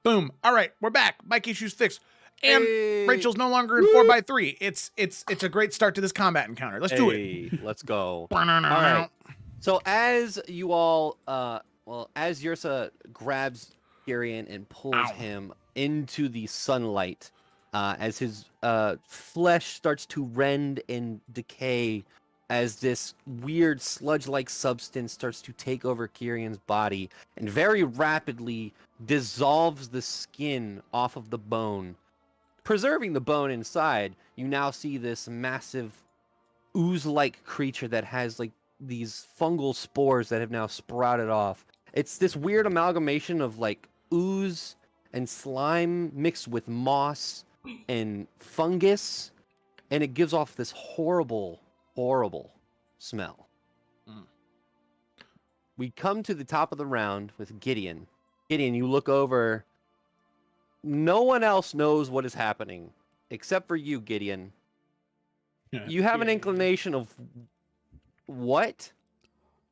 Boom. All right, we're back. Mic issues fixed. And Hey. Rachel's no longer in 4x3. It's a great start to this combat encounter. Let's do it. Let's go. All right. So as you all, as Yrsa grabs Kyrian and pulls him into the sunlight, as his flesh starts to rend and decay, as this weird sludge-like substance starts to take over Kyrian's body and very rapidly dissolves the skin off of the bone, preserving the bone inside. You now see this massive ooze-like creature that has like these fungal spores that have now sprouted off. It's this weird amalgamation of like ooze and slime mixed with moss and fungus, and it gives off this horrible smell. We come to the top of the round with Gideon. Gideon, you look over. No one else knows what is happening except for you, Gideon. You have an inclination of what,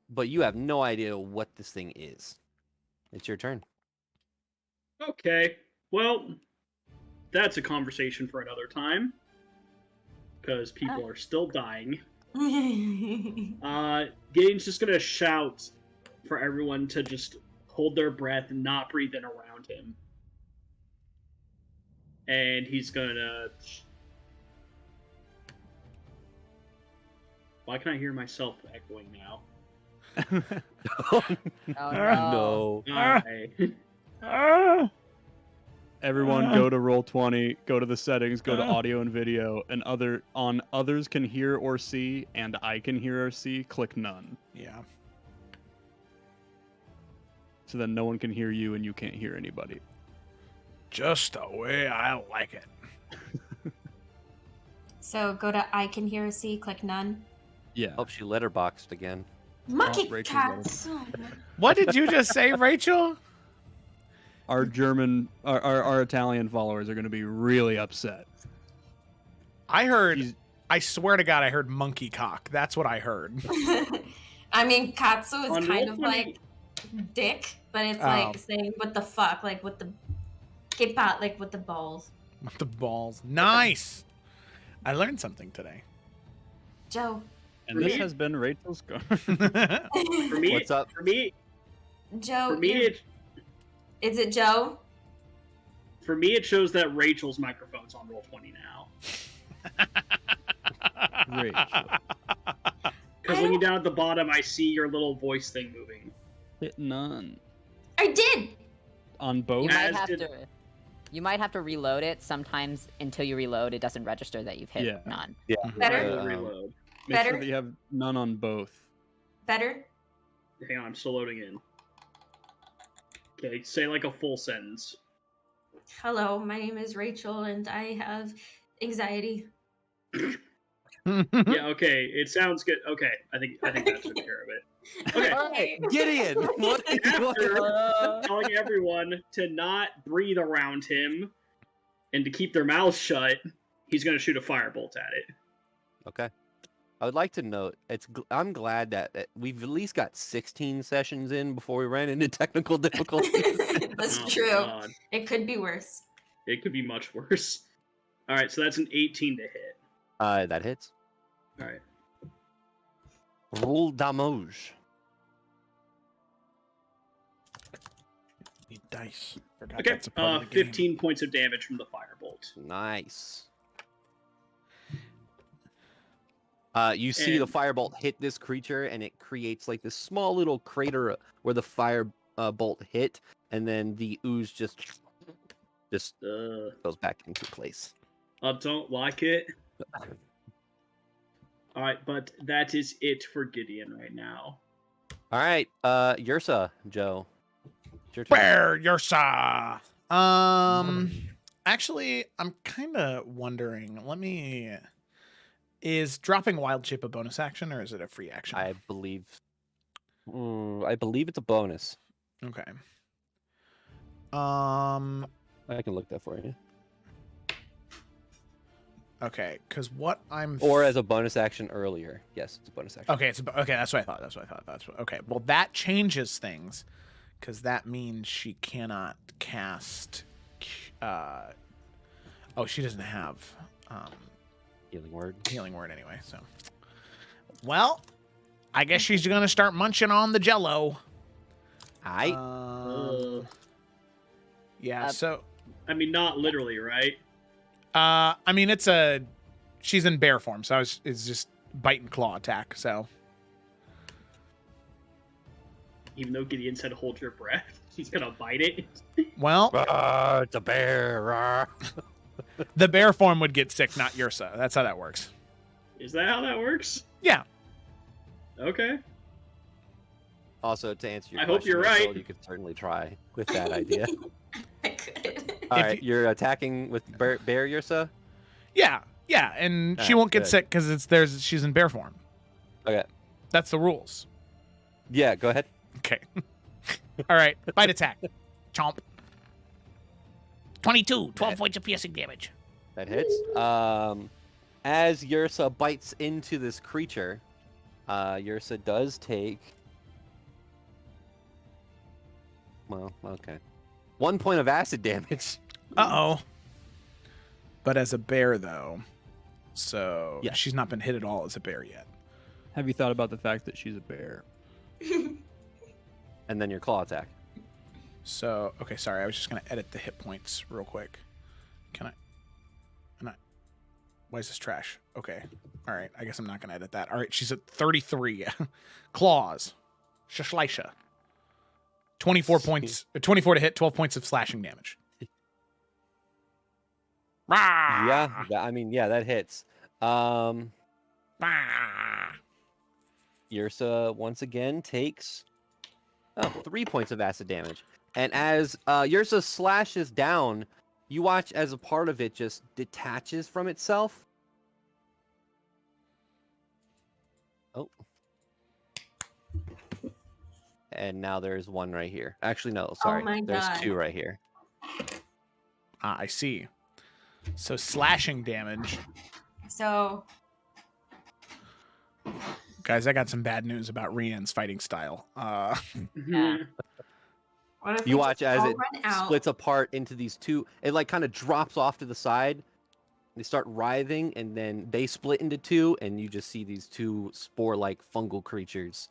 but you have no idea what this thing is. It's your turn. Okay, well, that's a conversation for another time, because people are still dying. Gideon's just gonna shout for everyone to just hold their breath and not breathe in around him. And he's gonna... Why can I hear myself echoing now? No. Everyone go to Roll20, go to the settings, go to audio and video, and others can hear or see, and I can hear or see, click none. Yeah. So then no one can hear you and you can't hear anybody. Just the way I like it. So go to I can hear or see, click none. Yeah. Oh, she letterboxed again. Monkey Rachel's cats. What did you just say, Rachel? Our German, our Italian followers are going to be really upset. I heard, I swear to God, I heard monkey cock. That's what I heard. I mean, katsu is On kind of Roll20 like dick, but it's like saying what the fuck, like what the get out, like with the balls. With the balls. Nice. I learned something today. Joe. And this has been Rachel's go. For me, What's up? For me, Joe. for me, Is it Joe? For me, it shows that Rachel's microphone's on Roll20 now. Rachel. Because looking down at the bottom, I see your little voice thing moving. Hit none. I did. On both? You might have to reload it sometimes. Until you reload, it doesn't register that you've hit none. Yeah. Better. Reload. Make Better? sure that you have none on both. Better? Hang on, I'm still loading in. Okay, say like a full sentence. Hello, my name is Rachel and I have anxiety. Yeah, okay, it sounds good. Okay, I think that took care of it. Okay, Alright, Gideon! What are you after telling everyone to not breathe around him and to keep their mouths shut, he's gonna shoot a firebolt at it. Okay. I would like to note, I'm glad that we've at least got 16 sessions in before we ran into technical difficulties. That's Oh, true. God. It could be worse. It could be much worse. Alright, so that's an 18 to hit. That hits. Alright. Roll damage. Need dice. Forgot Okay, that's a part of the game. 15 points of damage from the firebolt. Nice. You see the firebolt hit this creature, and it creates like this small little crater where the fire bolt hit, and then the ooze just goes back into place. I don't like it. Alright, but that is it for Gideon right now. All right, Yrsa, Joe. It's your turn. Where Yrsa? Actually, I'm kind of wondering. Is dropping wild shape a bonus action or is it a free action? I believe it's a bonus. Okay. I can look that for you. Okay, because what I'm Or as a bonus action earlier. Yes, it's a bonus action. okay, okay. That's what I thought. Okay, well that changes things, because that means she cannot cast. Oh, she doesn't have Healing word. healing word anyway. So, well, I guess she's gonna start munching on the Jello. Yeah. So, I mean, not literally, right? I mean, she's in bear form, so it's just bite and claw attack. So, Even though Gideon said hold your breath, she's gonna bite it. well, It's a bear. the bear form would get sick, not Ursa. That's how that works. Is that how that works? Yeah. Okay. Also, to answer your I question, hope you're Russell, right. you could certainly try with that idea. I could. All If right, you're attacking with bear Ursa? Yeah, and she Alright, won't get good. sick because she's in bear form. Okay. That's the rules. Yeah, go ahead. Okay. All right, bite attack. Chomp. 22, 12 points of piercing damage. That hits. As Ursa bites into this creature, Ursa does take... Well, okay. 1 point of acid damage. Uh-oh. But as a bear, though, so Yeah. she's not been hit at all as a bear yet. Have you thought about the fact that she's a bear? And then your claw attack. So, okay, sorry, I was just going to edit the hit points real quick. Can I? Why is this trash? Okay. All right, I guess I'm not going to edit that. All right, she's at 33. Claws. Shashlisha. 24 points, 24 to hit, 12 points of slashing damage. Yeah, that hits. Ursa once again takes 3 points of acid damage. And as Ursa slashes down, you watch as a part of it just detaches from itself. Oh. And now there's one right here. Actually, no, sorry. my There's God. 2 right here. I see. So slashing damage. So Guys, I got some bad news about Rian's fighting style. Mhm. what if You we watch just as all it run out? splits apart into these 2. It like kind of drops off to the side. They start writhing, and then they split into 2, and you just see these 2 spore-like fungal creatures,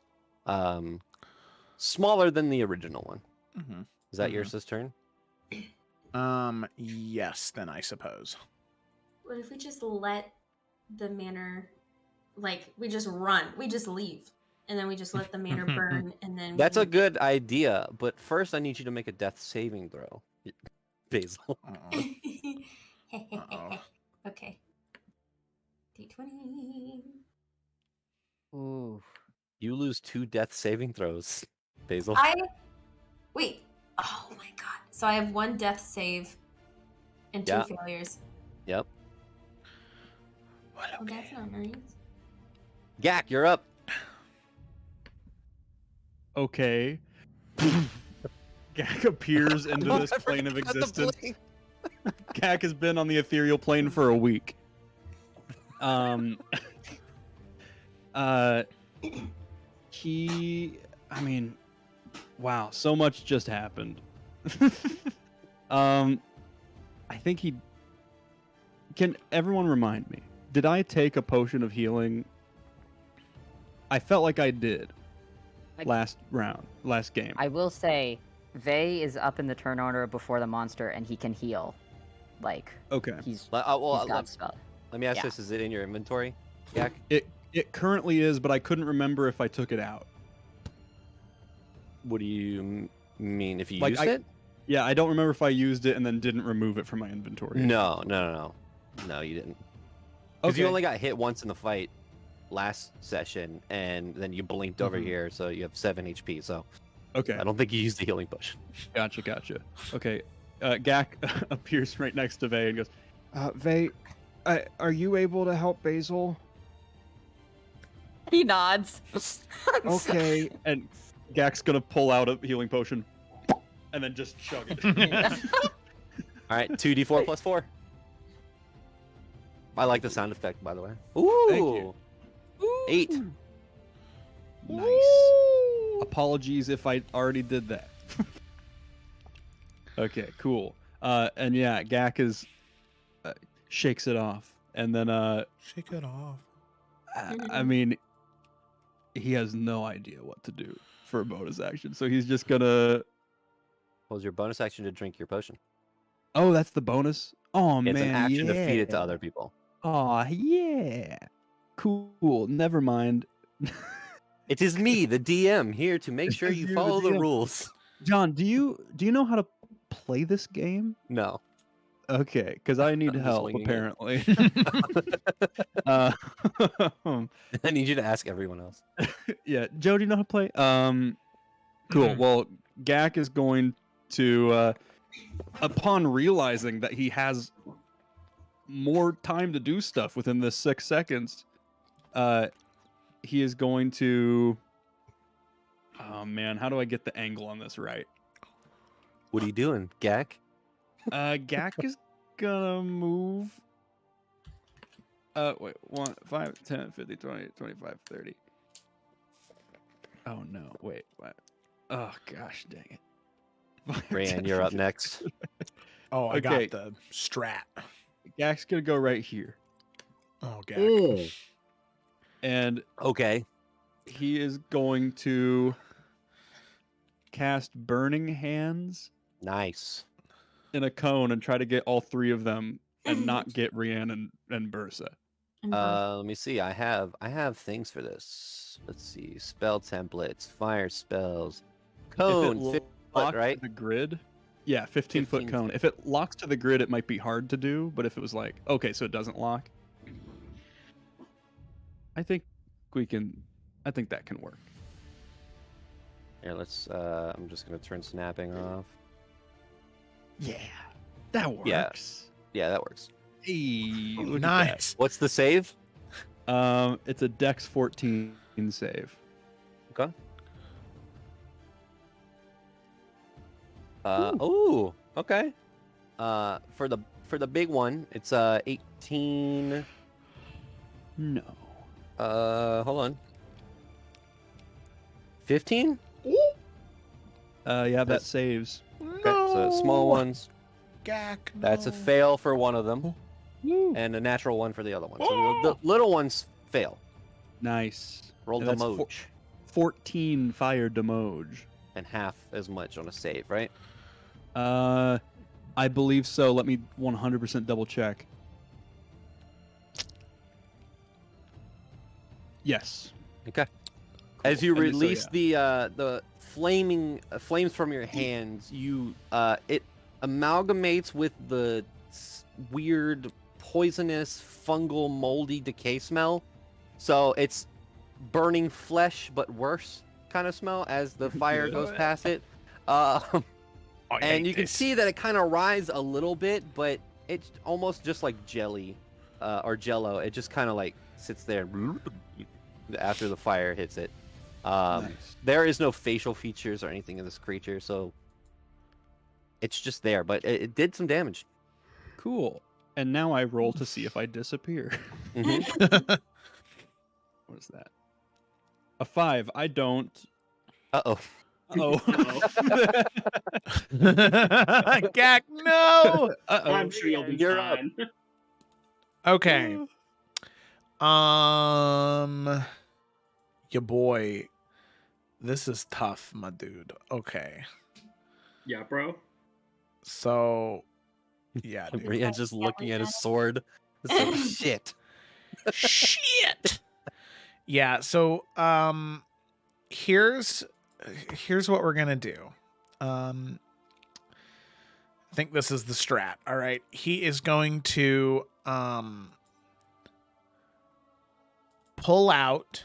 smaller than the original one. Mhm. Is that Mhm. Ursa's turn? Yes, then I suppose. What if we just let the manor, like, we just run, we just leave, and then we just let the manor burn, and then That's we a good idea, but first I need you to make a death saving throw, Basil. Uh-oh. Uh-oh. Okay. D20. Ooh. You lose 2 death saving throws, Basil. Wait. Oh my god. So I have 1 death save and 2 Yeah. failures. Yep. Oh, that's not nice. Gak, you're up. Okay. Gak appears into this plane of existence. Gak has been on the ethereal plane for a week. Wow, so much just happened. I think can everyone remind me? Did I take a potion of healing? I felt like I did. Last game. I will say, Vey is up in the turn order before the monster, and he can heal. Like, Okay. he's Well, got spell. let me ask Yeah. this: is it in your inventory, Gak? It currently is, but I couldn't remember if I took it out. What do you mean? If you Like, used it? Yeah, I don't remember if I used it and then didn't remove it from my inventory. No, you didn't. Because you Okay. only got hit once in the fight last session, and then you blinked over Mhm. here, so you have 7 HP. So Okay. I don't think you used the healing push. Gotcha. Okay. Gak appears right next to Vey and goes, Vey, are you able to help Basil? He nods. Okay. And Gak's gonna pull out a healing potion and then just chug it. All right, 2d4 plus 4. I like the sound effect, by the way. Ooh. Thank you. 8. Nice. Apologies if I already did that. Okay, cool. And yeah, Gak is shakes it off, and then Shake it off. I mean, he has no idea what to do for a bonus action, so he's just gonna. Was your bonus action to drink your potion? Oh, that's the bonus. Oh It's man, an action yeah. to feed it to other people. Oh yeah. Cool. Never mind. It is me, the DM, here to make It sure is you you, the follow the DM. rules. John, do you know how to play this game? No. Okay, because I need I'm just help winging it. apparently. uh, I need you to ask everyone else. yeah, Joe, do you know how to play? Cool. Mhm. Well, Gak is going to, upon realizing that he has more time to do stuff within this 6 seconds, he is going to. Oh man, how do I get the angle on this right? What are you doing, Gak? Gak is gonna move. Wait, 1, 5, 10, 50, 20, 25, 30. Oh no, wait, what? Oh gosh, dang it. 5, 10, Rayan, you're up 50. next. Oh, I Okay. got the strat. Gak's gonna go right here, Oh, Gak. and Okay. he is going to cast Burning Hands Nice. in a cone and try to get all 3 of them and not get Rian and Bursa. Let me see. I have things for this. Let's see. Spell templates, fire spells, cone, if it 50 locks foot, right? to the grid, yeah, 15-foot 15 cone. If it locks to the grid, it might be hard to do, but if it was like, okay, so it doesn't lock, I think that can work. Here, let's. I'm just gonna turn snapping off. Yeah, that works. Yeah, that works. Hey, look at Nice. What's the save? that. It's a Dex 14 save. Okay. Ooh. Okay. For the big one, it's 18. No. Hold on. 15? Yeah, that That's- saves. Okay, so small ones. Gak. That's a no. fail for one of them, Woo. and a natural one for the other one. So the little ones fail. Nice. Roll And the that's Moj, 14 fire Demoge. and half as much on a save, right? I believe so. Let me 100% double check. Yes. Okay. As you And so, release the flames from your hands, you it amalgamates with the weird poisonous fungal moldy decay smell. So it's burning flesh but worse kind of smell as the fire goes past it. Oh, I And hate you can this. see that it kind of rises a little bit, but it's almost just like jelly or jello. It just kind of like sits there after the fire hits it. Nice. There is no facial features or anything in this creature, so it's just there, but it did some damage. Cool. And now I roll to see if I disappear. Mhm. What is that? A 5. I don't. Uh-oh. Oh. Gak, no. Uh-oh. I'm sure you'll be You're up. fine. Okay. Your boy. This is tough, my dude. Okay. Yeah, bro. So, yeah, dude. Rian's just looking at his sword. It's like, shit. Shit. Yeah, so here's what we're gonna do. I think this is the strat. All right. He is going to pull out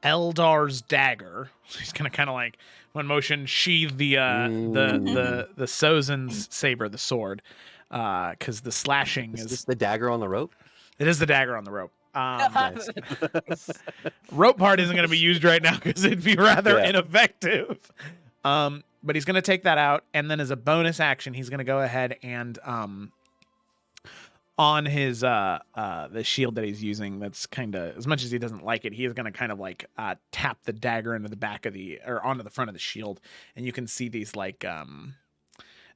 Eldar's dagger. He's gonna kind of like one motion sheathe the Sozin's saber, the sword, because the slashing Is is this the dagger on the rope? it is the dagger on the rope. Nice. Rope part isn't going to be used right now because it'd be rather Yeah. ineffective. But he's going to take that out, and then as a bonus action, he's going to go ahead and on his the shield that he's using. That's kind of, as much as he doesn't like it, he is going to kind of like tap the dagger into the back of or onto the front of the shield, and you can see these like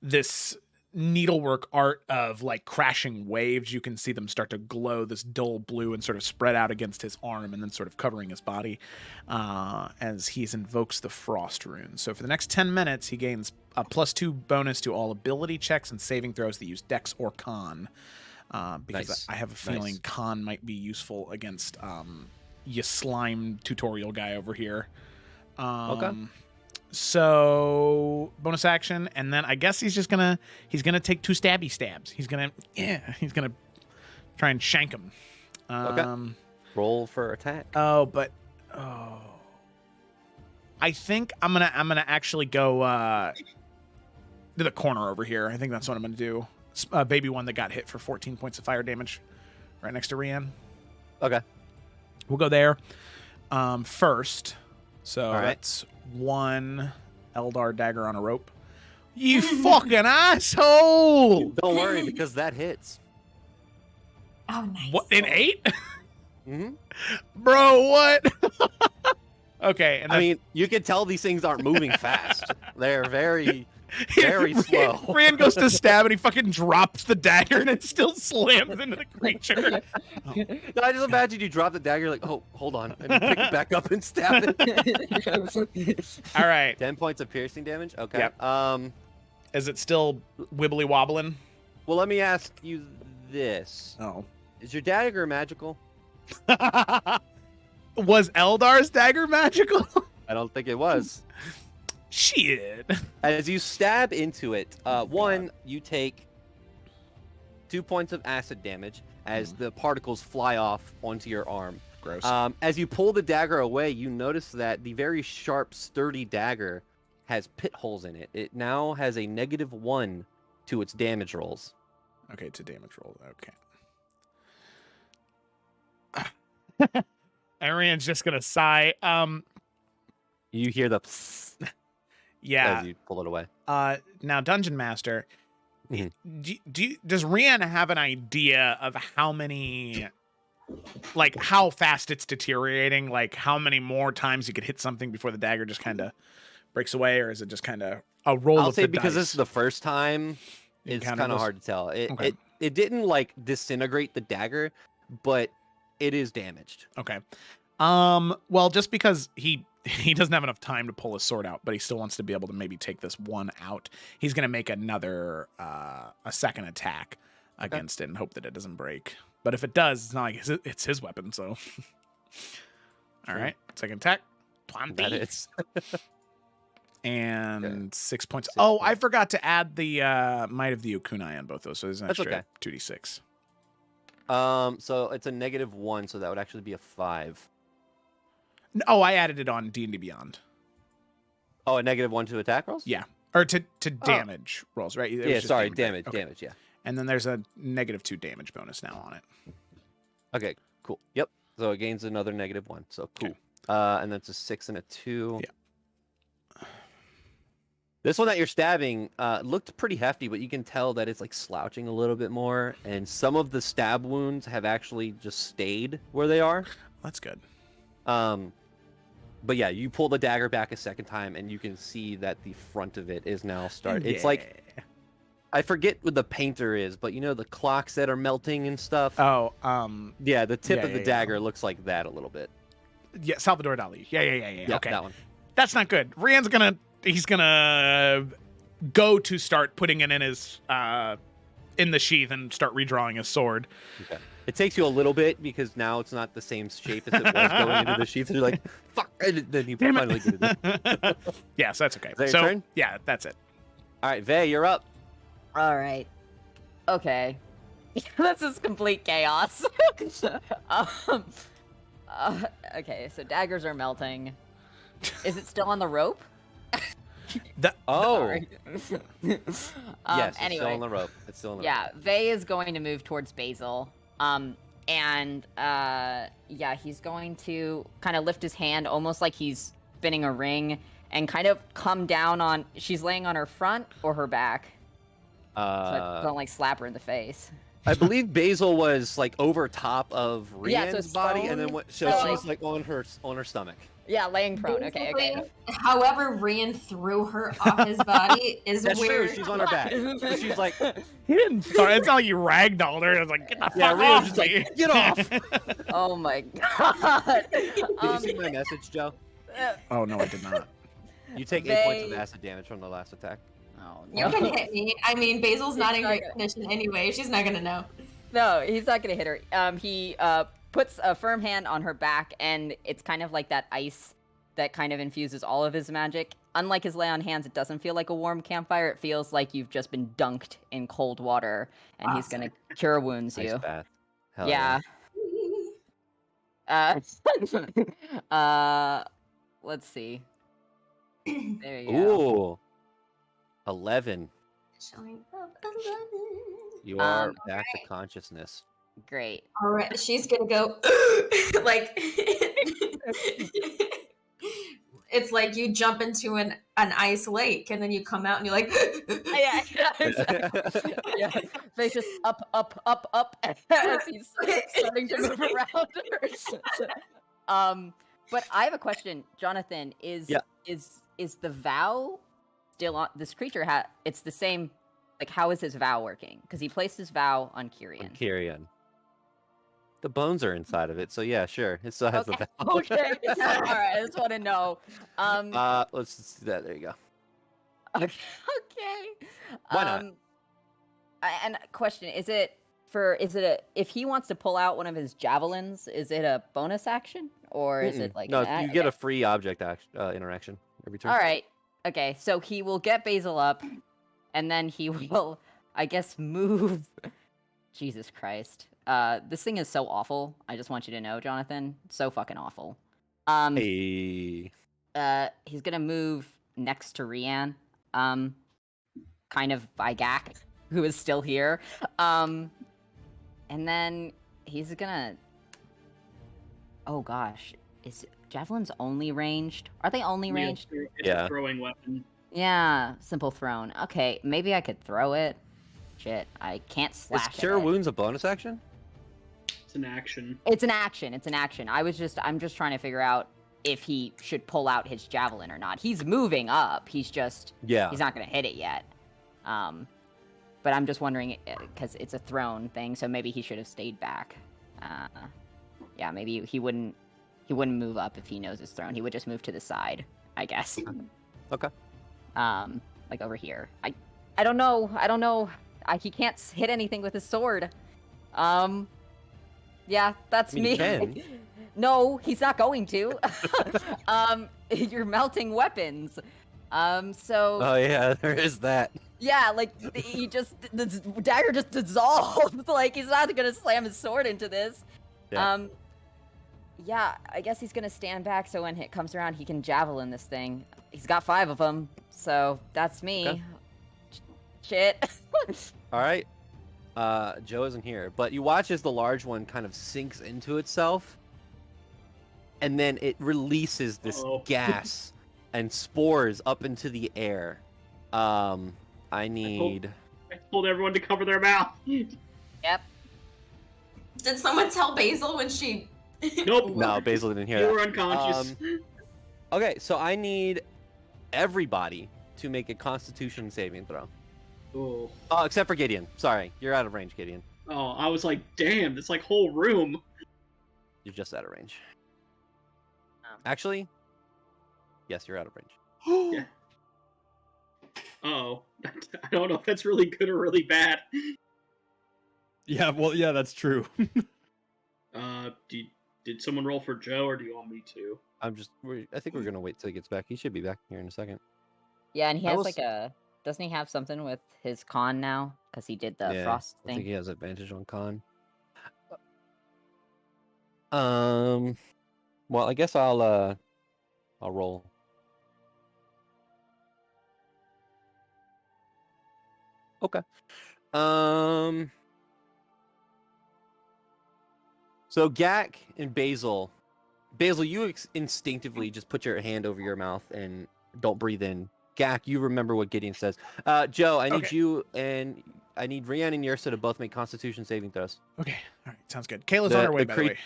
this needlework art of like crashing waves. You can see them start to glow this dull blue and sort of spread out against his arm and then sort of covering his body as he invokes the frost rune. So for the next 10 minutes, he gains a +2 bonus to all ability checks and saving throws that use Dex or Con. Because Nice. I have a feeling Nice. Con might be useful against you slime tutorial guy over here. Okay. So bonus action, and then I guess he's gonna take 2 stabby stabs. He's gonna try and shank him. Okay. Roll for attack. I think I'm gonna actually go to the corner over here. I think that's what I'm gonna do. Baby one that got hit for 14 points of fire damage, right next to Rian. Okay. We'll go there first. So All right. that's 1 Eldar dagger on a rope. You fucking asshole! Don't worry, because that hits. Oh, nice. What, an 8? hmm Bro, what? Okay, and I mean, you can tell these things aren't moving fast. They're very, very slow. Rand goes to stab and he fucking drops the dagger and it still slams into the creature. No, I just imagine you drop the dagger, like, oh, hold on, and you pick it back up and stab it. All right. 10 points of piercing damage. Okay. Yep. Is it still wibbly wobbling? Well, let me ask you this: Oh. Is your dagger magical? Was Eldar's dagger magical? I don't think it was. Shit. As you stab into it, one, you take 2 points of acid damage as the particles fly off onto your arm. Gross. As you pull the dagger away, you notice that the very sharp, sturdy dagger has pit holes in it. It now has a -1 to its damage rolls. Okay, to damage roll. Okay. Arian's just gonna sigh. You hear the psst Yeah. as you pull it away. Now, Dungeon Master, Mhm. does Rian have an idea of how many, like, how fast it's deteriorating? Like, how many more times you could hit something before the dagger just kind of breaks away, or is it just kind of a roll I'll of say the because dice? this is the first time, You it's encounter kind of those? hard to tell. Okay. It didn't like disintegrate the dagger, but it is damaged. Okay. Well, just because he doesn't have enough time to pull his sword out, but he still wants to be able to maybe take this one out. He's gonna make another a second attack against it and hope that it doesn't break. But if it does, it's not like it's his weapon. So, all right, second attack, 20. That is. And 6 points. 6 Oh, I points. forgot to add the Might of the Ukunai on both those, so there's an That's extra okay. 2d6. So it's a -1, so that would actually be a 5. Oh, I added it on D&D Beyond. Oh, a -1 to attack rolls? Yeah, or to damage rolls, right? It was Yeah, just sorry, right? damage, Okay. damage, yeah. And then there's a -2 damage bonus now on it. Okay, cool. Yep. So it gains another -1. So cool. Okay. And that's a 6 and a 2. Yeah. This one that you're stabbing looked pretty hefty, but you can tell that it's like slouching a little bit more, and some of the stab wounds have actually just stayed where they are. That's good. But yeah, you pull the dagger back a second time, and you can see that the front of it is now started. It's like, I forget what the painter is, but you know the clocks that are melting and stuff. Oh, Yeah, the tip yeah, of the yeah. dagger looks like that a little bit. yeah, Salvador Dali. Yeah. Yeah, Okay, that one. that's not good. Rian's he's gonna go to start putting it in his in the sheath and start redrawing his sword. Okay. It takes you a little bit because now it's not the same shape as it was going into the sheath. And you're like, fuck. And then you Damn finally get it. Yeah, so that's okay. Is that your So turn? yeah, that's it. All right, Vey, you're up. All right. Okay. This is complete chaos. um, okay, so daggers are melting. Is it still on the rope? Oh, Sorry. yes, it's anyway, still on the rope. It's still on the rope. yeah, Vey is going to move towards Basil. Yeah, he's going to kind of lift his hand almost like he's spinning a ring and kind of come down on. She's laying on her front or her back. So I don't like slap her in the face. I believe Basil was like over top of Yeah, so Rian's body, and then Stone- so so, she's like on her stomach. Yeah, laying prone. Okay, okay. Basically, however Rian threw her off his body is That's where true. She's on her back. So she's like, He didn't throw it's not like you ragdolled her. It was like, get the Yeah, fuck Rio's off just like, me. "Get off!" Oh my god. Did you see my message, Joe? Oh no, I did not. You take 8 points of They- acid damage from the last attack. Oh you no. can hit me. I mean, Basil's not in It's not great gonna- condition anyway. She's not gonna know. No, he's not gonna hit her. He puts a firm hand on her back, and it's kind of like that ice that kind of infuses all of his magic. Unlike his lay on hands, it doesn't feel like a warm campfire. It feels like you've just been dunked in cold water, and he's gonna cure wounds Nice you. bath. Hell Yeah. Let's see. There you go. Ooh. 11. Showing up 11. You are Um, back to consciousness. Great. All right, she's gonna go like it's like you jump into an ice lake and then you come out and you're like Yeah, exactly. Yeah, face just up, up, up, up as he's starting to move around. But I have a question, Jonathan. Is the vow still on this creature? It's the same. Like, how is his vow working? Because he placed his vow on Kyrian. Kyrian. The bones are inside of it, so yeah, sure. It still has the Okay. valve. Okay. All right. I just want to know. Let's just do that. There you go. Okay. Why not? And question: Is it if he wants to pull out one of his javelins? Is it a bonus action or is it like no? an You get a free object interaction every turn. All right. Okay. So he will get Basil up, and then he will, I guess, move. Jesus Christ. This thing is so awful. I just want you to know, Jonathan. So fucking awful. Hey. He's gonna move next to Rian. Kind of by Gak, who is still here. And then he's gonna. Oh gosh, is javelins only ranged? Are they only ranged? It's Yeah. a throwing weapon. Yeah, simple thrown. Okay, maybe I could throw it. Shit, I can't Is slash Cure it. Wounds a bonus action? It's an action. It's an action. It's an action. I'm just trying to figure out if he should pull out his javelin or not. He's moving up. He's not gonna hit it yet. But I'm just wondering because it's a thrown thing, so maybe he should have stayed back. Yeah, maybe he wouldn't move up if he knows it's thrown. He would just move to the side, I guess. Okay. Like over here. I don't know. He can't hit anything with his sword. Yeah, that's I mean, he me. can. No, he's not going to. You're melting weapons. So Oh yeah, there is that. yeah, like the dagger just dissolved. Like he's not gonna slam his sword into this. Yeah. Yeah, I guess he's gonna stand back so when it comes around, he can javelin this thing. He's got 5 of them, so that's me. Okay. Shit. All right. Joe isn't here, but you watch as the large one kind of sinks into itself, and then it releases this Uh-oh. gas and spores up into the air. I need. I told everyone to cover their mouth. Yep. Did someone tell Basil when she Nope. No, Basil didn't hear You that. were unconscious. Okay, so I need everybody to make a Constitution saving throw. Oh. Oh, except for Gideon. Sorry, you're out of range, Gideon. Oh, I was like, damn, this like whole room. You're just out of range. Oh. Actually, yes, you're out of range. Yeah. Oh, I don't know if that's really good or really bad. Yeah, well, yeah, that's true. Did someone roll for Joe, or do you want me to? I think we're gonna wait till he gets back. He should be back here in a second. Yeah, and he I has will like doesn't he have something with his con now? Because he did the frost I think thing. he has advantage on con. Well, I guess I'll roll. Okay. So Gak and Basil, you instinctively just put your hand over your mouth and don't breathe in. Gak, you remember what Gideon says. Joe, I need Okay. you and I need Rian and Yrsa to both make Constitution saving throws. Okay. All right. Sounds good. Kayla's The- on her way, the by the way.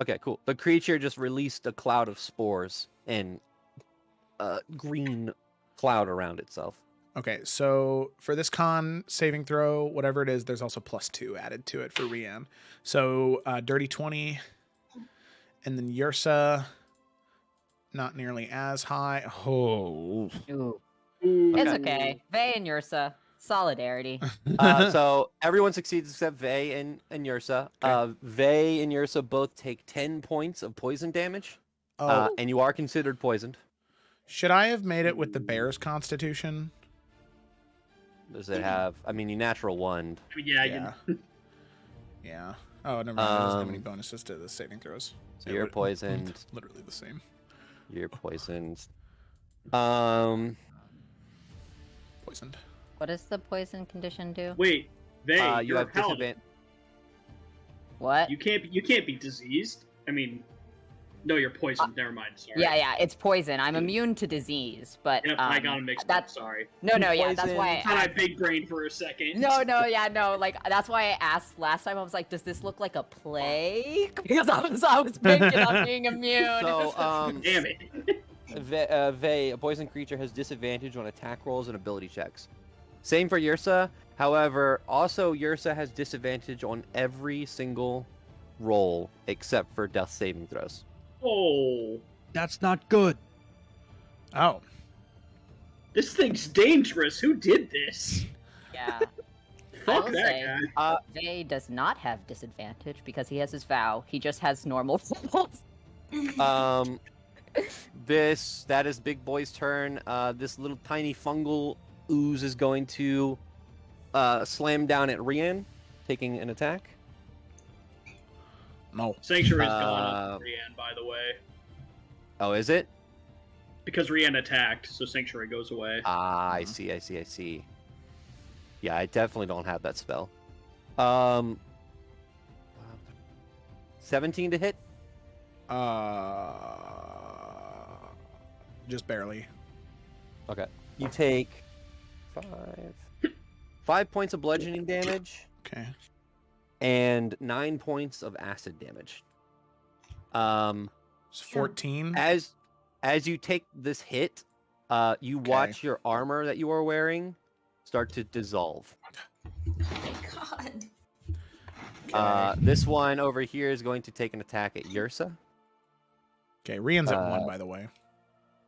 Okay, cool. The creature just released a cloud of spores and green cloud around itself. Okay. So for this con saving throw, whatever it is, there's also +2 added to it for Rian. So dirty 20. And then Yrsa, not nearly as high. Oh. Ooh. Ooh. It's okay. Vey and Yrsa. Solidarity. So everyone succeeds except Vey and Yrsa. Okay. Vey and Yrsa both take 10 points of poison damage, Oh. and you are considered poisoned. Should I have made it with the bear's constitution? Does it have? I mean, you natural one. I mean, yeah, Yeah. Yeah. Oh, never mind. It doesn't have any bonuses to the saving throws. So It you're would- poisoned. Literally the same. You're poisoned. Poisoned. What does the poison condition do? Wait, Vey, You you're a have paladin. disadvantage. What? You can't be diseased. I mean, no, you're poisoned. Never mind. Sorry. Yeah, it's poison. I'm immune to disease, but Yep, I got him mixed up. that's Sorry. no, yeah, that's Poison. why. Thought I big brain for a second. No, like that's why I asked last time. I was like, does this look like a plague? Because I was thinking of being immune. So, Damn it. Vey, a poison creature, has disadvantage on attack rolls and ability checks. Same for Yrsa. However, also Yrsa has disadvantage on every single roll except for death saving throws. Oh, That's not good. Oh. this thing's dangerous. Who did this? yeah, Fuck will that say- guy. Vey does not have disadvantage because he has his vow. He just has normal rolls. That is Big Boy's turn. This little tiny fungal ooze is going to slam down at Rian, taking an attack. No. Sanctuary's gone up Rian, by the way. Oh, is it? Because Rian attacked, so Sanctuary goes away. Ah, I see. Yeah, I definitely don't have that spell. 17 to hit. Just barely. Okay. You take 5 points of bludgeoning damage Okay. and 9 points of acid damage. It's 14. As you take this hit, you watch your armor that you are wearing start to dissolve. Oh my god. This one over here is going to take an attack at Yrsa. Okay, Rian's at 1, by the way.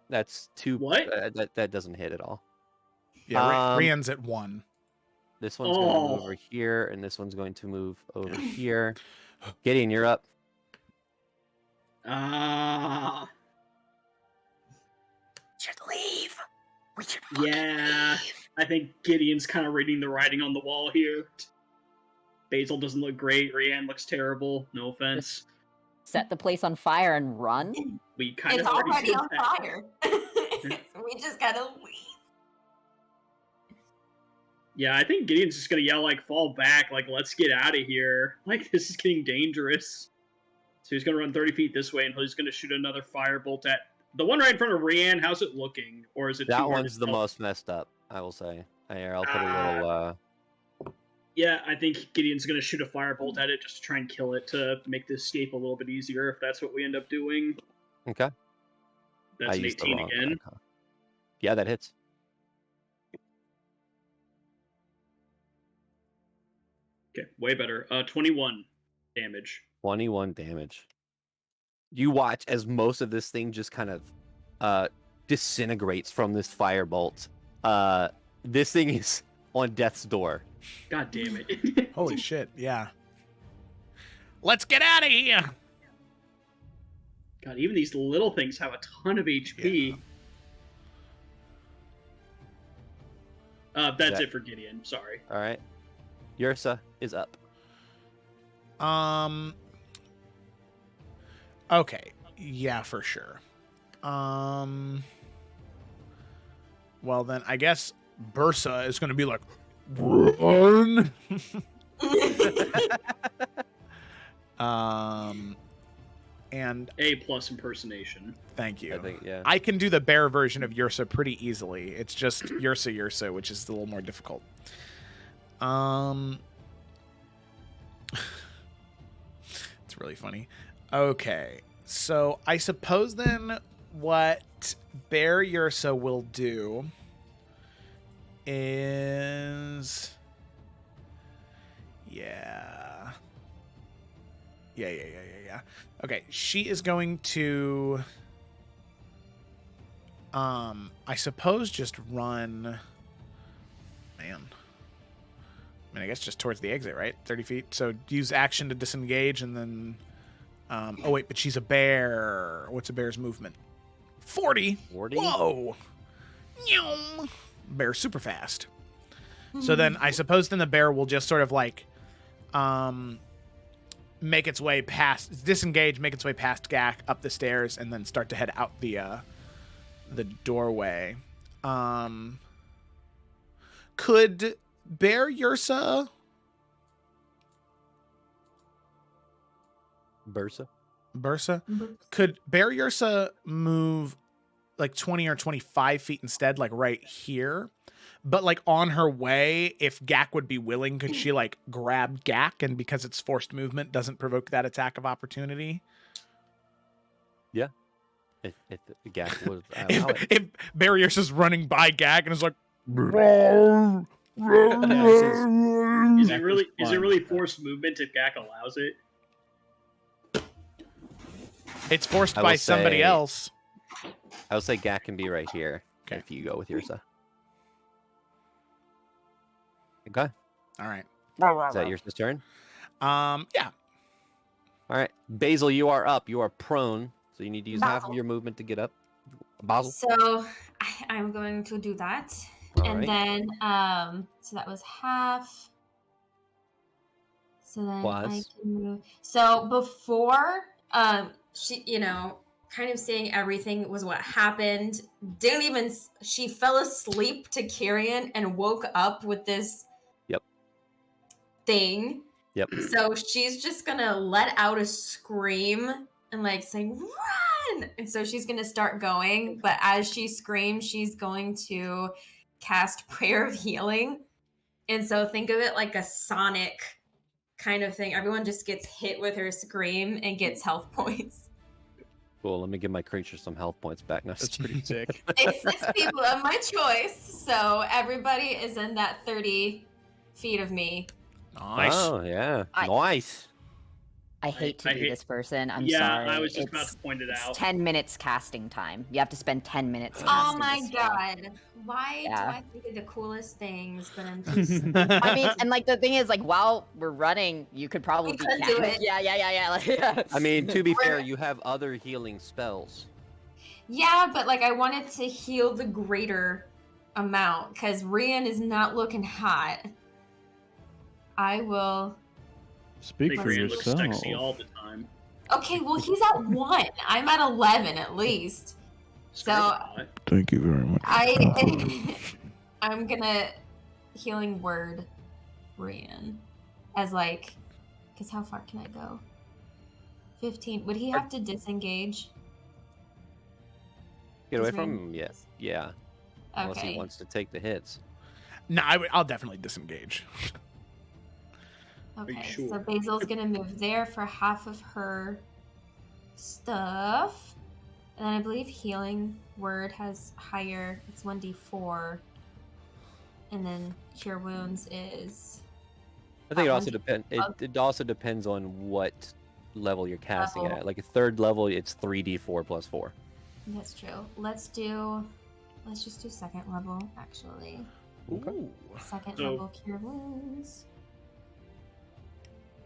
That's 2. What? That doesn't hit at all. Yeah, Um, Rian's at 1. This one's going to move Oh. over here, and this one's going to move over here. Gideon, you're up. Ah, Should leave. We should yeah. I think Gideon's kind of reading the writing on the wall here. Basil doesn't look great. Rian looks terrible. No offense. set the place on fire and run. We kind It's of already did on that. fire. We just gotta leave. Yeah, I think Gideon's just gonna yell like, "Fall back!" Like, "Let's get out of here!" Like, this is getting dangerous. So he's gonna run 30 feet this way, and he's gonna shoot another firebolt at the one right in front of Rian. How's it looking? Or is it too That hard to one's the tell? most messed up, I will say. Here, I'll put a little. Yeah, I think Gideon's gonna shoot a firebolt at it just to try and kill it to make the escape a little bit easier. If that's what we end up doing, Okay. that's I an used the 18 wrong again. icon. Yeah, that hits. Okay, way better. 21 damage. 21 damage. You watch as most of this thing just kind of disintegrates from this firebolt. This thing is on death's door. God damn it. Holy shit, yeah. Let's get out of here! God, even these little things have a ton of HP. That's That- it for Gideon. Sorry. All right. Yrsa is up. Okay. Yeah, for sure. Well then I guess Bursa is gonna be like, run. And A+ impersonation. thank you. I think, yeah. I can do the bear version of Yrsa pretty easily. It's just Yrsa, which is a little more difficult. It's really funny. Okay, so I suppose then what Bear Ursa will do is... Yeah. Okay, she is going to... I suppose just run... Man. I mean, I guess just towards the exit, right? 30 feet. So use action to disengage and then... oh, wait, but she's a bear. What's a bear's movement? 40? 40? Whoa! Nyum. Bear's super fast. So then I suppose then the bear will just sort of like... make its way past... Disengage, make its way past Gak, up the stairs, and then start to head out the doorway. Could Bear Ursa... Bursa? Could Bear Ursa move like 20 or 25 feet instead, like right here? But like on her way, if Gak would be willing, could she like grab Gak, and because it's forced movement, doesn't provoke that attack of opportunity? Yeah. If Gak would allow it. If Bear Ursa's running by Gak and is like... Is it really forced movement if Gak allows it? It's forced I by will somebody say- else. I would say Gak can be right here. Okay. If you go with Ursa. Okay. All right. Is that Ursa's turn? Yeah. All right. Basil, you are up. You are prone. So you need to use half of Basil. your movement to get up. Basil. So I'm going to do that. All And right. then so that was half. So then I Was. can move. So before she, kind of saying everything was what happened. Didn't even she fell asleep to Kyrian and woke up with this Yep. thing. Yep. So she's just gonna let out a scream and like saying run. And so she's gonna start going, but as she screams, she's going to cast Prayer of Healing. And so think of it like a Sonic kind of thing. Everyone just gets hit with her scream and gets health points. Cool. Let me give my creature some health points back now. That's pretty sick. It's people of my choice. So everybody is in that 30 feet of me. Nice. Oh, yeah. I- Nice. I hate to I be hate- this person. I'm Yeah, sorry. I was just about It's- to point it it's out. 10 minutes casting time. You have to spend 10 minutes. Oh casting my this spell. god. Why Yeah. do I think of the coolest things, but I'm just I mean, and like the thing is, like while we're running, you could probably We could do it. Yeah. Like, yeah. I mean, to be fair, you have other healing spells. Yeah, but like I wanted to heal the greater amount because Rian is not looking hot. I will. I Speak think for Rian looks sexy yourself. all the time. Okay, well he's at 1. I'm at 11 at least. So Scarlet. Thank you very much. I'm gonna healing word Rian as like, because how far can I go? 15. Would he have to disengage? Get away Is from Rian- him? Yes. Yeah. Unless he Okay. wants to take the hits. No, I'll definitely disengage. Okay, sure? so Basil's gonna move there for half of her stuff. And then I believe healing word has higher, it's 1d4. And then cure wounds is I think it That also one- depends. It also depends on what level you're casting Level. at. Like a third level, it's 3d4 plus 4. that's true. Let's just do second level actually. Ooh. Second So- level cure wounds.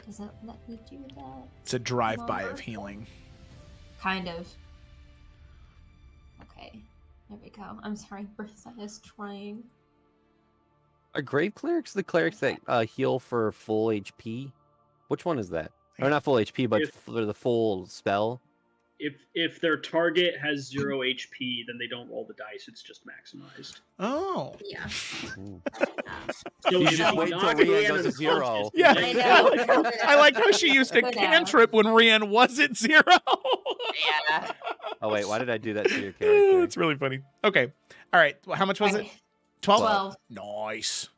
Does it let me do that? It's a drive-by Longer. of healing. Kind of. Okay. There we go. I'm sorry, Bertha is trying. Are grave clerics the clerics that heal for full HP? Which one is that? Or not full HP, but If- for the full spell? If their target has 0 HP, then they don't roll the dice. It's just maximized. Oh. Yeah. Ooh. So You if just you wait till knock Rian Rian goes to unconscious, 0. Yeah. I know. I like how she used a Good cantrip when Rian was at 0. Yeah. Oh wait, why did I do that to your character? It's really funny. Okay. All right. Well, how much was it? Okay. 12? 12. Nice.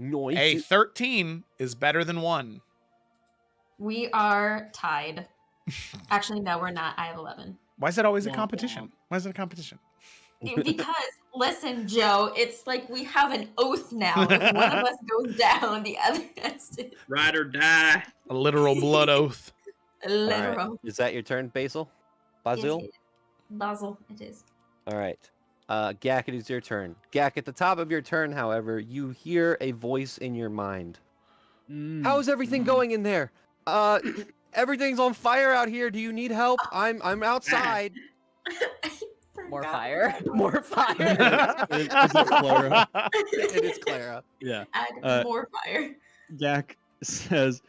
Noise. A 13 is better than 1. We are tied. Actually, no, we're not. I have 11. Why is it always a Womp competition? womp. Why is it a competition? Because, listen, Joe, it's like we have an oath now. If one of us goes down, the other has to. Ride or die. A literal blood oath. All right. Literal. Is that your turn, Basil? Basil? Yes, it is. Basil, it is. All right. Gak, it is your turn. Gak, at the top of your turn, however, you hear a voice in your mind. How's everything going in there? Everything's on fire out here. Do you need help? I'm outside. More Forgot. fire. More fire. Is it Clara? It is Clara. Yeah. Add more fire. Gak says,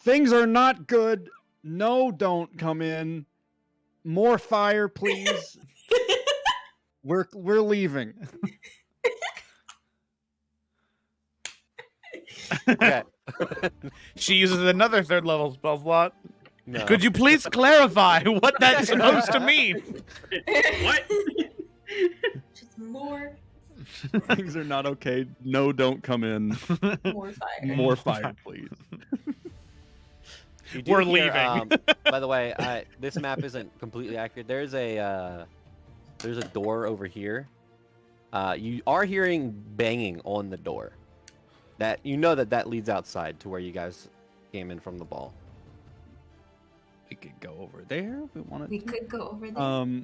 things are not good. No, don't come in. More fire, please. We're leaving. Okay. She uses another 3rd level spell slot. No. Could you please clarify what that's supposed to mean? What? Just more Things are not okay. No, don't come in. fire. More fire, please. You do We're hear, leaving. By the way, this map isn't completely accurate. There's a door over here. You are hearing banging on the door. That you know that leads outside to where you guys came in from the ball. We could go over there if we wanted We to. could go over there.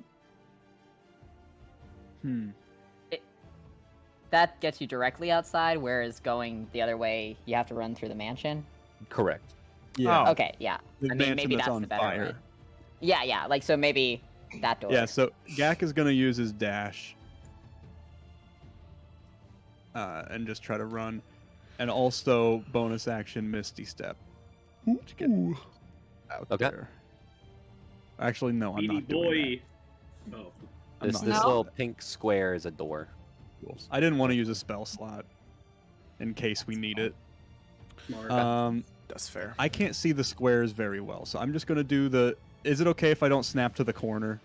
That gets you directly outside, whereas going the other way, you have to run through the mansion. Correct. Yeah. Oh. Okay, yeah. The I mean, mansion maybe that's that's on the better fire. way. Yeah, like so maybe that door. Yeah, so Gak is gonna use his dash. And just try to run. And also bonus action Misty Step. To get out Okay. there. Actually, no, I'm Beady not doing boy. Oh. that. I'm This not. No. little pink square is a door. I didn't want to use a spell slot in case we need it. Smart. That's fair. I can't see the squares very well, so I'm just gonna do the. Is it okay if I don't snap to the corner?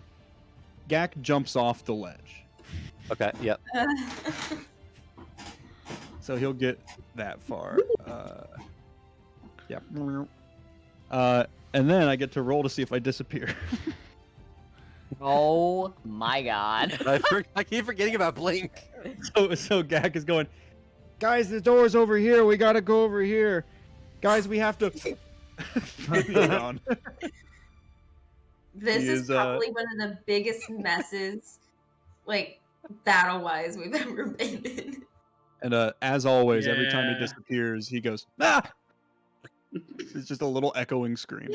Gak jumps off the ledge, Okay. Yep. so he'll get that far. Yeah. And then I get to roll to see if I disappear. Oh my god. I keep forgetting about Blink. so Gak is going, guys, the door's over here. We gotta go over here. Guys, we have to. Gone. This He is is, probably one of the biggest messes, like battle-wise, we've ever been in. And as always, every time he Yeah. disappears, he goes, ah! It's just a little echoing scream.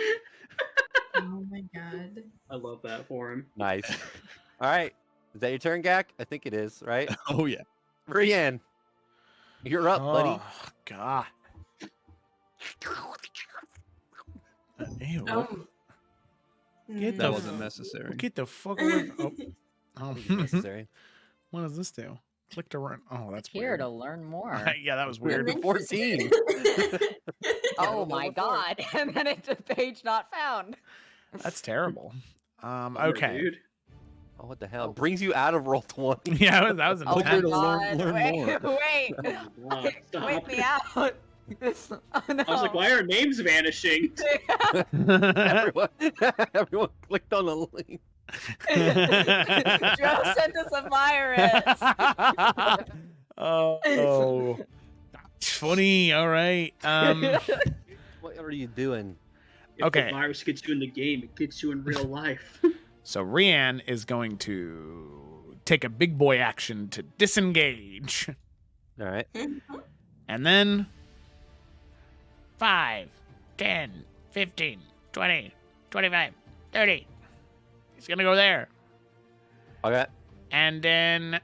Oh my god. I love that for him. Nice. All right. Is that your turn, Gak? I think it is, right? Oh, yeah. Rian, you're up, buddy. Oh, God. Ew. Get That the wasn't no. necessary. Get the fuck away. Oh. Necessary. What does this do? Click to run. Oh, that's Here weird. to learn more. Yeah, that was Weird. weird. 14. Oh my god. And then it's a page not found. That's terrible. Bummer, Okay. Dude. Oh, what the hell? Brings you out of roll 20. Yeah, that was Oh Click here intense. to my learn god. Wait, more. wait. God, stop. Wait me out. Oh no. I was like, why are names vanishing? Everyone clicked on the link. Joe sent us a virus. Oh, funny. All right. What are you doing? If Okay. the virus gets you in the game, it gets you in real life. So Rian is going to take a big boy action to disengage, All right. and then 5, 10, 15, 20, 25, 30. He's gonna go there, Okay. and then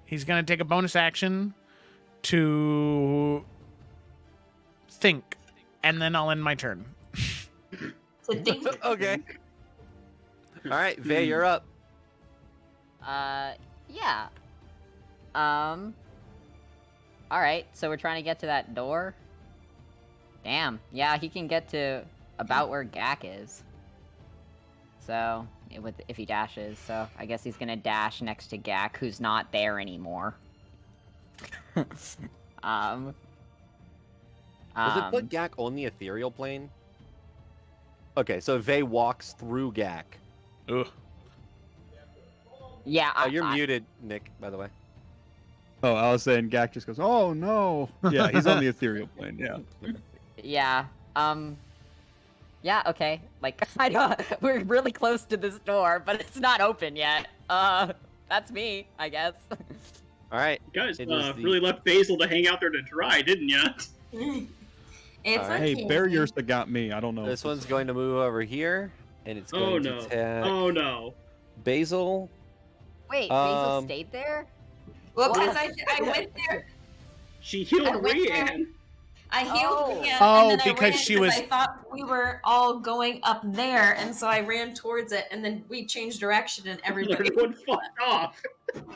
he's gonna take a bonus action to think, and then I'll end my turn. To think. Okay. All right, Vay, you're up. Yeah. Alright, so we're trying to get to that door. Damn. Yeah, he can get to about where Gak is. So, if he dashes, so I guess he's gonna dash next to Gak, who's not there anymore. um. Does it put Gak on the ethereal plane? Okay, so Vey walks through Gak. Ugh. Yeah. Oh, you're muted, Nick, by the way. Oh, I was saying Gak just goes, oh no. Yeah, he's on the ethereal plane. Yeah. Yeah. Yeah. Okay. Like I know we're really close to this door, but it's not open yet. That's me, I guess. All right. You guys It is the- really left Basil to hang out there to dry, didn't you? It's Alright. Hey, okay. Bear Ursa got me. I don't know. This one's going to move over here, and it's going Oh to no. attack Oh no. Basil. Wait, Basil Um, stayed there? Well, What? because I went there. She healed I went there. Rian. I healed Oh. Rhea, Oh, and then I because ran she was- I thought we were all going up there, and so I ran towards it, and then we changed direction, and everybody. Everyone fucked off.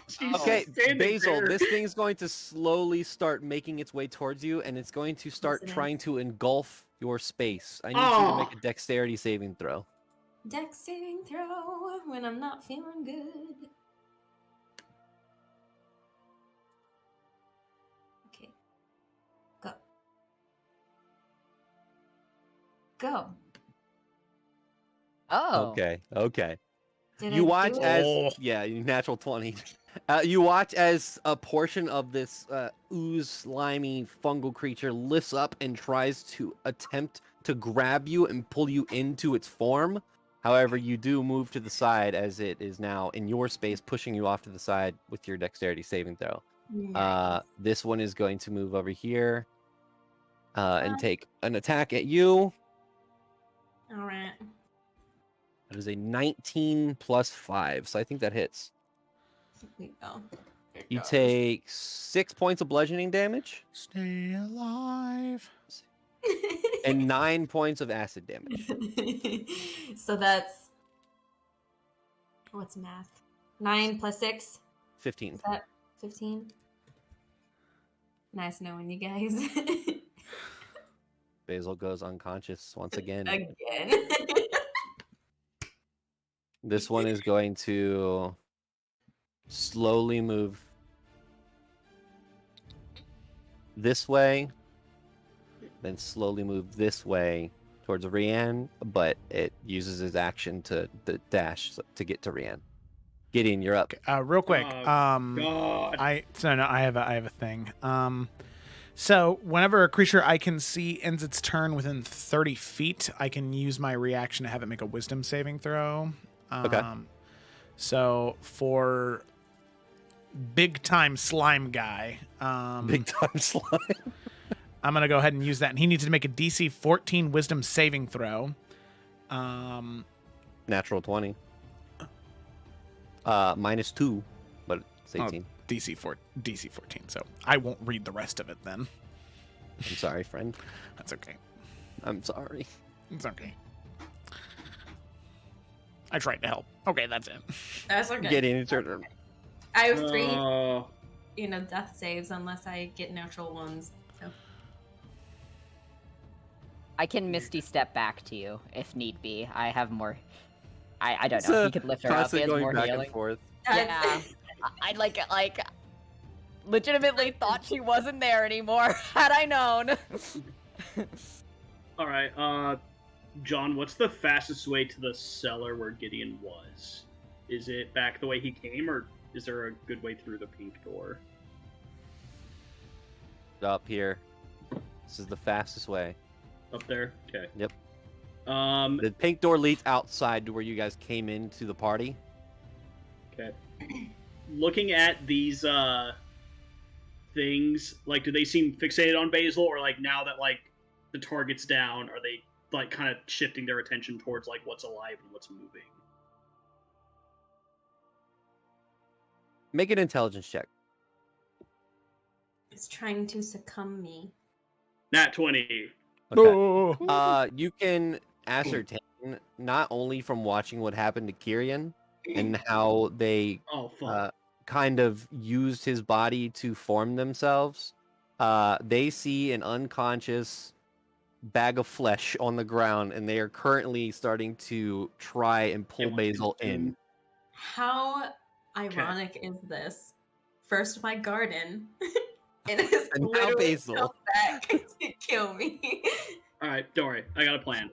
She's Okay, standing Basil, there. this thing's going to slowly start making its way towards you, and it's going to start Yes, it trying to engulf your space. I need you Oh. to make a dexterity saving throw. Dex saving throw when I'm not feeling good. Okay. Go. Go. Oh. Okay. Did You I watch do it? as Oh. natural 20. You watch as a portion of this ooze, slimy, fungal creature lifts up and tries to attempt to grab you and pull you into its form. However, you do move to the side as it is now in your space, pushing you off to the side with your dexterity saving throw. Nice. This one is going to move over here and take an attack at you. All right. That is a 19 plus 5, so I think that hits. Here we go. There it You goes. take 6 points of bludgeoning damage Stay alive. and 9 points of acid damage. So that's what's math? 9 plus 6. 15. Is that 15? Nice knowing you guys. Basil goes unconscious once again. Again. This one is going to slowly move this way, then slowly move this way towards Rian, but it uses his action to dash to get to Rian. Gideon, you're up. Real quick. Oh, God. I have a thing. So whenever a creature I can see ends its turn within 30 feet, I can use my reaction to have it make a Wisdom saving throw. Okay. So for big time slime guy, Big time slime. I'm gonna go ahead and use that, and he needs to make a DC 14 Wisdom saving throw. Natural 20. -2, but it's 18. DC 14. So I won't read the rest of it then. I'm sorry, friend. That's okay. I'm sorry. It's okay. I tried to help. Okay, that's it. That's okay. Gideon, it's your turn. I have 3, Oh. death saves unless I get natural ones. So. I can Misty step back to you if need be. I have more. I don't It's know. a He could lift her up. He Constantly has going more back healing. and forth. Yeah. I legitimately thought she wasn't there anymore. Had I known. All right. John, what's the fastest way to the cellar where Gideon was? Is it back the way he came, or is there a good way through the pink door? Up here. This is the fastest way. Up there? Okay. Yep. Okay. The pink door leads outside to where you guys came into the party. Looking at these things, like, do they seem fixated on Basil, or like now that like the target's down, are they like kind of shifting their attention towards like what's alive and what's moving? Make an intelligence check. It's trying to succumb me. Nat 20. Okay. You can ascertain not only from watching what happened to Kyrian and how they Oh fuck. kind of used his body to form themselves. They see an unconscious bag of flesh on the ground, and they are currently starting to try and pull Basil in. How ironic is this? First my garden, and is And now literally Basil. come back to kill me. All right, don't worry. I got a plan.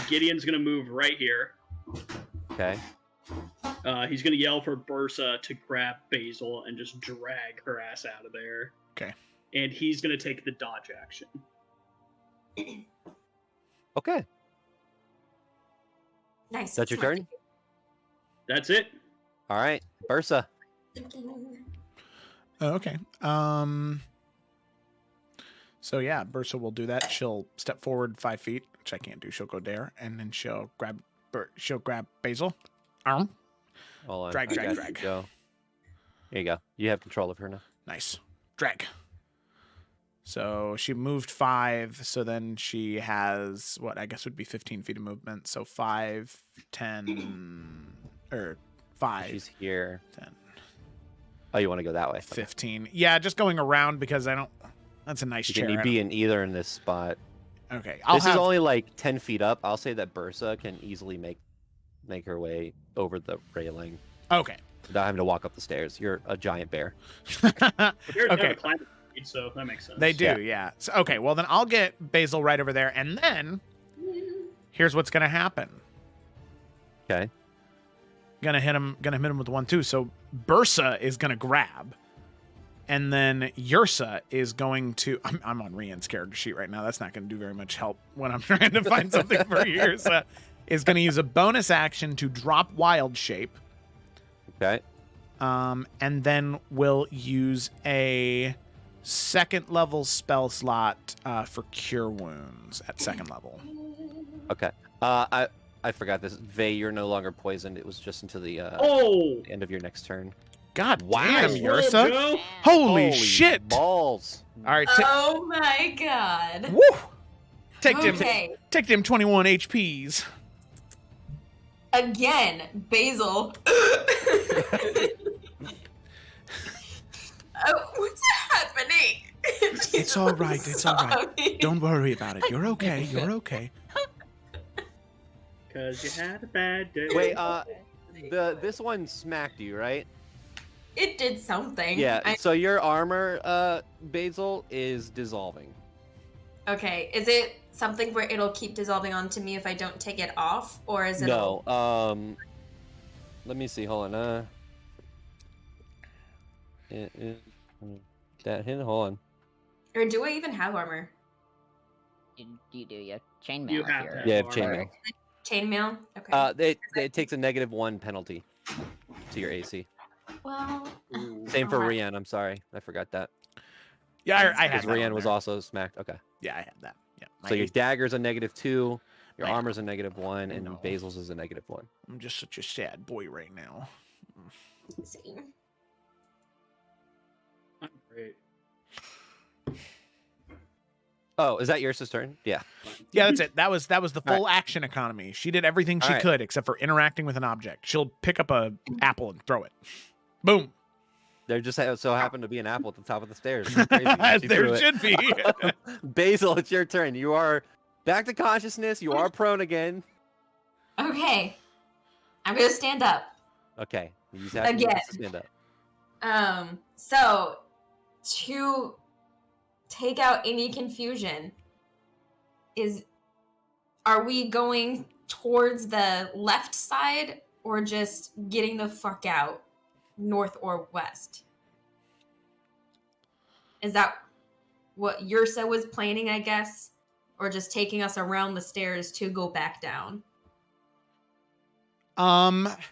Gideon's gonna move right here. Okay. He's gonna yell for Bursa to grab Basil and just drag her ass out of there. Okay. And he's gonna take the dodge action. Okay. Nice. That's your turn? That's it. All right. Bursa. Oh, okay. So yeah, Bursa will do that. She'll step forward 5 feet, which I can't do. She'll go there, and then she'll grab Basil. Arm. Hold on. Drag, I drag, got drag. you, Joe. Here you go. You have control of her now. Nice. Drag. So she moved 5, so then she has what I guess would be 15 feet of movement. So 5, 10, or 5, She's here. 10, Oh, you want to go that way? 15. Yeah, just going around because I don't. That's a nice chair. Can you be in either in this spot? Okay. This is only like 10 feet up. I'll say that Bursa can easily make her way over the railing Okay. without having to walk up the stairs. You're a giant bear. You're Okay. climate speed, so that makes sense. They do, yeah. So, okay, well then I'll get Basil right over there, and then here's what's gonna happen. Okay. Gonna hit him with 1-2. So Bursa is gonna grab, and then Yrsa is going to. I'm on Rian's character sheet right now. That's not gonna do very much help when I'm trying to find something for Yrsa. Is gonna use a bonus action to drop Wild Shape. Okay. And then we'll use a 2nd level spell slot for Cure Wounds at 2nd level. Okay. I forgot this. Vey, you're no longer poisoned. It was just until the end of your next turn. God Wow. damn, Nice work, Yrsa. Joe. Holy shit. balls! All right, Oh my god. woo! Take them Okay. 21 HPs. Again, Basil. What's happening? It's all right. It's all right. Don't worry about it. You're okay. You're okay. Because you had a bad day. Wait, this one smacked you, right? It did something. Yeah. So your armor, Basil, is dissolving. Okay. Is it something where it'll keep dissolving onto me if I don't take it off, or is it? No. Let me see. Hold on. That hit. Hold on. Or do I even have armor? You do. You have chainmail. You if have you're- to have Yeah, armor. chainmail. Chainmail. Okay. It takes a -1 penalty to your AC. Well. Same for Alright. Rian. I'm sorry, I forgot that. Yeah, I had Because that. Rian on was there. also smacked. Okay. Yeah, I had that. Yeah. So your dagger's a -2, your My- armor's a -1, and No. Basil's is a -1. I'm just such a sad boy right now. See. I'm great. Oh, is that your turn? Yeah. Yeah, that's it. That was the All full action economy. She did everything she All right. could except for interacting with an object. She'll pick up a apple and throw it. Boom. There just so happened to be an apple at the top of the stairs. It's crazy. As She there threw it. should be. Basil, it's your turn. You are back to consciousness. You are prone again. Okay. I'm gonna stand up. Okay. You just have Again. to stand up. So to take out any confusion, are we going towards the left side or just getting the fuck out, north or west? Is that what Yrsa was planning, I guess? Or just taking us around the stairs to go back down?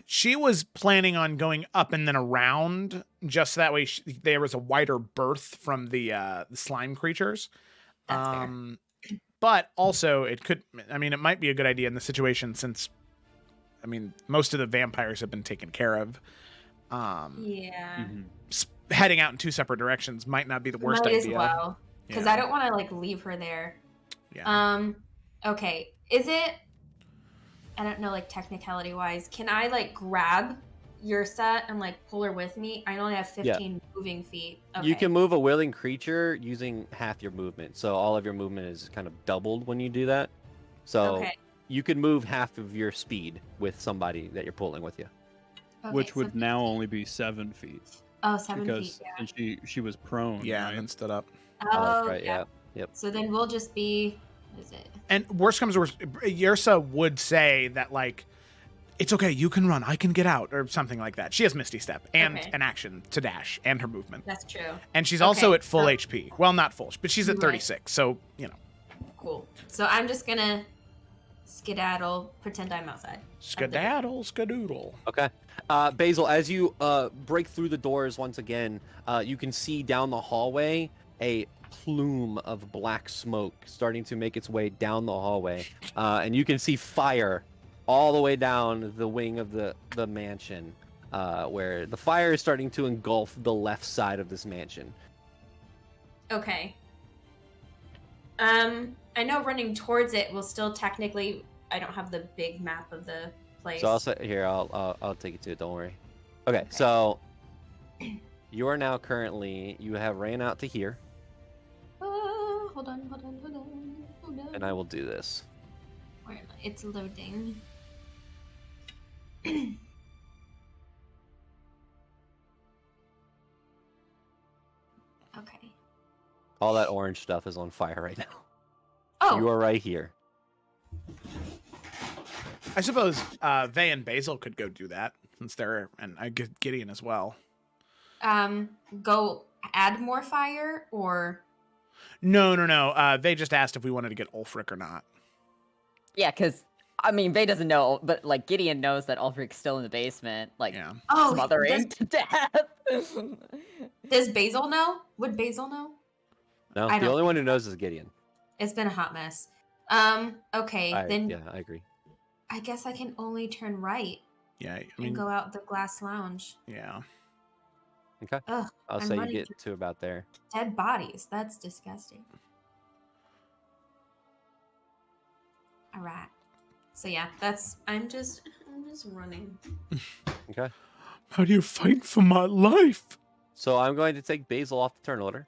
She was planning on going up and then around, just so that way there was a wider berth from the slime creatures. That's fair. But also it might be a good idea in the situation since, most of the vampires have been taken care of. Yeah. Heading out in 2 separate directions might not be the worst Might idea. as well. Because Yeah. I don't want to leave her there. Yeah. Okay. Is it? I don't know, technicality wise. Can I grab Yrsa and pull her with me? I only have 15 moving feet. Okay. You can move a willing creature using half your movement. So all of your movement is kind of doubled when you do that. So Okay. you can move half of your speed with somebody that you're pulling with you. Okay, which so would now only be 7 feet. Oh, 7 because feet. Yeah. since she was prone. Yeah, right? and then stood up. Oh, right. yeah. Yep. So then we'll just be. What is it? And worst comes to worst, Yrsa would say that like, it's okay, you can run, I can get out, or something like that. She has Misty Step and Okay. an action to dash and her movement. That's true. And she's also Okay, at full so- HP. Well, not full, but she's at Right. 36, so, you know. Cool. So I'm just gonna skedaddle, pretend I'm outside. Skedaddle, skadoodle. Okay. Basil, as you break through the doors once again, you can see down the hallway a plume of black smoke starting to make its way down the hallway. And you can see fire all the way down the wing of the mansion, where the fire is starting to engulf the left side of this mansion. Okay. I know running towards it will still technically. I don't have the big map of the place. So I'll say here, I'll take you to it. Don't worry. Okay. So you are now currently, you have ran out to here, Hold on. and I will do this. Where am I? It's loading. Okay. All that orange stuff is on fire right now. Oh. You are right here. I suppose Vey and Basil could go do that, since they're, and I guess Gideon as well. Go add more fire or. No. They just asked if we wanted to get Ulfric or not. Yeah, because I mean, Vey doesn't know, but like Gideon knows that Ulfric's still in the basement, like Yeah. Oh, smothering to death. does Basil know? Would Basil know? No, I the don't only one who knows is Gideon. It's been a hot mess. Okay, then Yeah, I agree. I guess I can only turn right Yeah, I and mean, go out the glass lounge. yeah. Okay. Ugh, I'll I'm say you running get to about there. dead bodies. That's disgusting. All right. So yeah, I'm just running. Okay. How do you fight for my life? So I'm going to take Basil off the turn order.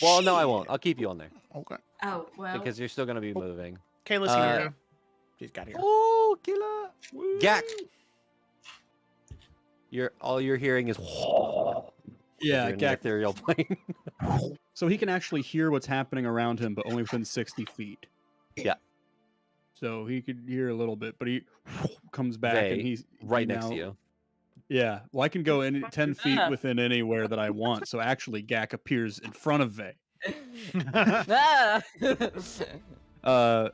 Well, no, I won't. I'll keep you on there Okay. Oh well. because you're still going to be moving. Kayla's Uh, here. She's got here. Oh, killer! Gak. All you're hearing is Yeah, you're in the Gak. ethereal plane. So he can actually hear what's happening around him, but only within 60 feet. Yeah. So he could hear a little bit, but he comes back Vey, and he's right he next to now- you. Yeah, well, I can go in 10 feet that? within anywhere that I want. So actually, Gak appears in front of Vey. Ah!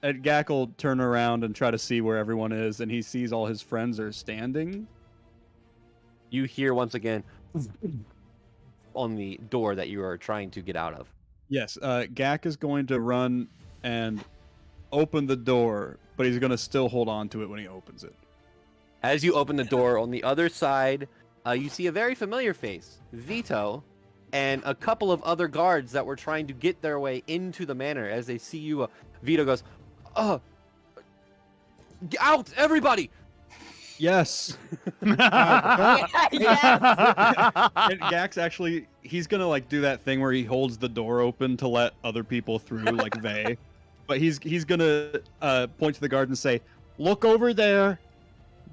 And Gak will turn around and try to see where everyone is, and he sees all his friends are standing. You hear once again on the door that you are trying to get out of. Yes, Gak is going to run and open the door, but he's going to still hold on to it when he opens it. As you open the door on the other side, you see a very familiar face, Vito, and a couple of other guards that were trying to get their way into the manor. As they see you, Vito goes, get out, everybody! Yes. Yes. And Gak's actually, he's going to like do that thing where he holds the door open to let other people through, like Vey. But he's going to point to the guard and say, "Look over there.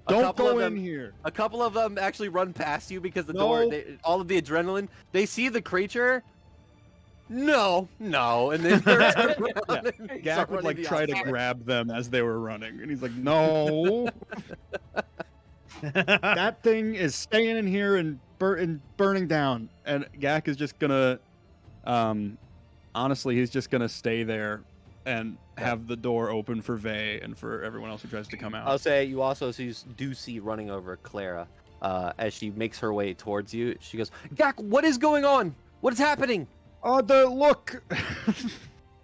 A Don't couple go of in them- here." A couple of them actually run past you because the No. door, all of the adrenaline, they see the creature. No, and then they're around and they Gak start would running like the try to opposite way. grab them as they were running, and he's like, "No, that thing is staying in here and burning down." And Gak is just gonna, honestly, he's just gonna stay there and have the door open for Vey and for everyone else who tries to come out. I'll say you also do see running over Clara as she makes her way towards you. She goes, "Gak, what is going on? What is happening? Look,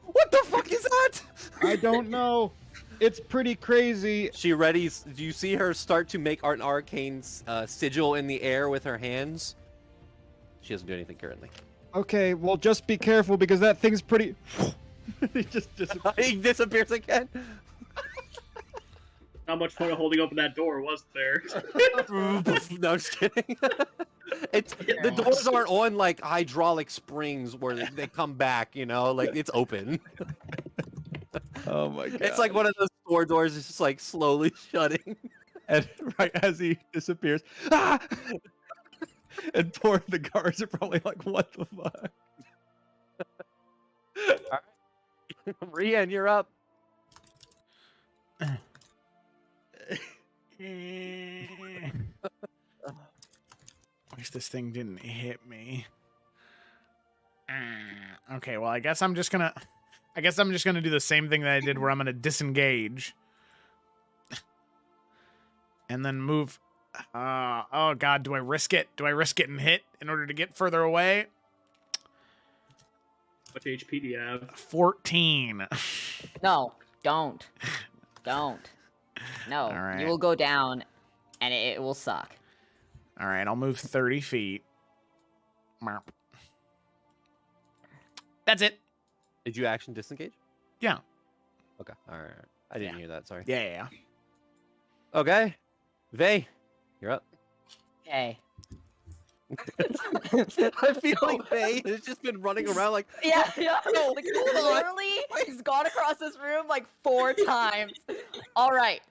What the fuck is that?" I don't know. It's pretty crazy. She readies. Do you see her start to make an arcane sigil in the air with her hands? She doesn't do anything currently. Okay, well, just be careful because that thing's pretty. He just He disappears again. Not much point of holding open that door, was there? No, I'm just kidding. The doors aren't on like hydraulic springs where they come back. You know, like it's open. Oh my god! It's like one of those store doors. It's just like slowly shutting. And right as he disappears, ah! And poor the guards are probably like, what the fuck? Rian, you're up. Wish this thing didn't hit me. Okay, well, I guess I'm just gonna do the same thing that I did, where I'm gonna disengage, and then move. Oh God, do I risk it? Do I risk it and hit in order to get further away? What HP do you have? 14. No, don't. No, All right. you will go down, and it will suck. All right, I'll move 30 feet. Merp. That's it. Did you action disengage? Yeah. Okay. All right. I didn't hear that. Sorry. Yeah. Okay. Vey, you're up. Okay. I feel like Vey has just been running around like, Yeah. no, Like, hold on. literally, he's gone across this room like 4 times. All right.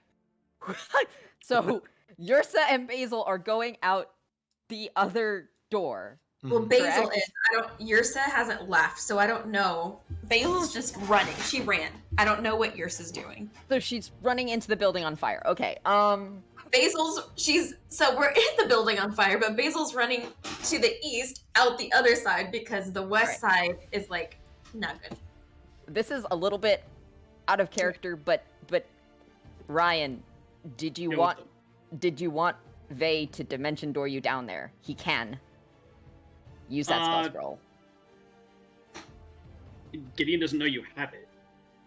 So, Yursa and Basil are going out the other door. Well, Basil Correct. is. Yursa hasn't left, so I don't know. Basil's just running. She ran. I don't know what Yursa's doing. So she's running into the building on fire. Okay. So we're in the building on fire, but Basil's running to the east, out the other side, because the west side is like not good. This is a little bit out of character, but Ryan, did you want Vey to dimension door you down there? He can. Use that spell scroll. Gideon doesn't know you have it.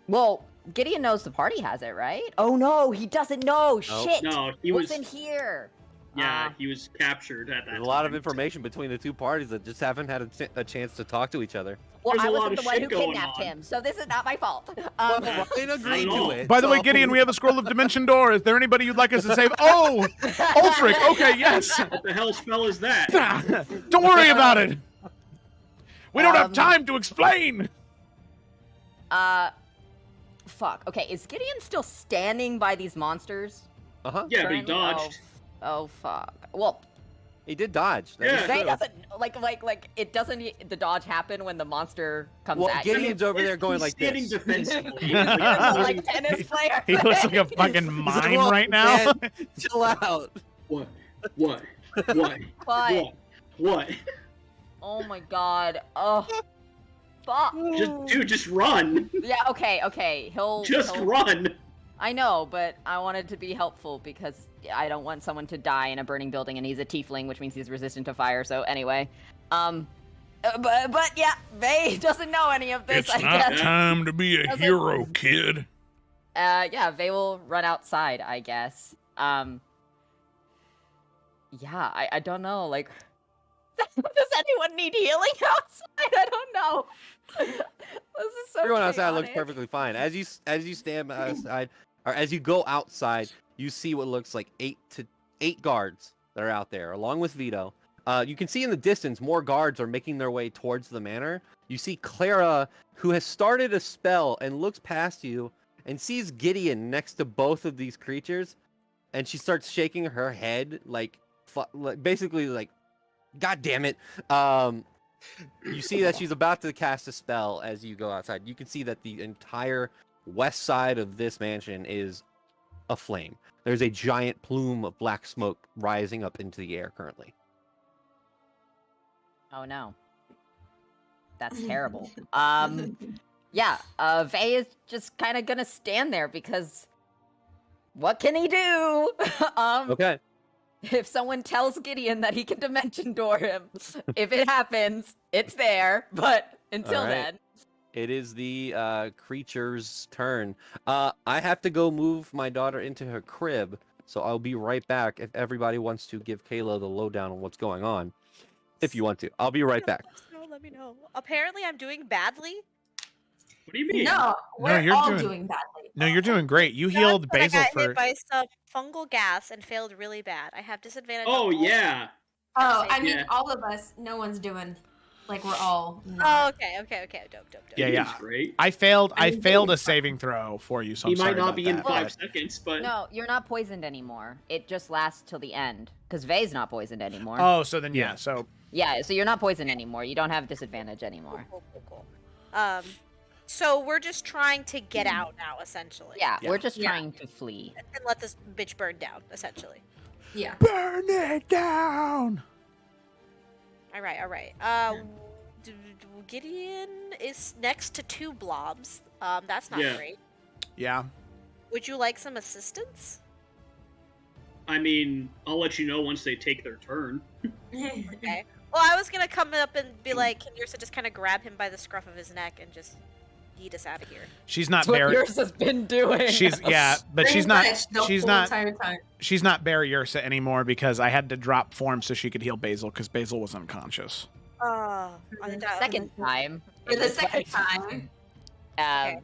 Well, Gideon knows the party has it, right? Oh no, he doesn't know. Nope. Shit. No, he What's was. in here? Yeah, he was captured at that. There's a lot of time. information between the two parties that just haven't had a chance to talk to each other. Well, There's I a lot wasn't of the one shit who going kidnapped on. him, so this is not my fault. Ryan agreed Not at all. to it. By the way, so- Gideon, we have a scroll of dimension door. Is there anybody you'd like us to save? Oh, Ultric. Okay, yes. What the hell spell is that? Don't worry about it. We don't have Um, time to explain. Fuck. Okay, is Gideon still standing by these monsters? Uh-huh. Yeah, but he currently? dodged. Oh, fuck. Well, He did dodge. That is Yeah. Vey true. doesn't like it doesn't the dodge happen when the monster comes Well, at you. Gideon's over there going He's like standing this. defensively. Like tennis player. He looks like a fucking He's like, mime "Look, right now. man, chill out. What? But What? oh my god. Oh. Fuck. Just run. Yeah. Okay. He'll Just run. I know, but I wanted to be helpful because I don't want someone to die in a burning building, and he's a tiefling, which means he's resistant to fire. So anyway, but yeah, Vey doesn't know any of this. I guess. time to be a hero, kid. Yeah, Vey will run outside, I guess. Yeah, I don't know. Like, does anyone need healing outside? I don't know. This is so. Everyone outside looks chaotic. perfectly fine. As you stand outside, or as you go outside, you see what looks like 8 guards that are out there, along with Vito. You can see in the distance more guards are making their way towards the manor. You see Clara, who has started a spell and looks past you and sees Gideon next to both of these creatures, and she starts shaking her head like basically like, God damn it. You see that she's about to cast a spell as you go outside. You can see that the entire west side of this mansion is aflame. There's a giant plume of black smoke rising up into the air currently. Oh no. That's terrible. Yeah, Vey is just kind of gonna stand there because what can he do? Okay. If someone tells Gideon that he can dimension door him, if it happens, it's there. But until Alright. then, It is the creature's turn. I have to go move my daughter into her crib, so I'll be right back if everybody wants to give Kayla the lowdown on what's going on. If you want to. I'll be right back. Let me know. Apparently, I'm doing badly. What do you mean? No, we're you're all doing- doing badly. No, you're doing great. You healed But I Basil got for. hit by some fungal gas and failed really bad. I have disadvantage. on Oh all- yeah. Oh, I mean, Yeah. all of us. No one's doing. Like we're all. Oh, not. okay. Dope. Yeah, Gideon's yeah. Great. I failed I mean, a saving throw for you, so He I'm sorry might not about be in that. 5 seconds, but no, you're not poisoned anymore. It just lasts till the end. Because Vay's not poisoned anymore. Oh, so then Yeah. so Yeah, so you're not poisoned anymore. You don't have disadvantage anymore. Cool. So we're just trying to get out now, essentially. Yeah, Yeah. we're just Yeah. trying to flee. And let this bitch burn down, essentially. Yeah. burn it down. All right. Gideon is next to 2 blobs. That's not Yeah. great. Yeah. Would you like some assistance? I mean, I'll let you know once they take their turn. Okay. Well, I was gonna come up and be like, can Yursa just kind of grab him by the scruff of his neck and just yeet us out of here? She's not That's what Barry. yours has been doing. She's but Pretty she's not. much the She's whole not. entire time. She's not Barry Ursa anymore because I had to drop form so she could heal Basil because Basil was unconscious. Oh, Second time. For the it was second like, time. Okay.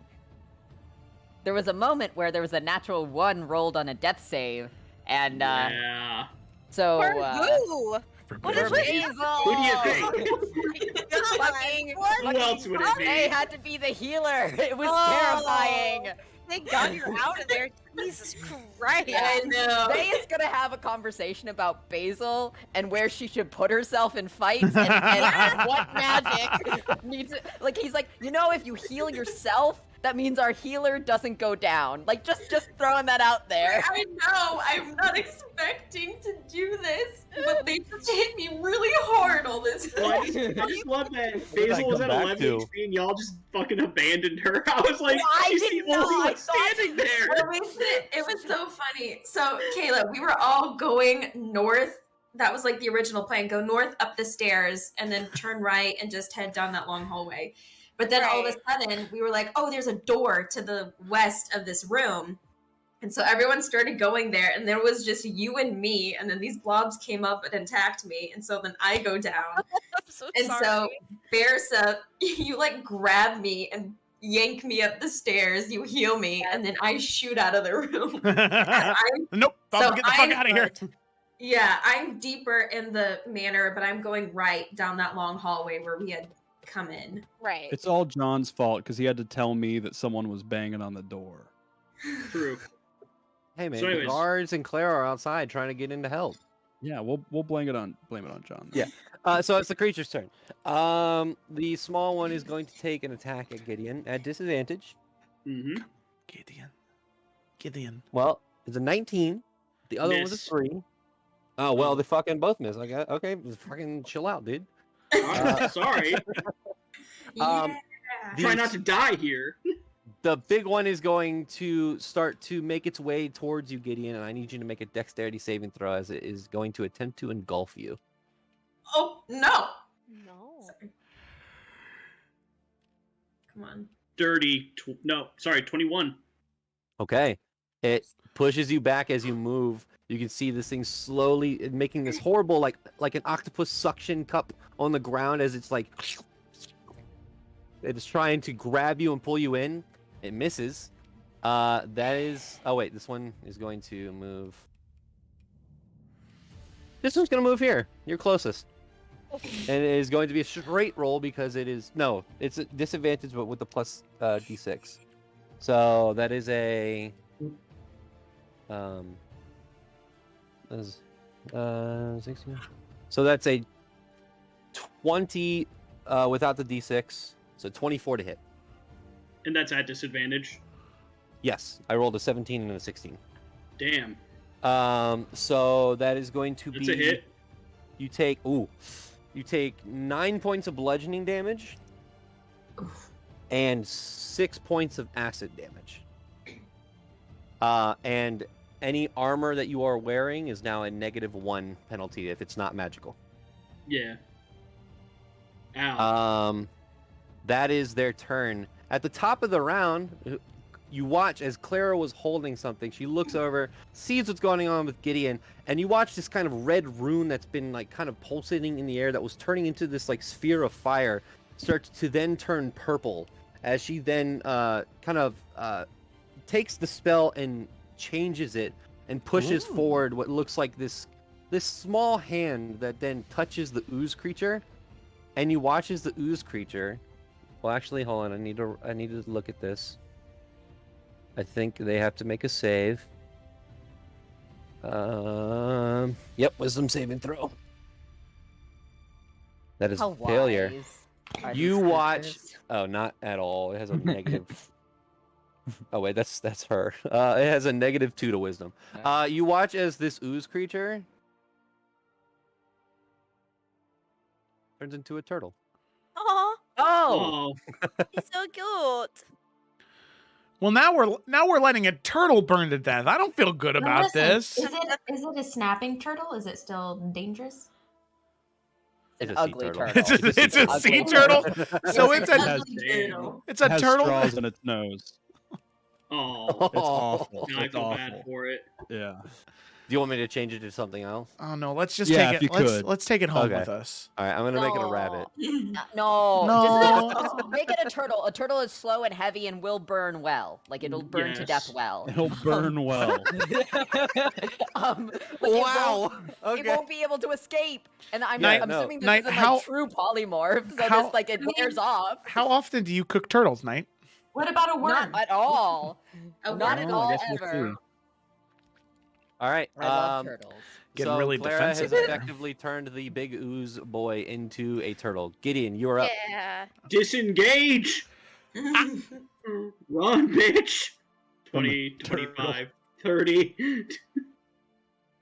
There was a moment where there was a natural 1 rolled on a death save, and Yeah. so For who? For What Basil. is Basil! Who do you think? Fucking, Who else would it They be? had to be the healer. It was Oh. terrifying. Thank God you're out of there. Jesus Christ. I know. Faye is gonna have a conversation about Basil and where she should put herself in fights and what magic needs it. Like he's like, if you heal yourself, that means our healer doesn't go down. Like just throwing that out there. I know. I'm not expecting to do this, but they just hit me really hard all this Well, time. I just love that did I Basil was come at back 11 to? HP and y'all just fucking abandoned her. I was like, Well, I she's the didn't know. only I one thought- standing there. It was so funny. So, Kayla, we were all going north. That was like the original plan. Go north up the stairs and then turn right and just head down that long hallway. But then all of a sudden, we were like, oh, there's a door to the west of this room. And so everyone started going there, and there was just you and me, and then these blobs came up and attacked me, and so then I go down. I'm so And sorry. so, Barsa, you like grab me and yank me up the stairs, you heal me, and then I shoot out of the room. I'm, Nope. So Get the fuck out of here. yeah, I'm deeper in the manor, but I'm going right down that long hallway where we had come in. Right. It's all John's fault because he had to tell me that someone was banging on the door. True. Hey man, So the anyways. guards and Claire are outside trying to get in to help. Yeah, we'll blame it on John. Yeah. So it's the creature's turn. The small one is going to take an attack at Gideon at disadvantage. Mm-hmm. Gideon. Well, it's a 19. The other one was a Miss. 3. Oh well, they fucking both miss. I got okay. Fucking chill out, dude. Sorry. Um, Yeah. Try not to die here. The big one is going to start to make its way towards you, Gideon, and I need you to make a dexterity saving throw as it is going to attempt to engulf you. Oh, no. No. Sorry. Come on. Dirty. 21. Okay. It pushes you back as you move. You can see this thing slowly making this horrible, like an octopus suction cup on the ground as it's like it's trying to grab you and pull you in. It misses. That is. Oh wait, this one is going to move. This one's going to move here. You're closest. And it is going to be a straight roll because it is it's a disadvantage, but with the plus d6. So that is a 16. So that's a 20 without the d6. So 24 to hit. And that's at disadvantage. Yes, I rolled a 17 and a 16. Damn. So that is going to That's be a hit. You take 9 points of bludgeoning damage and 6 points of acid damage. And any armor that you are wearing is now a -1 penalty if it's not magical. Yeah. Ow. That is their turn. At the top of the round, you watch as Clara was holding something. She looks over, sees what's going on with Gideon, and you watch this kind of red rune that's been like kind of pulsating in the air that was turning into this like sphere of fire starts to then turn purple as she then takes the spell and changes it and pushes forward what looks like this small hand that then touches the ooze creature, and you watch as the ooze creature. Well, actually, hold on. I need to look at this. I think they have to make a save. Yep, wisdom saving throw. That is How failure. wise are You these watch. creatures? Oh, not at all. It has a negative. Oh wait, that's her. It has a -2 to wisdom. You watch as this ooze creature turns into a turtle. Aw, Oh, he's so cute. Well, now we're letting a turtle burn to death. I don't feel good Now about listen, this. Is it a snapping turtle? Is it still dangerous? it's an a sea ugly turtle. turtle. It's a Ugly sea turtle. So it's an a ugly turtle. it's a It has turtle. straws in its nose. Oh, It's awful. now I It's feel awful. bad for it. Yeah. Do you want me to change it to something else? Oh no, let's just Yeah, take if it. you Let's could. let's take it home Okay. with us. All right, I'm gonna make it a rabbit. No, No. just make it a turtle. A turtle is slow and heavy and will burn well. Like it'll burn to death Yes. well. It'll burn well. Like, it won't be able to escape. And I'm Yeah, no. assuming this Knight, isn't how- like true polymorph, so how- this like it wears off. How often do you cook turtles, Knight? What about a worm? Not at all. A Not worm? at Oh, I all guess we'll ever. see. All right. I love turtles. Getting so really Clara defensive has there. effectively turned the big ooze boy into a turtle. Gideon, you are up. Yeah. Disengage! Run, bitch! From 20, the turtle. 25, 30.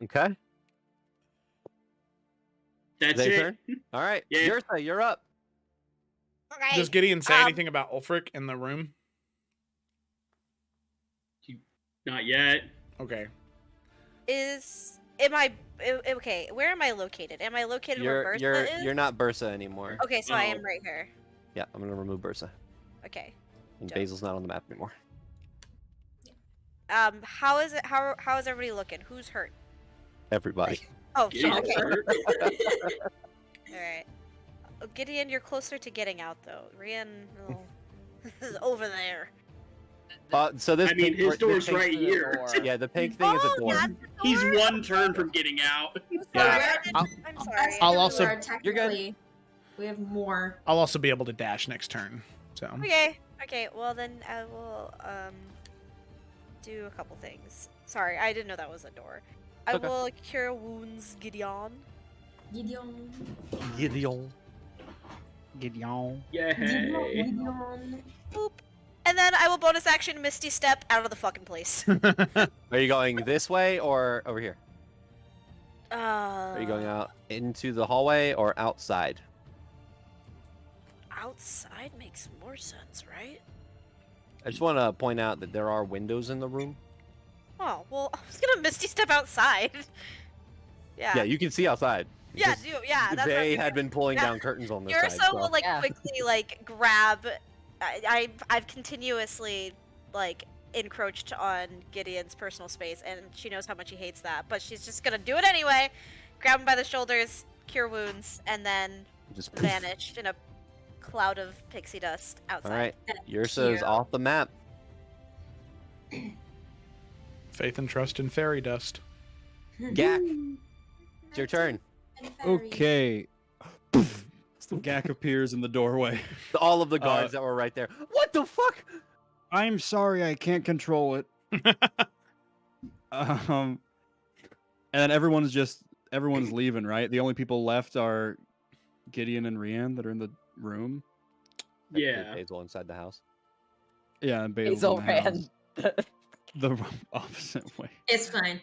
Okay. That's They it. turn? All right. Yeah. Yursa, you're up. Okay. Does Gideon say Um, anything about Ulfric in the room? Not yet. Okay. Okay, where am I located? Am I located where Bertha is? You're not Bursa anymore. Okay, so I Oh. am right here. Yeah, I'm gonna remove Bursa. Okay. And Dope. Basil's not on the map anymore. How is it? How is everybody looking? Who's hurt? Everybody. Oh, Yeah, shit. Okay. hurt. All right. Gideon, you're closer to getting out though. Rian, well, is over there. So this I mean, pink- his this door's pink- right here. Yeah, the pink thing is a door. That's the He's door? one turn from getting out. Yeah, I'm sorry. I'll also- You're good. Technically, we have more. I'll also be able to dash next turn. So Okay. Okay. Well, then I will do a couple things. Sorry, I didn't know that was a door. I Okay. will cure wounds, Gideon. Gideon. Gideon. Gideon. Yay. Gideon. Boop. And then I will bonus action Misty Step out of the fucking place. Are you going this way or over here? Are Are you going out into the hallway or outside? Outside makes more sense, right? I just want to point out that there are windows in the room. Oh well, I was gonna Misty Step outside. Yeah. Yeah, you can see outside. Yeah, because yeah. That's what They I'm had been pulling Yeah. down curtains on this Ursa side. will So. like Yeah. quickly like grab. I've continuously like encroached on Gideon's personal space, and she knows how much he hates that. But she's just gonna do it anyway. Grab him by the shoulders, cure wounds, and then Just vanish in a cloud of pixie dust outside. All right, Ursa is off the map. faith and trust in fairy dust. Gak, it's your turn. Okay. Gak appears in the doorway. All of the guards that were right there. What the fuck? I'm sorry, I can't control it. And then everyone's leaving, right? The only people left are Gideon and Rian that are in the room. Yeah. Basil inside the house. Yeah, and Basil's Basil in the house. ran. The opposite way. It's fine.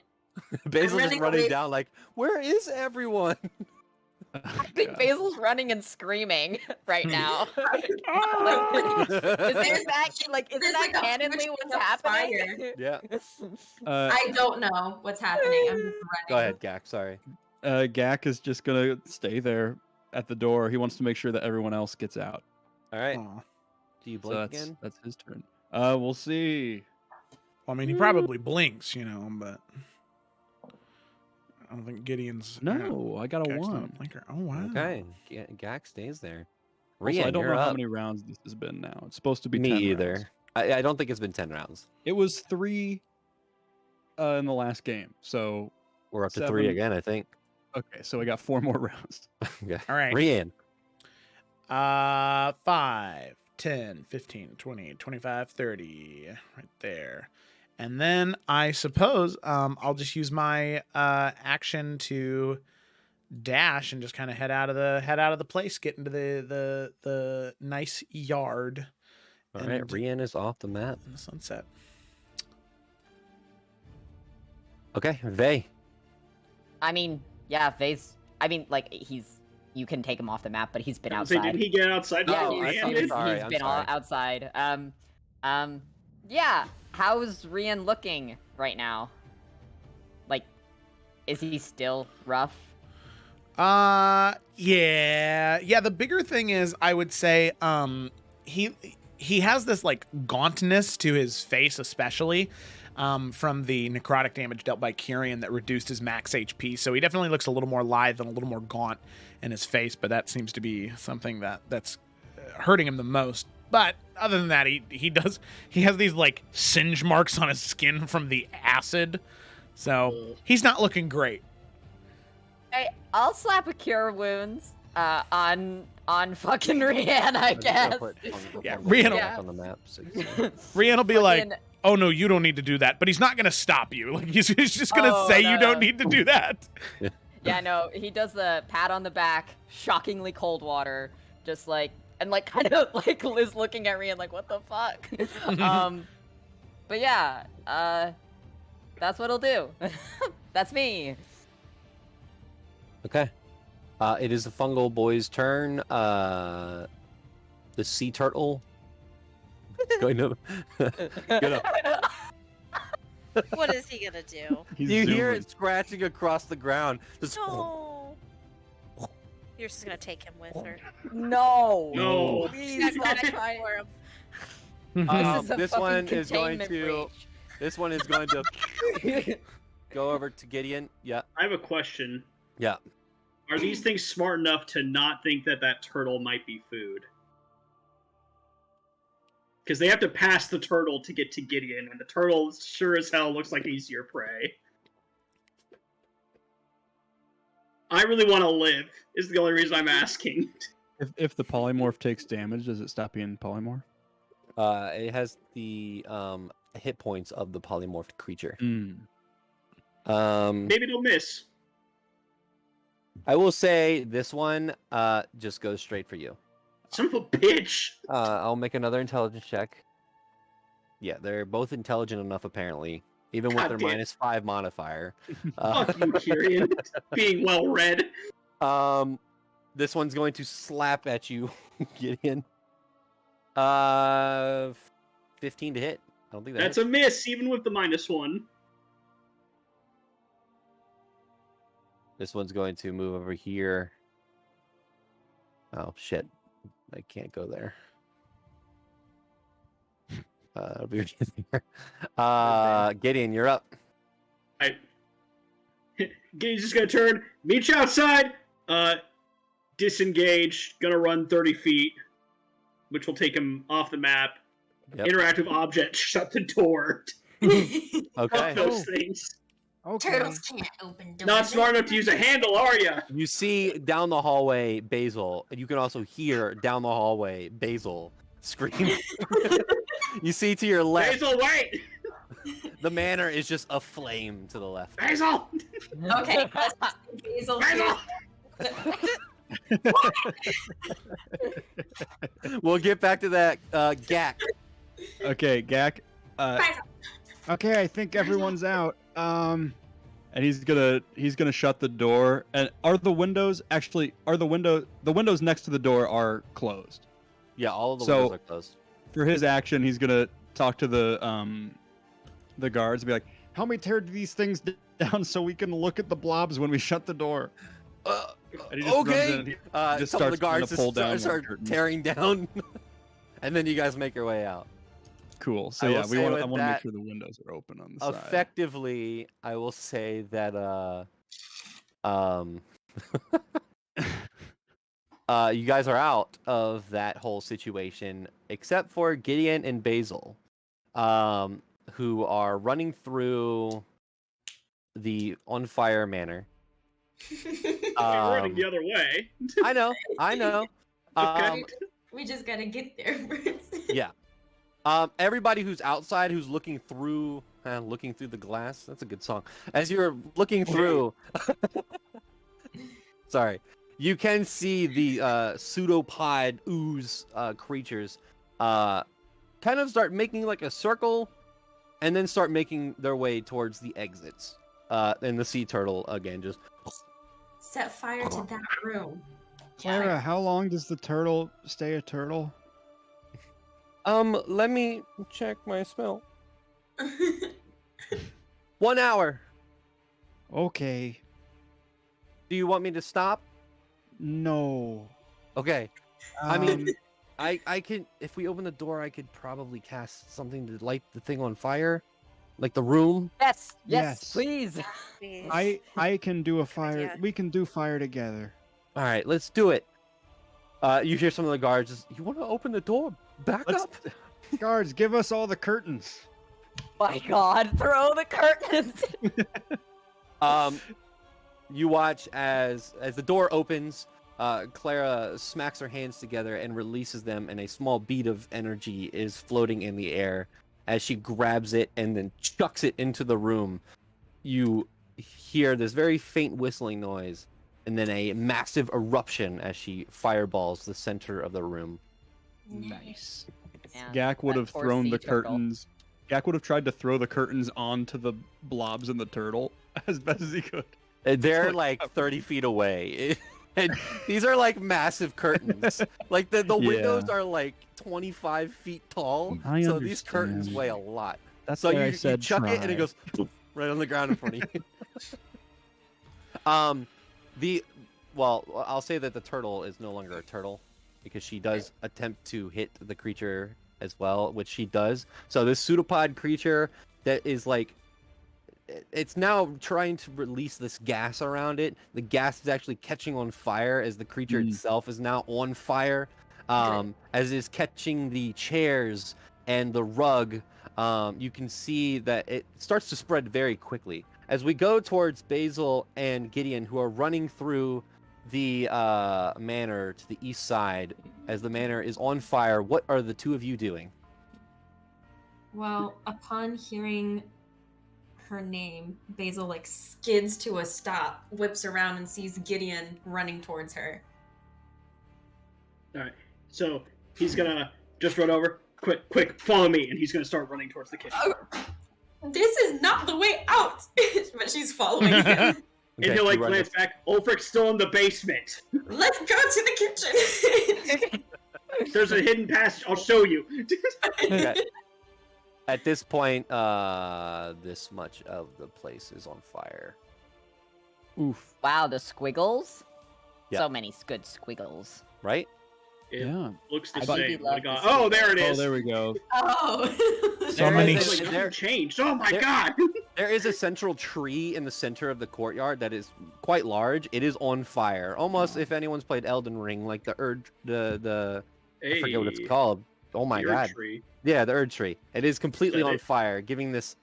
Basil's just running running away. down like, where is everyone? I think Basil's running and screaming right now. Oh, Is that like isn't There's that like a canonly switch what's of happening? Yeah. I don't know what's happening. I'm just running. Go ahead, Gak. Sorry. Gak is just gonna stay there at the door. He wants to make sure that everyone else gets out. All right. Aw. Do you So blink that's again? that's his turn. We'll see. Well, I mean, he probably blinks, but I don't think Gideon's. No, I got a Gak's not one. blinker. Oh wow. Okay. Gak stays there. Also, Rian, I don't you're know how up. many rounds this has been now. It's supposed to be Me 10 either. rounds. I don't think it's been 10 rounds. It was 3 in the last game. So We're up to 3 7. again, I think. okay, so we got 4 more rounds. Okay. All right. Rian. 5, 10, 15, 20, 25, 30. Right there. And then I suppose I'll just use my action to dash and just kind of head out of the place, get into the nice yard. All right, Rian is off the map. In the sunset. Okay, Vey. I mean, yeah, Vey's. I mean, like you can take him off the map, but he's been outside. Didn't he get outside? Yeah, Oh, he's I'm been sorry. outside. Yeah. How's Rian looking right now? Like, is he still rough? Yeah. The bigger thing is, I would say, he has this like gauntness to his face, especially from the necrotic damage dealt by Kyrian that reduced his max HP. So he definitely looks a little more lithe and a little more gaunt in his face, but that seems to be something that's hurting him the most. But other than that, he has these like singe marks on his skin from the acid. So he's not looking great. I'll slap a cure wounds on fucking Rian, I guess. Yeah, Rian will, on the map. Rian will be like, oh no, you don't need to do that. But he's not going to stop you. Like he's just going to say you don't need to do that. Yeah, no, he does the pat on the back, shockingly cold water, just like, and like kind of like Liz looking at Rian like, what the fuck? But yeah, that's what he'll do. That's me. Okay. It is the fungal boy's turn. The sea turtle is going to get up. What is he gonna do? You hear it scratching across the ground. Just No. You're just gonna take him with her. No. No. Please stop trying. For him. This one is going containment to. breach. This one is going to go over to Gideon. Yeah. I have a question. Yeah. Are these things smart enough to not think that turtle might be food? Because they have to pass the turtle to get to Gideon, and the turtle sure as hell looks like he's your prey. I really want to live, is the only reason I'm asking. If the polymorph takes damage, does it stop being polymorph? It has the hit points of the polymorphed creature. Mm. Maybe it'll miss. I will say this one just goes straight for you. Son of a bitch! I'll make another intelligence check. Yeah, they're both intelligent enough, apparently, even with their Goddamn. -5 modifier. Fuck you, Kyrian. Being well read. This one's going to slap at you, Gideon. 15 to hit. I don't think That's a miss, even with the -1. This one's going to move over here. Oh, shit. I can't go there. Gideon, you're up. Gideon's just gonna turn, meet you outside, disengage, gonna run 30 feet, which will take him off the map. Yep. Interactive object, shut the door. Okay. Fuck those things. Okay. Turtles can't open doors. Not smart enough to use a handle, are you? You see down the hallway Basil, and you can also hear down the hallway Basil scream. You see to your left, Basil, wait! the manor is just aflame to the left. Basil! Okay, let's Basil. Basil! We'll get back to that, Gak. Okay, Gak. Basil. Okay, I think everyone's out. And he's gonna shut the door. And the windows next to the door are closed? Yeah, all of the So- windows are closed. For his action, he's gonna talk to the guards and be like, "Help me tear these things down so we can look at the blobs when we shut the door." And he just runs in Okay. and he just Some of the starts trying guards to pull down start one curtain. tearing down, and then you guys make your way out. Cool. So I will yeah, say I with want to make that, sure the windows are open on the side. Effectively, I will say that you guys are out of that whole situation, except for Gideon and Basil, who are running through the on fire manor. You're running the other way. I know. Okay. We just gotta get there first. Yeah. Everybody who's outside, who's looking through looking through the glass. That's a good song. As you're looking through, sorry, you can see the pseudopod ooze creatures kind of start making like a circle, and then start making their way towards the exits. And the sea turtle again just Set fire to that room. Clara, how long does the turtle stay a turtle? Let me check my spell. 1 hour. Okay. Do you want me to stop? No. Okay. I mean, I could, if we open the door, I could probably cast something to light the thing on fire, like the room. Yes, Yes. please. Jeez. I can do a fire. idea. We can do fire together. All right, let's do it. You hear some of the guards just, you want to open the door? Back Let's- up. Guards, give us all the curtains. My God, throw the curtains. You watch as the door opens. Clara smacks her hands together and releases them, and a small bead of energy is floating in the air. As she grabs it and then chucks it into the room, you hear this very faint whistling noise, and then a massive eruption as she fireballs the center of the room. Nice. Man, Gak would that have poor thrown sea the turtle. curtains. Gak would have tried to throw the curtains onto the blobs and the turtle as best as he could. They're like 30 feet away. And these are like massive curtains. Like the windows are like 25 feet tall. I So these curtains understand. weigh a lot. That's So why I you said chuck it and it try. goes poof, right on the ground in front of you. I'll say that the turtle is no longer a turtle because she does attempt to hit the creature as well, which she does. So this pseudopod creature that is like, it's now trying to release this gas around it. The gas is actually catching on fire as the creature itself is now on fire. As is catching the chairs and the rug. You can see that it starts to spread very quickly. As we go towards Basil and Gideon, who are running through the manor to the east side, as the manor is on fire, what are the two of you doing? Well, upon hearing her name, Basil like skids to a stop, whips around and sees Gideon running towards her. All right. So he's gonna just run over. Quick, follow me, and he's gonna start running towards the kitchen. Oh, this is not the way out. But she's following him. And Okay, he'll like you run glance back. Ulfric's still in the basement. Let's go to the kitchen. There's a hidden passage. I'll show you. Okay. At this point, this much of the place is on fire. Oof. Wow, the squiggles. Yeah. So many good squiggles. Right? It Yeah. looks the I same. do love Like, this oh, there it Oh, is. there we go. Oh. So There many is- It's like, there- nothing changed. Oh my there- god. There is a central tree in the center of the courtyard that is quite large. It is on fire. Almost if anyone's played Elden Ring, like the I forget what it's Hey, called. Oh my the god. tree. Yeah, the Erd Tree. It is completely Did on it? fire, giving this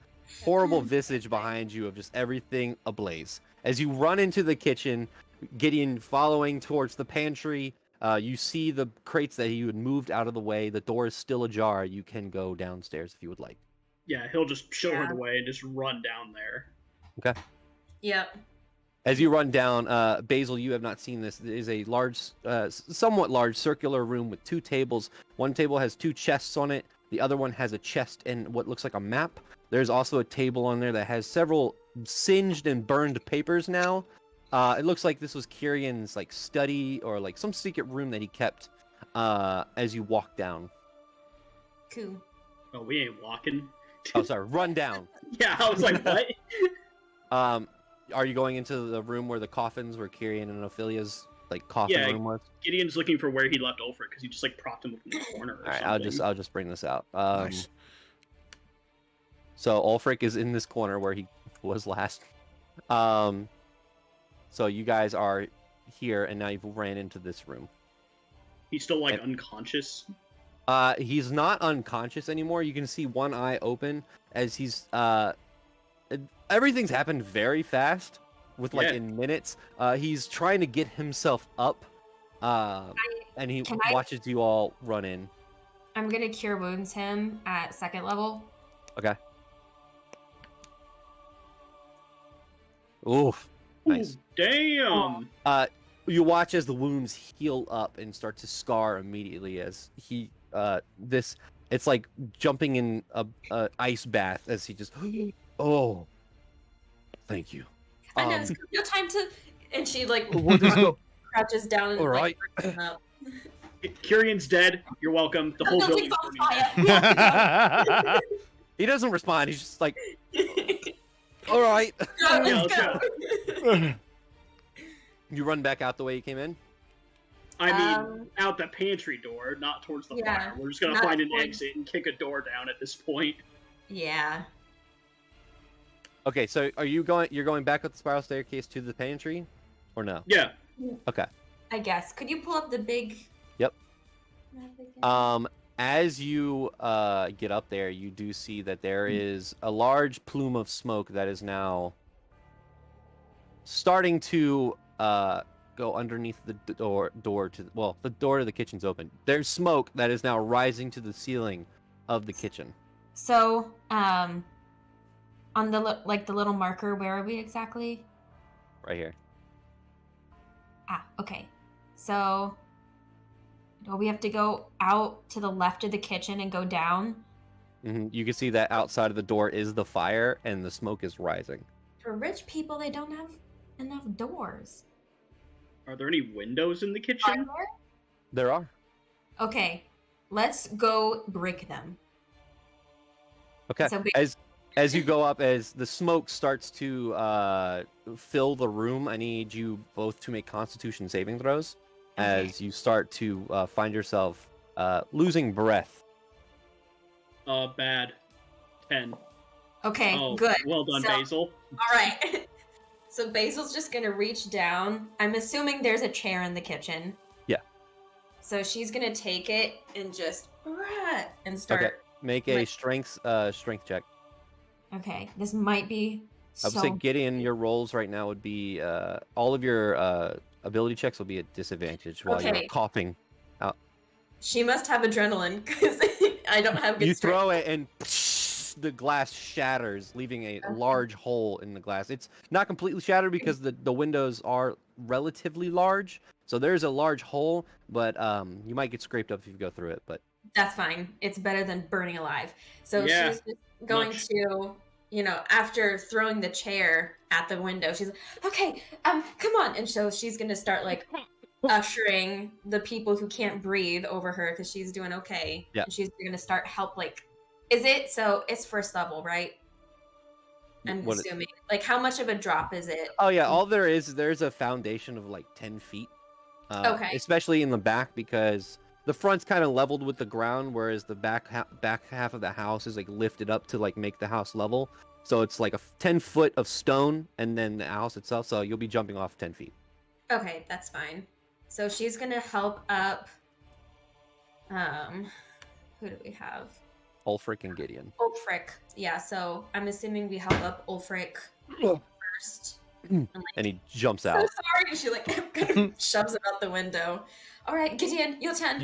horrible visage behind you of just everything ablaze. As you run into the kitchen, Gideon following towards the pantry, you see the crates that you had moved out of the way. The door is still ajar. You can go downstairs if you would like. Yeah, he'll just show her Yeah. the way and just run down there. Yep. As you run down, Basil, you have not seen this. There is a large, somewhat large circular room with two tables. One table has two chests on it. The other one has a chest and what looks like a map. There's also a table on there that has several singed and burned papers now. It looks like this was Kyrion's like study or like some secret room that he kept as you walk down. Cool. Oh, we ain't walking. Oh, sorry, run down. Yeah, I was like, what? Are you going into the room where the coffins, where Kyrian and Ophelia's like coffin Yeah, room was? Gideon's looking for where he left Ulfric because he just like propped him up in the corner. Or All right, something. I'll just bring this out. Nice. So Ulfric is in this corner where he was last. So you guys are here, and now you've ran into this room. He's still like unconscious. He's not unconscious anymore. You can see one eye open as he's everything's happened very fast, with like Yeah. in minutes. He's trying to get himself up, and he can I- watches you all run in. I'm gonna cure wounds him at second level. Okay. Oof. Nice. Ooh, damn. You watch as the wounds heal up and start to scar immediately as he it's like jumping in a ice bath as he just oh, thank you. I know, it's no time to. And she like What is go? crouches down and All like right. picks him up. Kirian's dead. You're welcome. The whole Building's building's on burning down. fire. He doesn't respond. He's just like, all right. Go, Yeah, let's let's go. You run back out the way you came in. I mean, out the pantry door, not towards the Yeah, fire. We're just gonna not find an towards- exit and kick a door down at this point. Yeah. Okay, so you're going back up the spiral staircase to the pantry, or no? Yeah. Okay. I guess. Could you pull up the big? Yep. Map again? As you get up there, you do see that there is a large plume of smoke that is now starting to go underneath the door to the door to the kitchen's open. There's smoke that is now rising to the ceiling of the kitchen. So, on the the little marker, where are we exactly? Right here. Ah, okay. So, do we have to go out to the left of the kitchen and go down? You can see that outside of the door is the fire, and the smoke is rising. For rich people, they don't have enough doors. Are there any windows in the Are kitchen? there? There are. Okay, let's go break them. Okay. So we- As you go up, as the smoke starts to fill the room, I need you both to make Constitution saving throws. Okay. As you start to find yourself losing breath. Bad. 10. Okay, Oh, good. well done, So- Basil. All right. So Basil's just gonna reach down. I'm assuming there's a chair in the kitchen. Yeah. So she's gonna take it and just and start. Okay. Make a Like- strength check. Okay, this might be. I would So say Gideon, your rolls right now would be all of your ability checks will be at disadvantage while Okay. you're coughing. she must have adrenaline because I don't have good. You strength. throw it and the glass shatters, leaving a large hole in the glass. It's not completely shattered because the windows are relatively large, so there's a large hole, but you might get scraped up if you go through it. But That's fine. It's better than burning alive. So Yeah, she's just going much. to, after throwing the chair at the window, she's like, okay, come on. And so she's going to start like ushering the people who can't breathe over her because she's doing okay. Yeah. And she's going to start help it's first level, right? I'm What- assuming. Like, how much of a drop is it? oh yeah, all there's a foundation of like 10 feet. Okay. Especially in the back because the front's kind of leveled with the ground, whereas the back half of the house is like lifted up to like make the house level. So it's like a 10 foot of stone and then the house itself. So you'll be jumping off 10 feet. Okay, that's fine. So she's going to help up. Who do we have? Ulfric and Gideon. Ulfric. Yeah, so I'm assuming we help up Ulfric first. And he jumps So out. sorry, she like kind of shoves him out the window. All right, Gideon, your turn.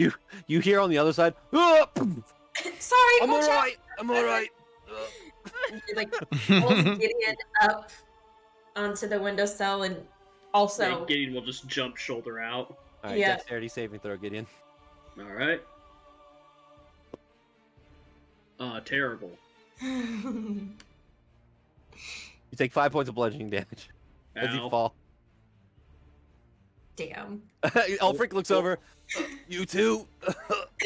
You hear on the other side, "Ah, Sorry, I'm watch out. alright. I'm alright. She like pulls Gideon up onto the windowsill and also Yeah, Gideon will just jump shoulder out. Alright, Yeah. dexterity saving throw, Gideon. Alright. Terrible. You take 5 points of bludgeoning damage as you Ow. fall. damn. Ulfric looks over. You too.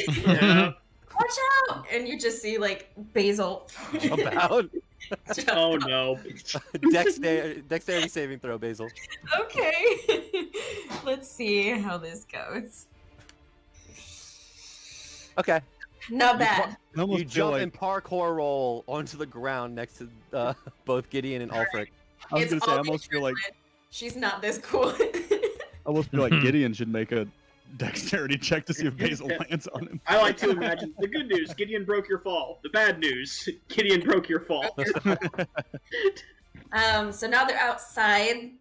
Yeah. Watch out! And you just see like Basil Jump out. jump. Oh no. Dexterity saving throw, Basil. Okay. Let's see how this goes. Okay. Not bad. I almost You feel jump like, and parkour roll onto the ground next to both Gideon and Ulfric. I was It's gonna say, I all almost feel like She's not this cool. Gideon should make a dexterity check to see if Basil lands on him. I like to imagine the good news, Gideon broke your fall. The bad news, Gideon broke your fall. So now they're outside.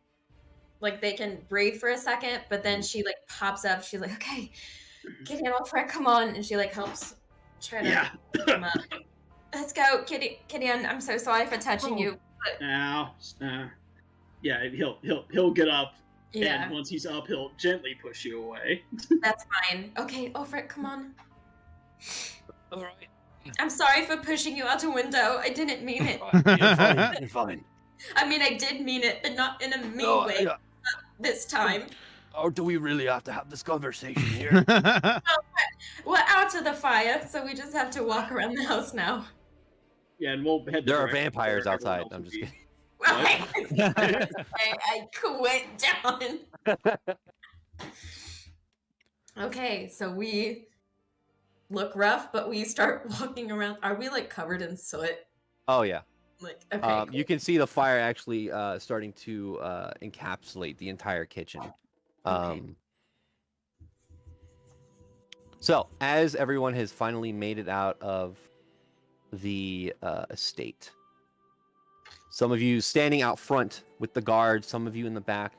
Like they can breathe for a second, but then she like pops up. She's like, "Okay, Gideon, Ulfric, come on!" And she like helps try to Yeah. pick him up. Let's go, Gideon. I'm so sorry for touching you. Ow. Yeah, he'll get up, Yeah, and once he's up, he'll gently push you away. that's fine. Okay, Ulfric, come on. All right. I'm sorry for pushing you out a window. I didn't mean it. You're fine. You're fine. I mean, I did mean it, but not in a mean No, way this time. Or do we really have to have this conversation here? We're out of the fire, so we just have to walk around the house now. Yeah, and we'll head. There are directly vampires where everyone outside. else I'm would just be. kidding. I quit down. Okay, so we look rough, but we start walking around. Are we like covered in soot? Oh yeah. Like, okay, You can see the fire actually starting to encapsulate the entire kitchen. Okay. So as everyone has finally made it out of the estate, some of you standing out front with the guards, some of you in the back.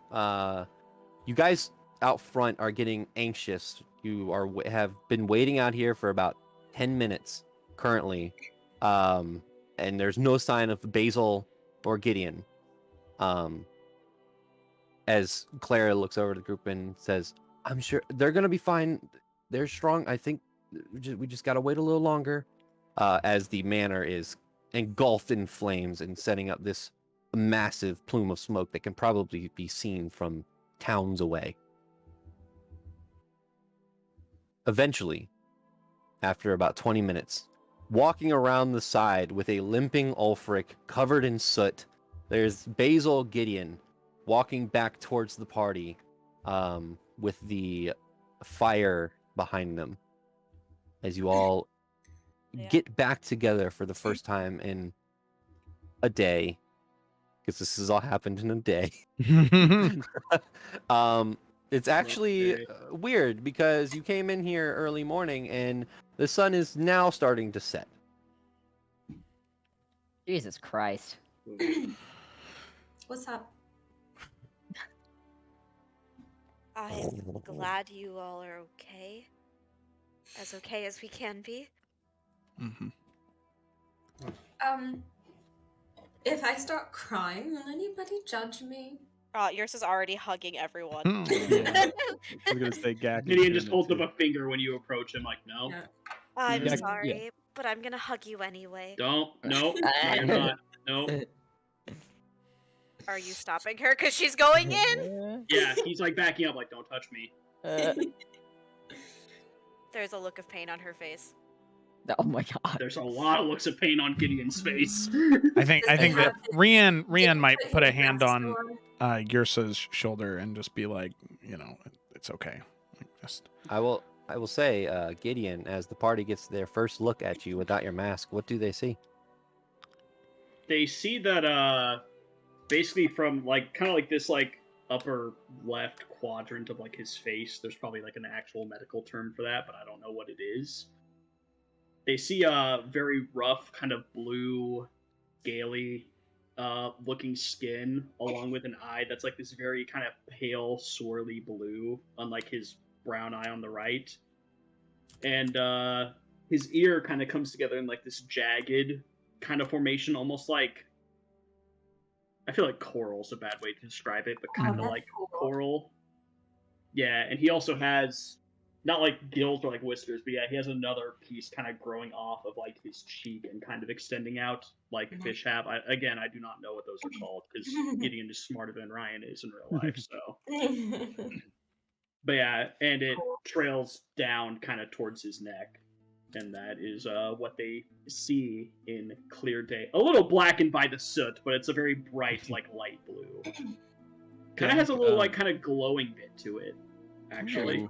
You guys out front are getting anxious. You have been waiting out here for about 10 minutes currently, and there's no sign of Basil or Gideon. As Clara looks over the group and says, "I'm sure they're gonna be fine. They're strong. I think we just gotta wait a little longer." As the manor is engulfed in flames and setting up this massive plume of smoke that can probably be seen from towns away. Eventually, after about 20 minutes, walking around the side with a limping Ulfric covered in soot, there's Basil Gideon walking back towards the party with the fire behind them as you all get back together for the first time in a day, because this has all happened in a day. It's actually weird because you came in here early morning and the sun is now starting to set. Jesus Christ. What's up? I'm glad you all are okay. As okay as we can be. Mhm. If I start crying, will anybody judge me? Yours is already hugging everyone. Yeah. I was gonna say Gak. Gideon just holds up a finger when you approach him, like, no, Yeah. I'm Yeah. sorry, but I'm gonna hug you anyway. don't, no, you're not, no. Are you stopping her because she's going in? Yeah, he's like backing up, like, don't touch me. There's a look of pain on her face. Oh my god. There's a lot of looks of pain on Gideon's face. I think that Rian might put a hand on Store? Yursa's shoulder and just be like, it's okay. Just I will say, Gideon, as the party gets their first look at you without your mask, what do they see? They see that basically from like kind of like this like upper left quadrant of like his face, there's probably like an actual medical term for that, but I don't know what it is. They see a very rough kind of blue, scaly looking skin, along with an eye that's like this very kind of pale, swirly blue, unlike his brown eye on the right. And his ear kind of comes together in like this jagged kind of formation, almost like, I feel like coral's a bad way to describe it, but kind of like coral. Yeah, and he also has not like gills or like whiskers, but yeah, he has another piece kind of growing off of like his cheek and kind of extending out like fish have. I do not know what those are called because Gideon is smarter than Ryan is in real life. So, but yeah, and it trails down kind of towards his neck, and that is what they see in clear day. A little blackened by the soot, but it's a very bright like light blue. Kind of has a little like kind of glowing bit to it, actually.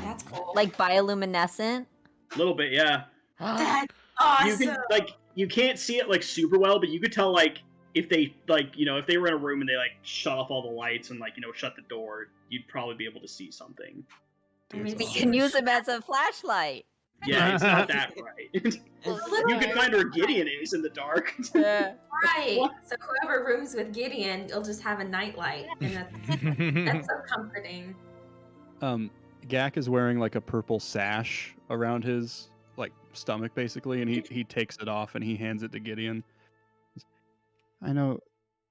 That's cool. Like bioluminescent? A little bit, yeah. That's awesome. You can you can't see it like super well, but you could tell like if they like if they were in a room and they like shut off all the lights and like shut the door, you'd probably be able to see something. We can use them as a flashlight. Yeah, it's not that bright. You can find where Gideon is in the dark. Right. What? So whoever rooms with Gideon, you'll just have a nightlight, and that's so comforting. Gak is wearing like a purple sash around his like stomach basically, and he takes it off and he hands it to Gideon. I know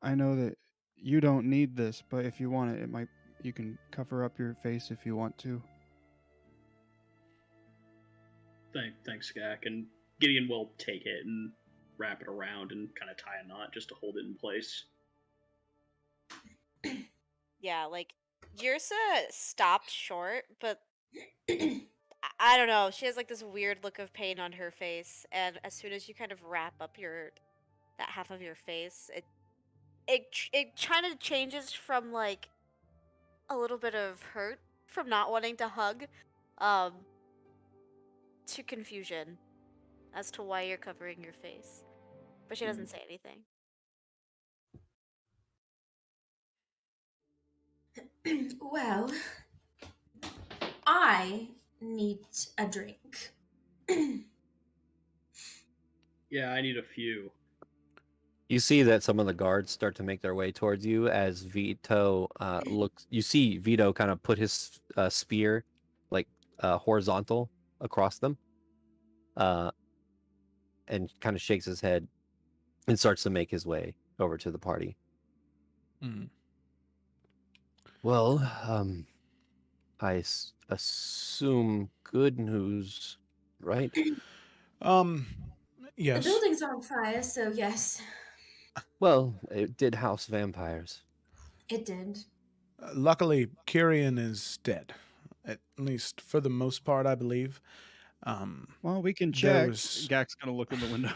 that You don't need this, but if you want it, you can cover up your face if you want to. Thanks, Skak. And Gideon will take it and wrap it around and kind of tie a knot just to hold it in place. Yeah, like Yrsa stopped short, but I don't know. She has like this weird look of pain on her face, and as soon as you kind of wrap up that half of your face, it kind of changes from like a little bit of hurt from not wanting to hug, um, to confusion as to why you're covering your face. But she doesn't say anything. Well, I need a drink. Yeah, I need a few. You see that some of the guards start to make their way towards you as Vito looks. You see Vito kind of put his spear like horizontal across them, and kind of shakes his head and starts to make his way over to the party. Mm. Well, I assume good news, right? Yes. The buildings are on fire, so yes, Well, it did house vampires. it did. Luckily, Kyrian is dead. At least for the most part, I believe. Well, we can There check. was- Gak's gonna look in the window.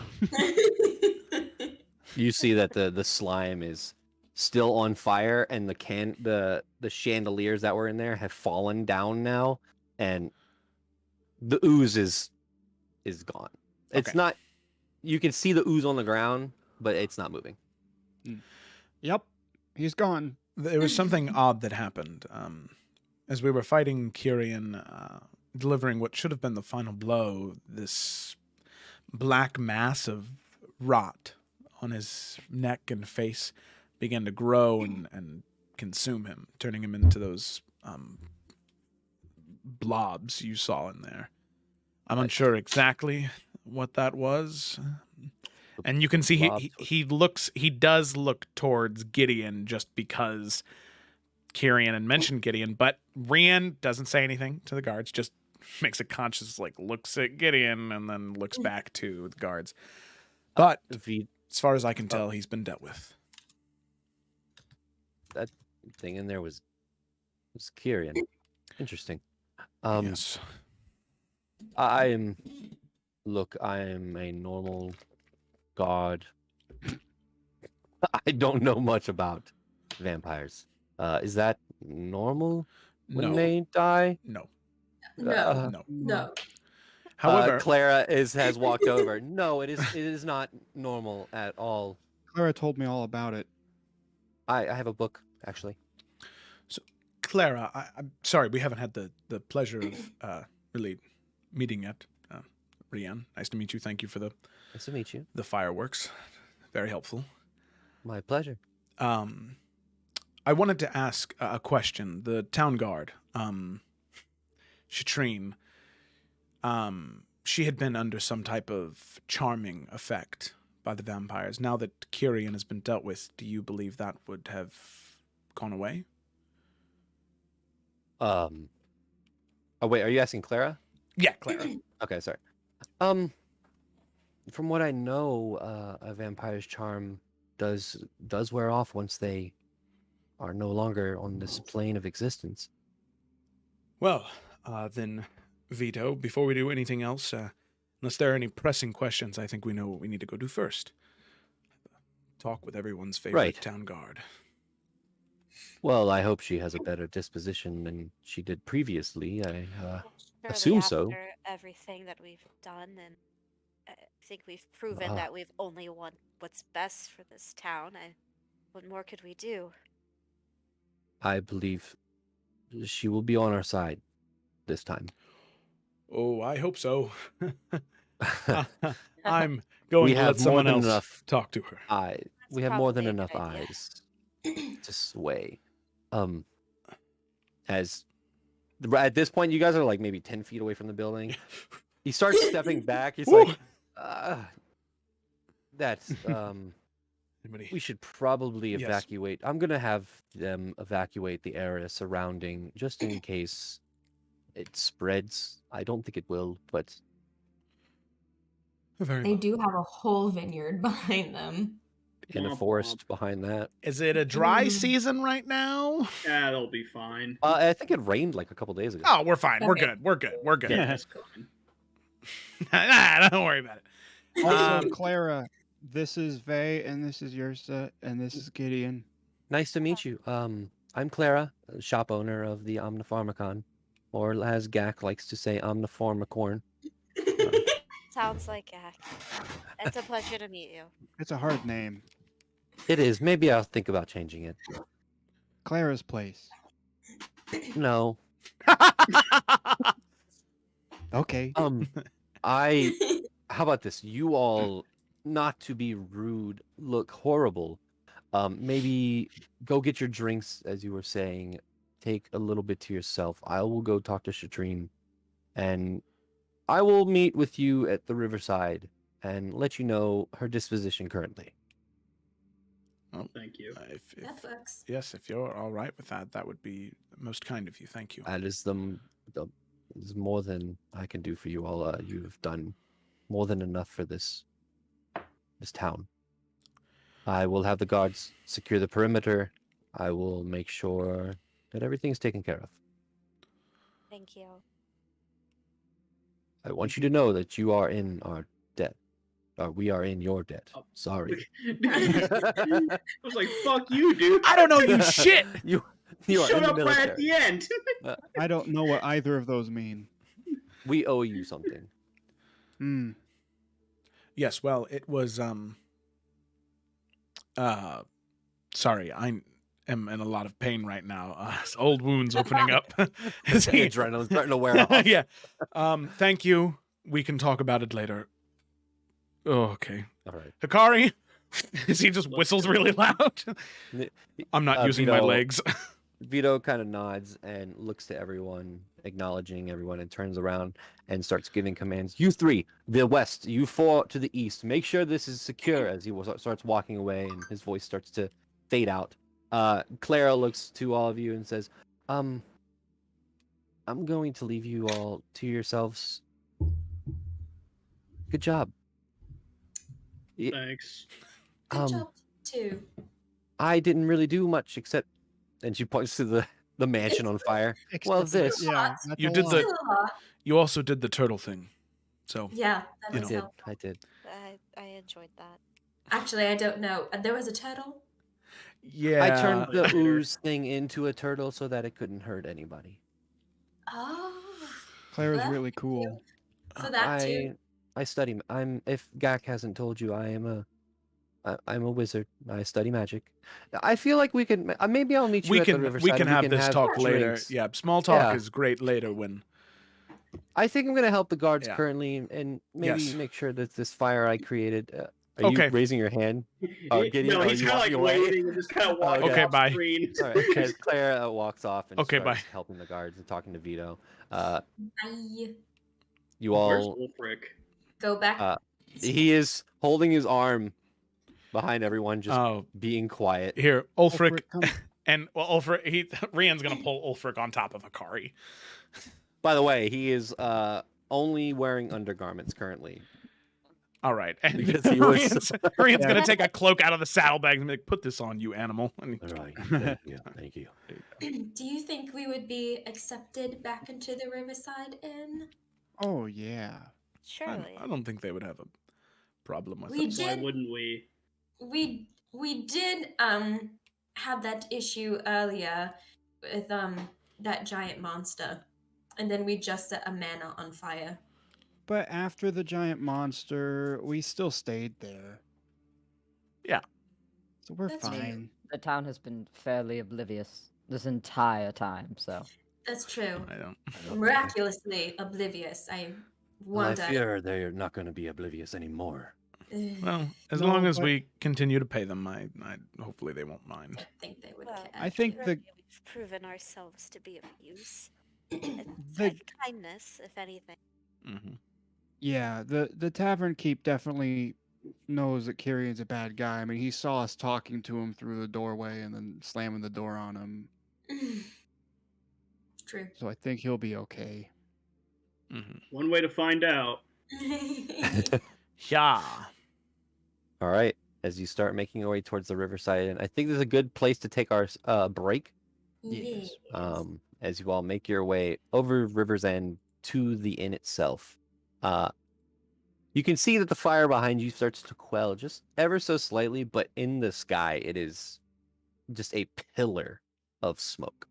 You see that the slime is still on fire, and the chandeliers that were in there have fallen down now, and the ooze is gone. It's Okay. not. You can see the ooze on the ground, but it's not moving. Yep, he's gone. There was something odd that happened. As we were fighting Kyrian, delivering what should have been the final blow, this black mass of rot on his neck and face began to grow and consume him, turning him into those blobs you saw in there. I'm unsure exactly what that was. And you can see he does look towards Gideon just because Kyrian had mentioned Gideon, but Rian doesn't say anything to the guards, just makes a conscious looks at Gideon and then looks back to the guards. But as far as I can tell, he's been dealt with. That thing in there was Kyrian. Interesting. Yes. I am a normal god. I don't know much about vampires. Is that normal when No. they die? No. No. However, Clara has walked over. No, it is not normal at all. Clara told me all about it. I have a book actually. Clara, I'm sorry, we haven't had the pleasure of really meeting yet. Rian, nice to meet you. Thank you for Nice to meet you. the fireworks. Very helpful. My pleasure. I wanted to ask a question. The town guard, Shatrine, she had been under some type of charming effect by the vampires. Now that Kyrian has been dealt with, do you believe that would have gone away? Oh wait, are you asking Clara? Yeah, Clara. Okay, sorry. From what I know, a vampire's charm does wear off once they are no longer on this plane of existence. Well, then, Vito, before we do anything else, unless there are any pressing questions, I think we know what we need to go do first. Talk with everyone's favorite town guard. Well, I hope she has a better disposition than she did previously. I Surely assume so. after everything that we've done, and I think we've proven that we've only want what's best for this town. What more could we do? I believe she will be on our side this time. Oh, I hope so. I'm going We to have let someone more than else enough talk to her. We have more than probably a enough good idea. eyes to sway. As at this point, you guys are like maybe 10 feet away from the building. He starts stepping back. He's Woo! like, that's Anybody? We should probably Yes. evacuate. I'm gonna have them evacuate the area surrounding, just in case it spreads. I don't think it will, but Very They well. do have a whole vineyard behind them. in a Womp forest behind that. Is it a dry Mm. season right now? Yeah, they'll be fine. I think it rained like a couple days ago. Oh, we're fine. We're Okay. good. We're good. We're good. Yeah, Yeah. that's fine. Nah, don't worry about it. Also, Um, Clara, this is Vay, and this is Yursa, and this is Gideon. Nice to meet you. I'm Clara, shop owner of the Omnipharmacon, or as Gak likes to say, Omnipharmacorn. Sounds like Gak. It's a pleasure to meet you. It's a hard name. It is. Maybe I'll think about changing it. Clara's place. No. Okay. How about this? You all, not to be rude, look horrible. Maybe go get your drinks, as you were saying. Take a little bit to yourself. I will go talk to Shatrine, and I will meet with you at the riverside and let you know her disposition currently. Thank you. That works. Yes, if you're all right with that, that would be most kind of you. Thank you. That is is more than I can do for you all. You have done more than enough for this town. I will have the guards secure the perimeter. I will make sure that everything's taken care of. Thank you. I want you to know that you are in our debt. We are in your debt. Oh. Sorry. I was like, fuck you, dude. I don't know you shit. You You are showed in the up right at military. the end. I don't know what either of those mean. We owe you something. Hmm. Yes, well, it was sorry, I am in a lot of pain right now. Old wounds opening up. As The he- adrenaline's starting to wear off. yeah. Thank you. We can talk about it later. Oh, okay. All right. Hikari, as he just whistles really loud. I'm not using my Vito- legs. Vito kind of nods and looks to everyone, acknowledging everyone, and turns around and starts giving commands. You three, the west. You four to the east. Make sure this is secure. As he starts walking away, and his voice starts to fade out. Clara looks to all of you and says, I'm going to leave you all to yourselves. Good job. Thanks. Good job, too. I didn't really do much except, and she points to the mansion on fire. Well, this. Yeah. that's You a did lot. the- Still a lot. You also did the turtle thing. So, Yeah, that You was know. helpful. I did. I enjoyed that. Actually, I don't know. There was a turtle? yeah. I turned the Later. ooze thing into a turtle so that it couldn't hurt anybody. Oh. Clara's Well, really cool. For that, too. I study. If Gak hasn't told you, I'm a wizard. I study magic. I feel like we can. Maybe I'll meet you we at the can riverside. we and can have this talk later. drinks. Yeah, small talk Yeah. is great later when I think I'm gonna help the guards Yeah. currently, and maybe Yes. make sure that this fire I created. Are Okay. you raising your hand? Gideon, no, are he's you kind of like walking away? waiting and just kind of walking Okay, off bye. screen. All right. As Claire walks off and Okay, starts bye. helping the guards and talking to Vito, Bye. you Where's all. Ulfric? Go back. He is holding his arm behind everyone, just oh being quiet. here Ulfric Ulfric, come- and Ulfric Rian's gonna pull Ulfric on top of Hikari. By the way, he is only wearing undergarments currently. All right, and Because he was- Rian's Yeah. gonna take a cloak out of the saddlebag and be like, "Put this on, you animal." And All right. Thank you. Thank you. Do you think we would be accepted back into the Riverside Inn? Oh yeah. Surely. I don't think they would have a problem with We it. Why did- wouldn't we? We did have that issue earlier with that giant monster, and then we just set a manor on fire. But after the giant monster, we still stayed there. Yeah. So we're That's true. fine. The town has been fairly oblivious this entire time, so That's true. I don't. Miraculously oblivious. I Well, I wonder. fear they're not going to be oblivious anymore. Well, as No, long as but- we continue to pay them, I hopefully they won't mind. I think they would Well, care. I think surely the we've proven ourselves to be of use. The- And kindness, if anything. Hmm yeah, the tavern keep definitely knows that Kyrion's a bad guy. I mean, he saw us talking to him through the doorway and then slamming the door on him. True. So I think he'll be okay. Mm-hmm. One way to find out. Yeah. All right. As you start making your way towards the riverside, and I think this is a good place to take our break. Yes. As you all make your way over River's End to the inn itself. You can see that the fire behind you starts to quell just ever so slightly, but in the sky, it is just a pillar of smoke.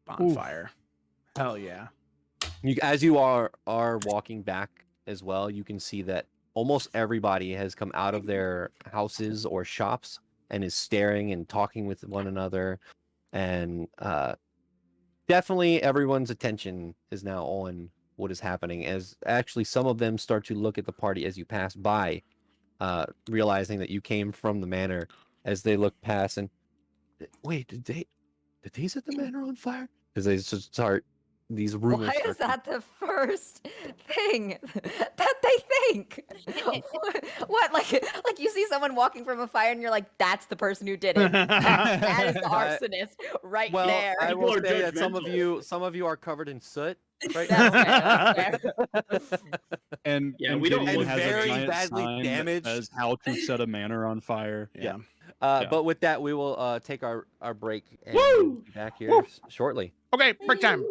Bonfire. Hell yeah. As you are walking back as well, you can see that almost everybody has come out of their houses or shops and is staring and talking with one another. And definitely everyone's attention is now on what is happening, as actually some of them start to look at the party as you pass by, realizing that you came from the manor. As they look past and wait, did they set the manor on fire? Because they just start these rumors. Why is that the first thing that they think? What? Like you see someone walking from a fire and you're like, that's the person who did it. That is the arsonist right Well, there. I People will are say that judgmental. some of you are covered in soot right That's now. fair, that's fair. And Yeah, and we don't Gideon look has very a giant badly sign damaged. that says how to set a manor on fire. Yeah. Yeah. But with that, we will take our break and Woo! be back here Woo! shortly. Okay, break time.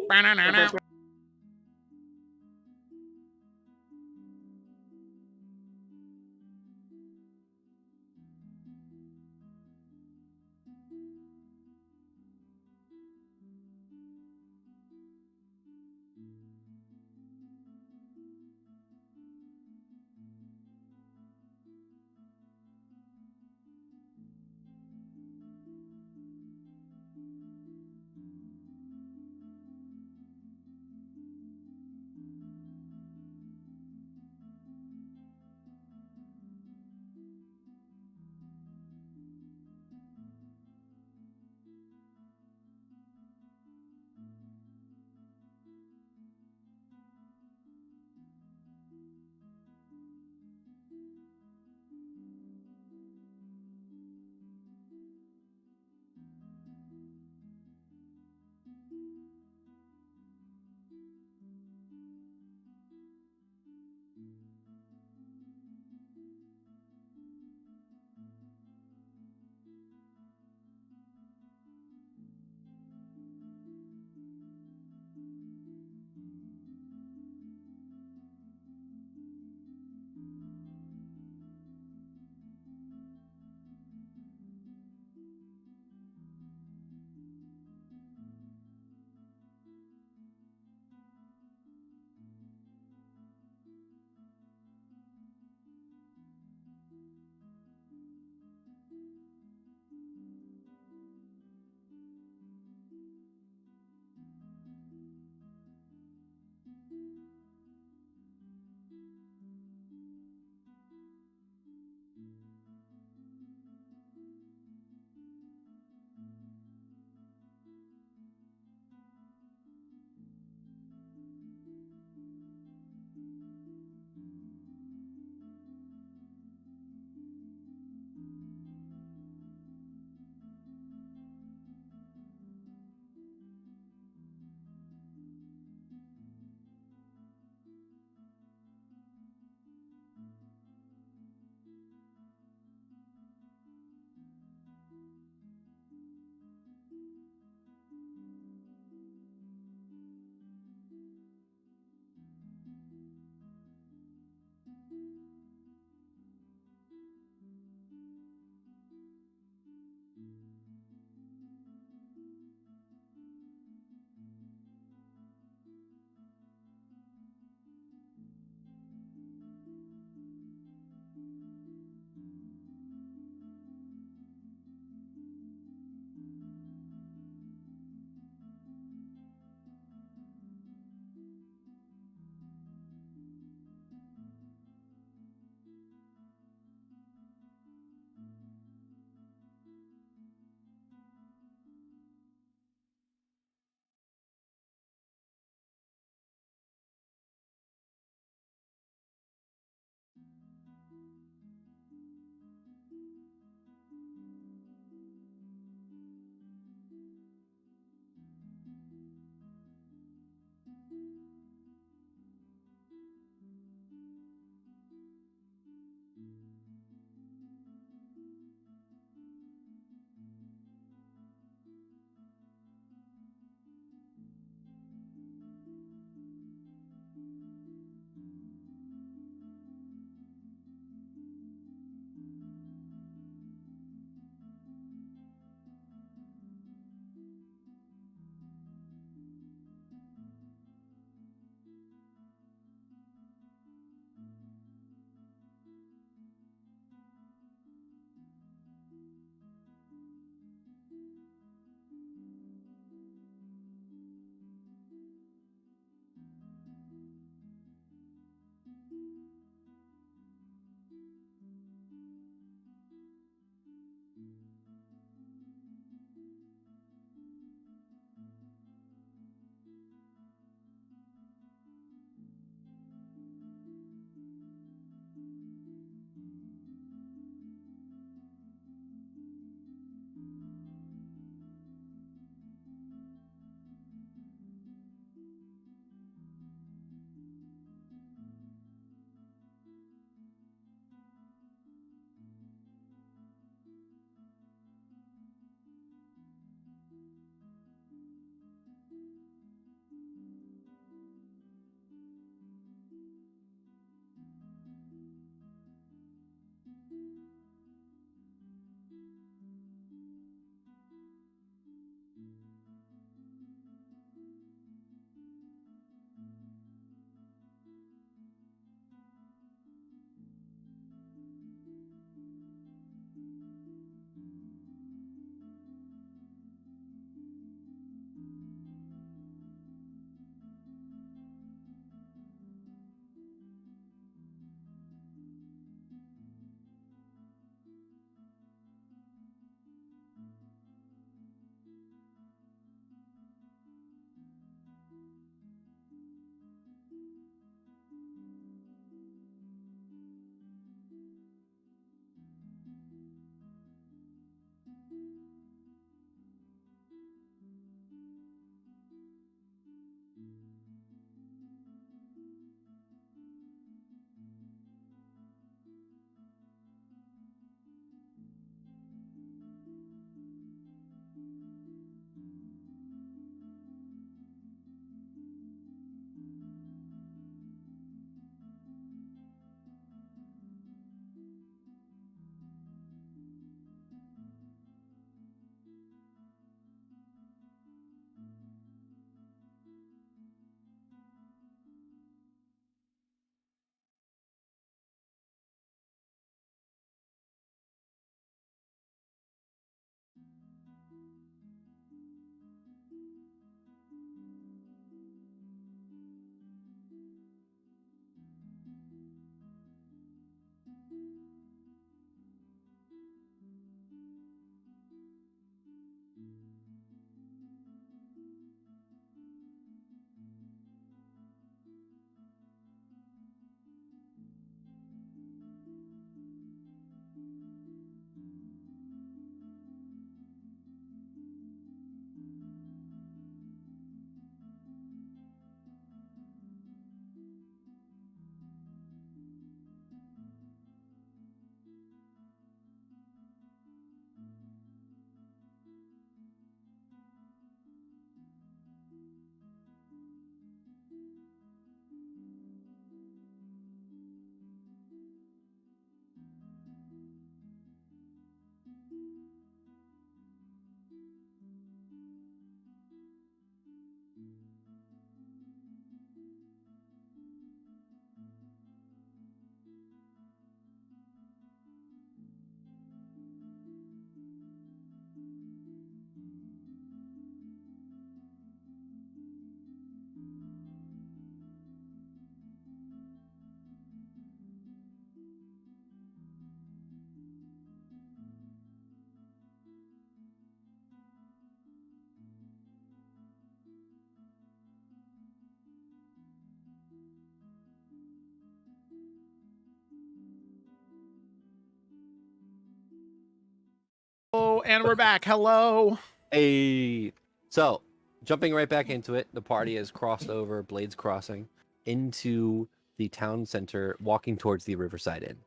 Oh, and we're back. Hello. Hey. So, jumping right back into it, the party has crossed over, blades crossing, into the town center, walking towards the Riverside Inn.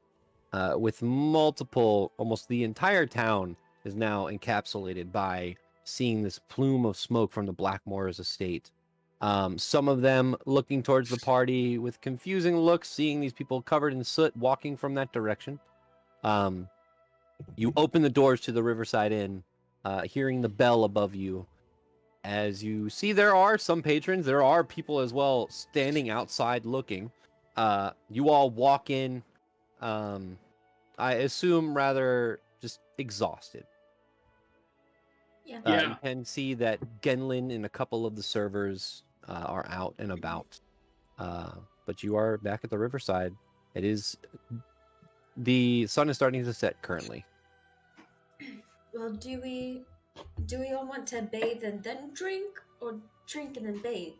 With multiple, almost the entire town is now encapsulated by seeing this plume of smoke from the Blackmore's estate. Some of them looking towards the party with confusing looks, seeing these people covered in soot walking from that direction. You open the doors to the Riverside Inn, hearing the bell above you. As you see, there are some patrons. There are people as well standing outside looking. You all walk in, I assume rather just exhausted. Yeah. You can see that Genlin and a couple of the servers are out and about. But you are back at the Riverside. It is... The sun is starting to set currently. Well, do we all want to bathe and then drink, or drink and then bathe?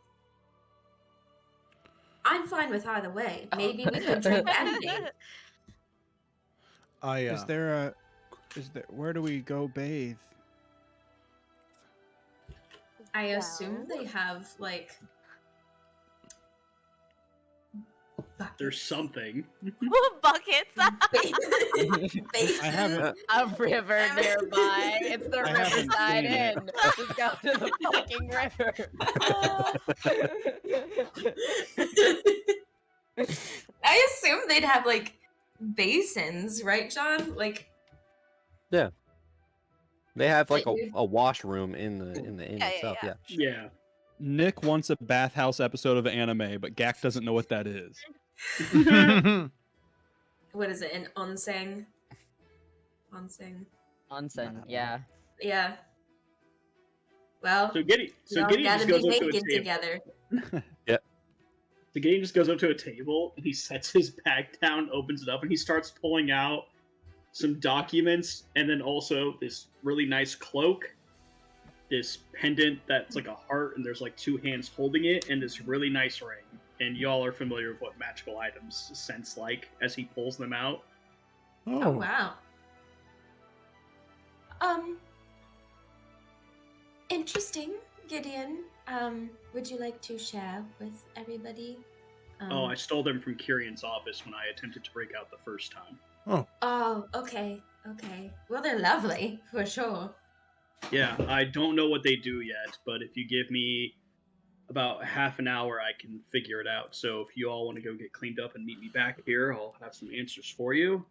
I'm fine with either way. Maybe we could drink and bathe. Is there where do we go bathe? I assume they have like buckets. There's something. Buckets. I haven't. A river nearby. It's the I haven't Riverside seen it. Inn. Just go to the fucking river. I assume they'd have like basins, right, John? Like, Yeah. They have like But you- a washroom in the inn Yeah, itself. yeah. Yeah. Nick wants a bathhouse episode of anime, but Gak doesn't know what that is. what is it? An onsen? Onsen. Onsen, yeah. Yeah. Well, So Gideon we all just gotta goes be up to a naked table. together. So Gideon just goes up to a table and he sets his bag down, opens it up, and he starts pulling out some documents and then also this really nice cloak, this pendant that's like a heart and there's like two hands holding it, and this really nice ring. And y'all are familiar with what magical items sense like as he pulls them out. Oh wow. Interesting, Gideon. Would you like to share with everybody? Oh, I stole them from Kyrion's office when I attempted to break out the first time. Oh, okay, okay. Well, they're lovely, for sure. Yeah, I don't know what they do yet, but if you give me about half an hour, I can figure it out. So if you all want to go get cleaned up and meet me back here, I'll have some answers for you.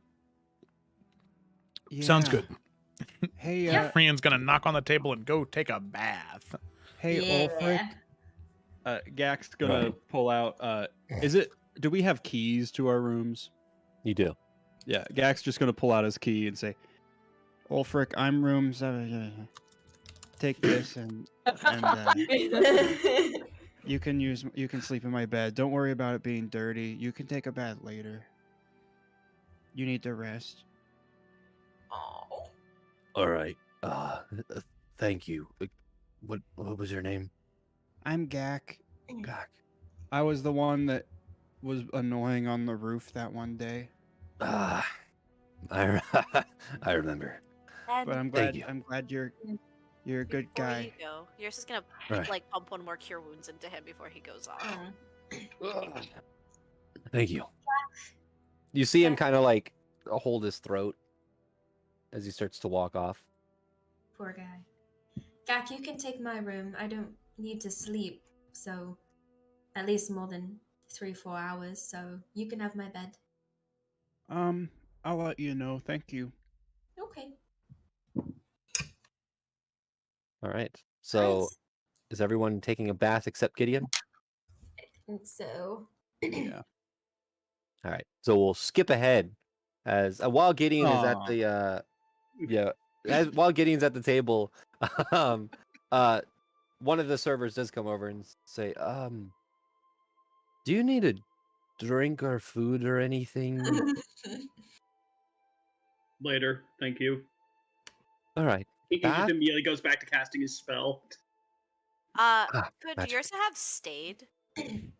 Sounds good. Hey, Yeah. Ryan's gonna knock on the table and go take a bath. hey, Ulfric. Gak's gonna pull out. Do we have keys to our rooms? You do. Yeah, Gak's just gonna pull out his key and say, "Ulfric, I'm room 7. Take this and you can sleep in my bed. Don't worry about it being dirty. You can take a bath later. You need to rest." Oh. All right. Thank you. What was your name? I'm Gak. Gak. I was the one that was annoying on the roof that one day. I remember. But I'm Thank glad you. I'm glad you're a good Before guy. you go, you're just gonna Right. like pump one more cure wounds into him before he goes off. Thank you. You see him kind of like hold his throat as he starts to walk off. Poor guy. Gak, you can take my room. I don't need to sleep, so at least more than 3-4 hours, so you can have my bed. I'll let you know. Thank you. Okay. All right. So Nice. is everyone taking a bath except Gideon? I think so. Yeah. All right. So we'll skip ahead as while Gideon is at Aw. the while Gideon's at the table, one of the servers does come over and say, do you need a drink or food or anything? Later, thank you. All right. He just Bath? immediately goes back to casting his spell. Could magic. yours have stayed?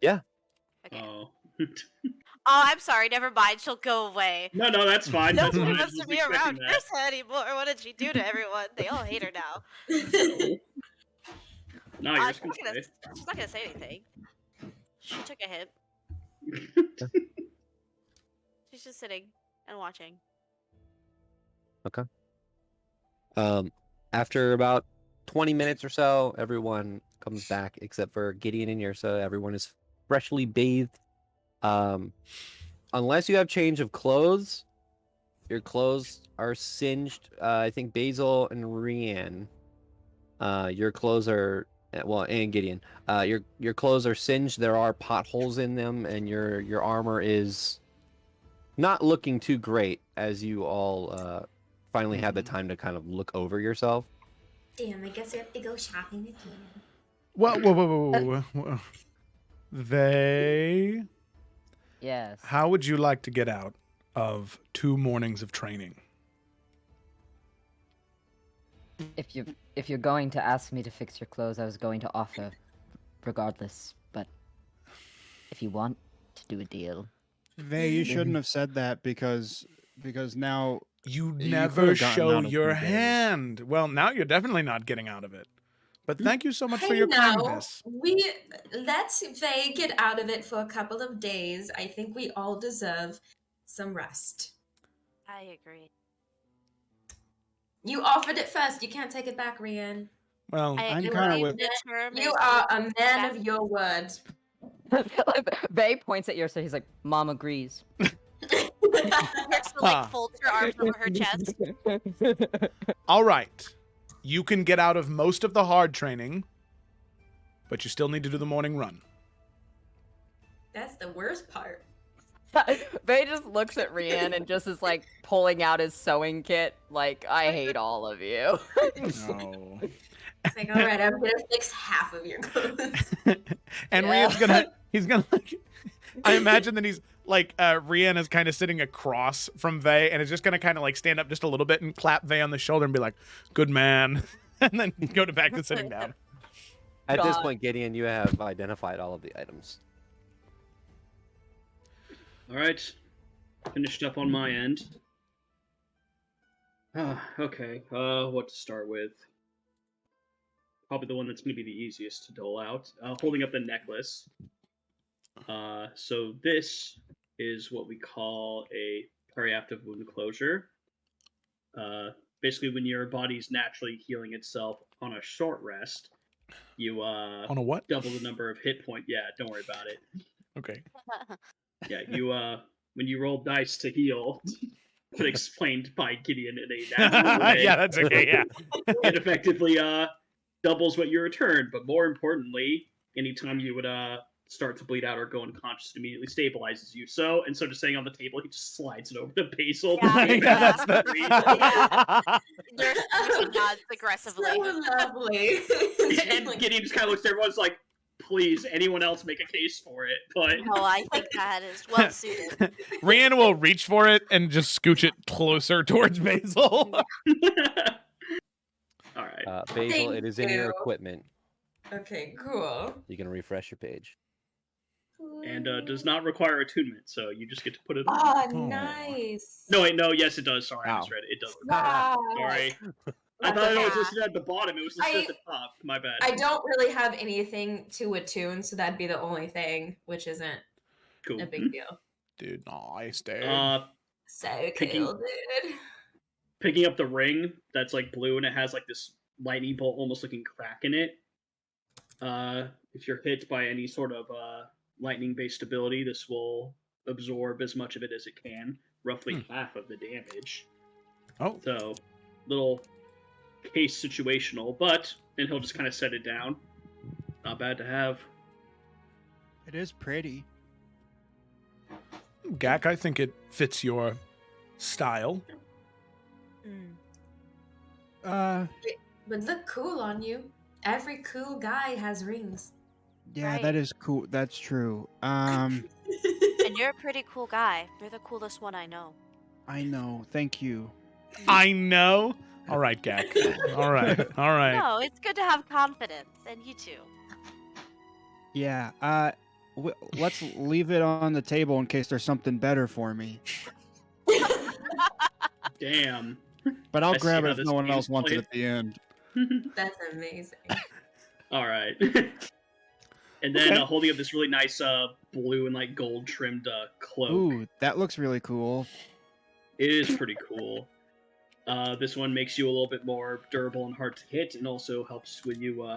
Yeah. Okay. Oh. Oh, I'm sorry. Never mind. She'll go away. No, that's fine. That's Nobody fine. I wants to was be expecting around that. Ursa anymore. What did she do to everyone? They all hate her now. No, you're She's just gonna not gonna, stay. she's not gonna say anything. She took a hit. She's just sitting and watching. After about 20 minutes or so, everyone comes back except for Gideon and Yrsa. Everyone is freshly bathed. Unless you have change of clothes, your clothes are singed. I think Basil and Rian, your clothes are and Gideon. Your clothes are singed. There are potholes in them, and your armor is not looking too great as you all finally had the time to kind of look over yourself. Damn, I guess we have to go shopping again. Whoa. They. Yes. How would you like to get out of 2 mornings of training? If you're going to ask me to fix your clothes, I was going to offer, regardless. But if you want to do a deal, You shouldn't have said that because now You You never could've gotten show out of your 2 days. hand. Well, now you're definitely not getting out of it. But thank you so much for Hey, your now, kindness. we let Faye get out of it for a couple of days. I think we all deserve some rest. I agree. You offered it first. You can't take it back, Rian. Well, I I'm agree. kinda with- The term You is are a being man back- of your word. Vay points at Yrsa. He's like, "Mom agrees." Yrsa, like folds her arms over her chest. all right. You can get out of most of the hard training, but you still need to do the morning run. That's the worst part. Vay just looks at Rian and just is like pulling out his sewing kit. Like, I hate all of you. No. It's like, all right, I'm gonna fix half of your clothes. And Yeah. he's gonna like, I imagine that he's like, Rian is kind of sitting across from Vay and is just gonna kind of like stand up just a little bit and clap Vay on the shoulder and be like, good man. And then go back to sitting down. At this God. point, Gideon, you have identified all of the items. All right, finished up on my end. Okay, what to start with? Probably the one that's going to be the easiest to dole out. Holding up the necklace. So this is what we call a periactive wound closure. Basically, when your body's naturally healing itself on a short rest, you On a what? double the number of hit point. Yeah, don't worry about it. Okay. Yeah, you when you roll dice to heal, but explained by Gideon in a natural way. Yeah, that's okay. Yeah. It effectively doubles what you return. But more importantly, anytime you would start to bleed out or go unconscious, it immediately stabilizes you. So instead of staying on the table, he just slides it over to Basil. Yeah, Yeah, that's Yeah. the. Yrsa nods aggressively. So lovely. And Gideon just kind of looks at everyone's like, please, anyone else make a case for it. But No, I think that is well suited. Rian will reach for it and just scooch it closer towards Basil. all right. Basil, Thank it is in your you. equipment. Okay, cool. You can refresh your page. And does not require attunement, so you just get to put it on. Oh, Oh. nice. No, wait, no, yes, it does. Sorry, I Ow. misread it. It does. Wow. Sorry. I What thought the it was heck? listed at the bottom. It was listed at the top. My bad. I don't really have anything to attune, so that'd be the only thing, which isn't Cool. a big deal. Dude, nice, dude. So Picking- cool, dude. Picking up the ring that's like blue and it has like this lightning bolt almost looking crack in it. If you're hit by any sort of lightning based ability, this will absorb as much of it as it can, roughly half of the damage. Oh. So, little case situational, and he'll just kind of set it down. Not bad to have. It is pretty. Gak, I think it fits your style. Would look cool on you. Every cool guy has rings. Yeah, Right. that is cool. That's true. And you're a pretty cool guy. You're the coolest one I know. I know. Thank you. I know. All right, Gak. All right. All right. No, it's good to have confidence, and you too. Yeah. Let's leave it on the table in case there's something better for me. Damn. But I'll I see grab how it if this no one game's else wants it played. at the end. That's amazing. All right. And then holding up this really nice blue and like gold trimmed cloak. Ooh, that looks really cool. It is pretty cool. This one makes you a little bit more durable and hard to hit, and also helps with you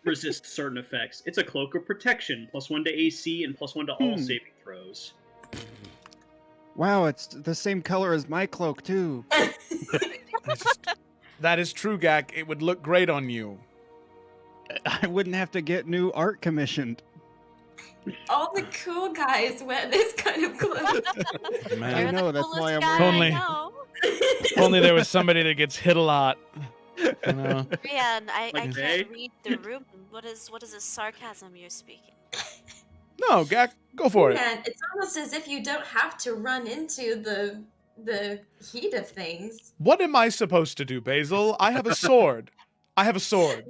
resist certain effects. It's a cloak of protection, +1 to AC and +1 to all saving throws. Wow, it's the same color as my cloak too. That is true, Gak. It would look great on you. I wouldn't have to get new art commissioned. All the cool guys wear this kind of clothes. Man. I You're know, the that's coolest why I'm guy wearing- I Only- know. If only there was somebody that gets hit a lot. You know? Rian, I Like can't they? read the room. What is this sarcasm you're speaking? No, Gak, go for it. And it's almost as if you don't have to run into the heat of things. What am I supposed to do, Basil? I have a sword. I have a sword.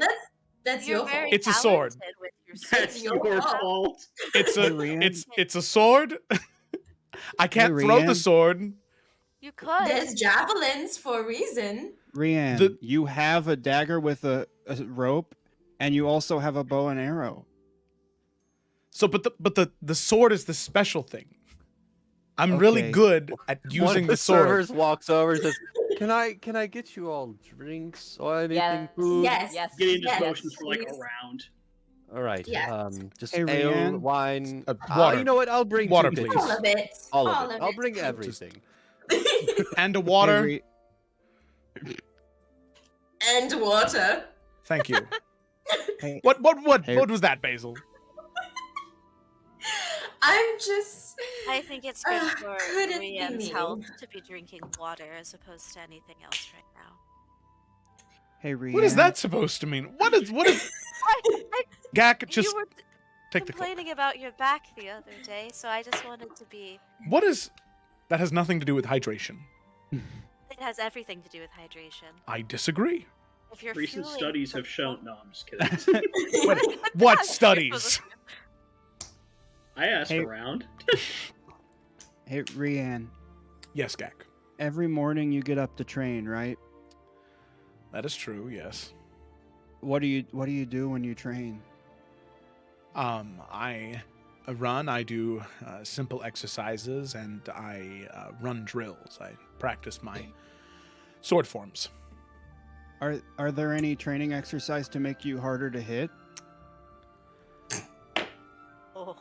That's You're your very fault. It's a sword. talented with your sword. That's your your fault. fault. It's Hey, a Rian. it's a sword. I can't Hey, throw the Rian. sword. You could. There's javelins for a reason. Rian, The- you have a dagger with a rope, and you also have a bow and arrow. So, but the sword is the special thing. I'm really Okay. good at One using of the sword. servers walks over and says, "Can I get you all drinks or anything? Yes. Food?" Yes. Yes. Getting just Yes, motions for like a please. round. All right. Yes. Just Hey, ale, Rian. wine. Water. You know what? I'll bring Water, 2 please. pitchers. All of it. All of it. I'll bring please. everything. And a water. Hey, And water. Thank you. Hey, What Hey. what was that, Basil? I'm just. I think it's good for Couldn't be Rian's me. health to be drinking water as opposed to anything else right now. hey, Rian. What is that supposed to mean? What is Gak, just you were take the cloak. complaining about your back the other day, so I just wanted to be. What is that has nothing to do with hydration. It has everything to do with hydration. I disagree. If you're Recent fueling studies the have shown. body- No, I'm just kidding. What studies? I asked Hey. around. Hey, Rian. Yes, Gak. Every morning you get up to train, right? That is true, yes. What do you do when you train? I run, I do simple exercises, and I run drills. I practice my sword forms. Are there any training exercise to make you harder to hit? Oh,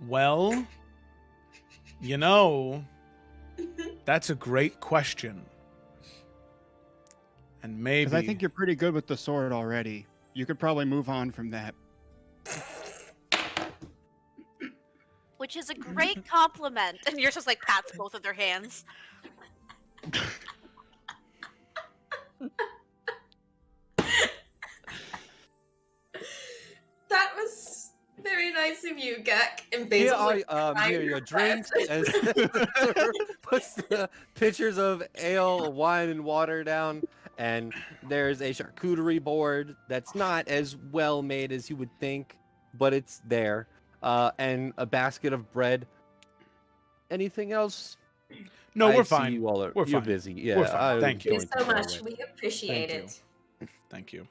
Well, you know, that's a great question. And maybe Because I think you're pretty good with the sword already. You could probably move on from that. which is a great compliment. And yours just like pats both of their hands. That was very nice of you, Gak. And Here Basil. are was trying here are your her drinks. best. As puts the pitchers of ale, wine, and water down, and there's a charcuterie board that's not as well made as you would think, but it's there, and a basket of bread. Anything else? no, I we're see fine. You all are, We're you're fine. busy. Yeah, We're fine. I was Thank you. Thank you so going to much. go We appreciate Thank it. Thank you.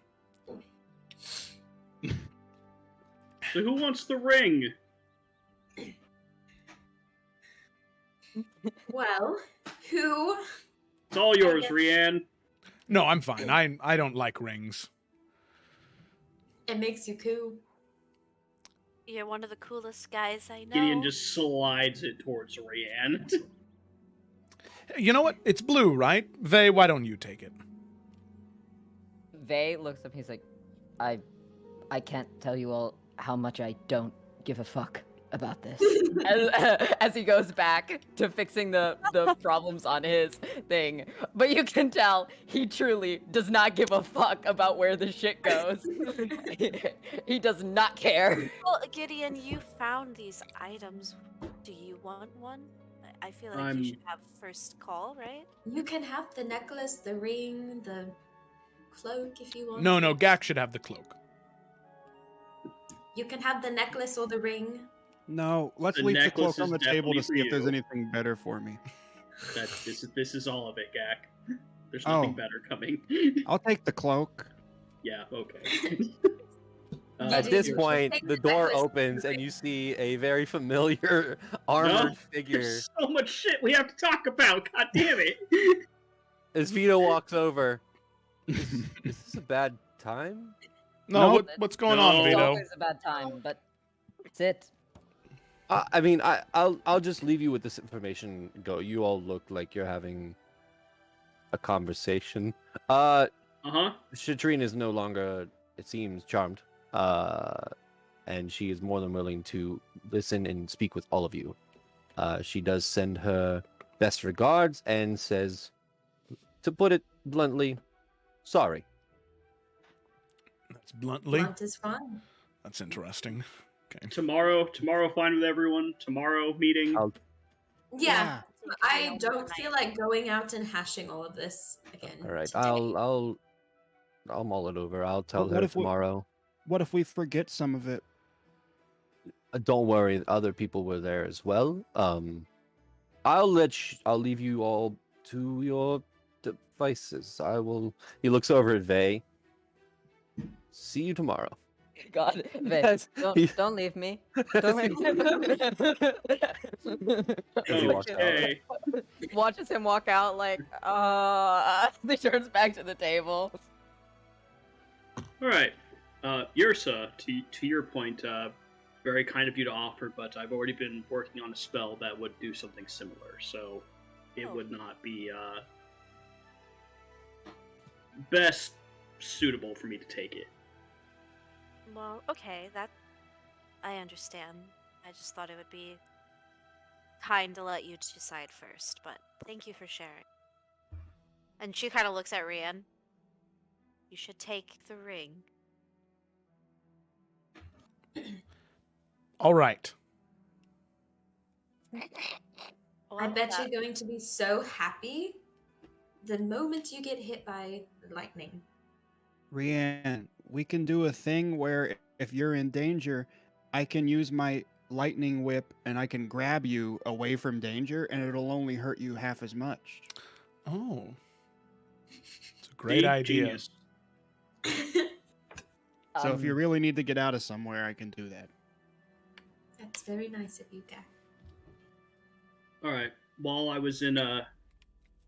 So who wants the ring? Well, who? It's all yours, guess- Rian. No, I'm fine. I don't like rings. It makes you cool. You're one of the coolest guys I know. Gideon just slides it towards Rian. You know what? It's blue, right? Vey, why don't you take it? Vey looks up. He's like, I can't tell you all how much I don't give a fuck about this. as he goes back to fixing the problems on his thing, but you can tell he truly does not give a fuck about where the shit goes. He does not care. Well, Gideon, you found these items. Do you want one? I feel like you should have first call, right? You can have the necklace, the ring, the cloak if you want. No, Gak should have the cloak. You can have the necklace or the ring. No, let's The leave the necklace cloak on is the table to definitely see if for there's you. anything better for me. This is all of it, Gak. There's nothing Oh. better coming. I'll take the cloak. Yeah, okay. At do this you point, think the that door was opens and you see a very familiar armored figure. There's so much shit we have to talk about. God damn it. As Vito walks over, is this a bad time? No, No, what's going no. on, It's Vito? always a bad time, but it's it. I mean, I'll just leave you with this information. Go. You all look like you're having a conversation. Uh-huh. Shatrine is no longer, it seems, charmed. And she is more than willing to listen and speak with all of you. She does send her best regards and says, to put it bluntly, sorry. That's bluntly. Blunt is fun. That's interesting. Okay. Tomorrow fine with everyone. Tomorrow meeting. Yeah, I Overnight. don't feel like going out and hashing all of this again. All right, today. I'll mull it over. I'll tell what her if we- tomorrow. What if we forget some of it? Don't worry, other people were there as well. I'll leave you all to your devices. He looks over at Vey. See you tomorrow. God, Vic, Yes, don't leave me. Don't leave me. As he walks out. Okay. Watches him walk out like, he turns back to the table. All right. Yrsa, to your point, very kind of you to offer, but I've already been working on a spell that would do something similar, so it Oh. would not be best suitable for me to take it. Well, okay, that I understand. I just thought it would be kind to let you decide first, but thank you for sharing. And she kind of looks at Rian. You should take the ring. All right. I Well, bet that- you're going to be so happy the moment you get hit by lightning. Rianne, we can do a thing where if you're in danger, I can use my lightning whip and I can grab you away from danger and it'll only hurt you half as much. Oh. It's a great Big idea. genius. So if you really need to get out of somewhere, I can do that. That's very nice of you, Gak. All right. While I was in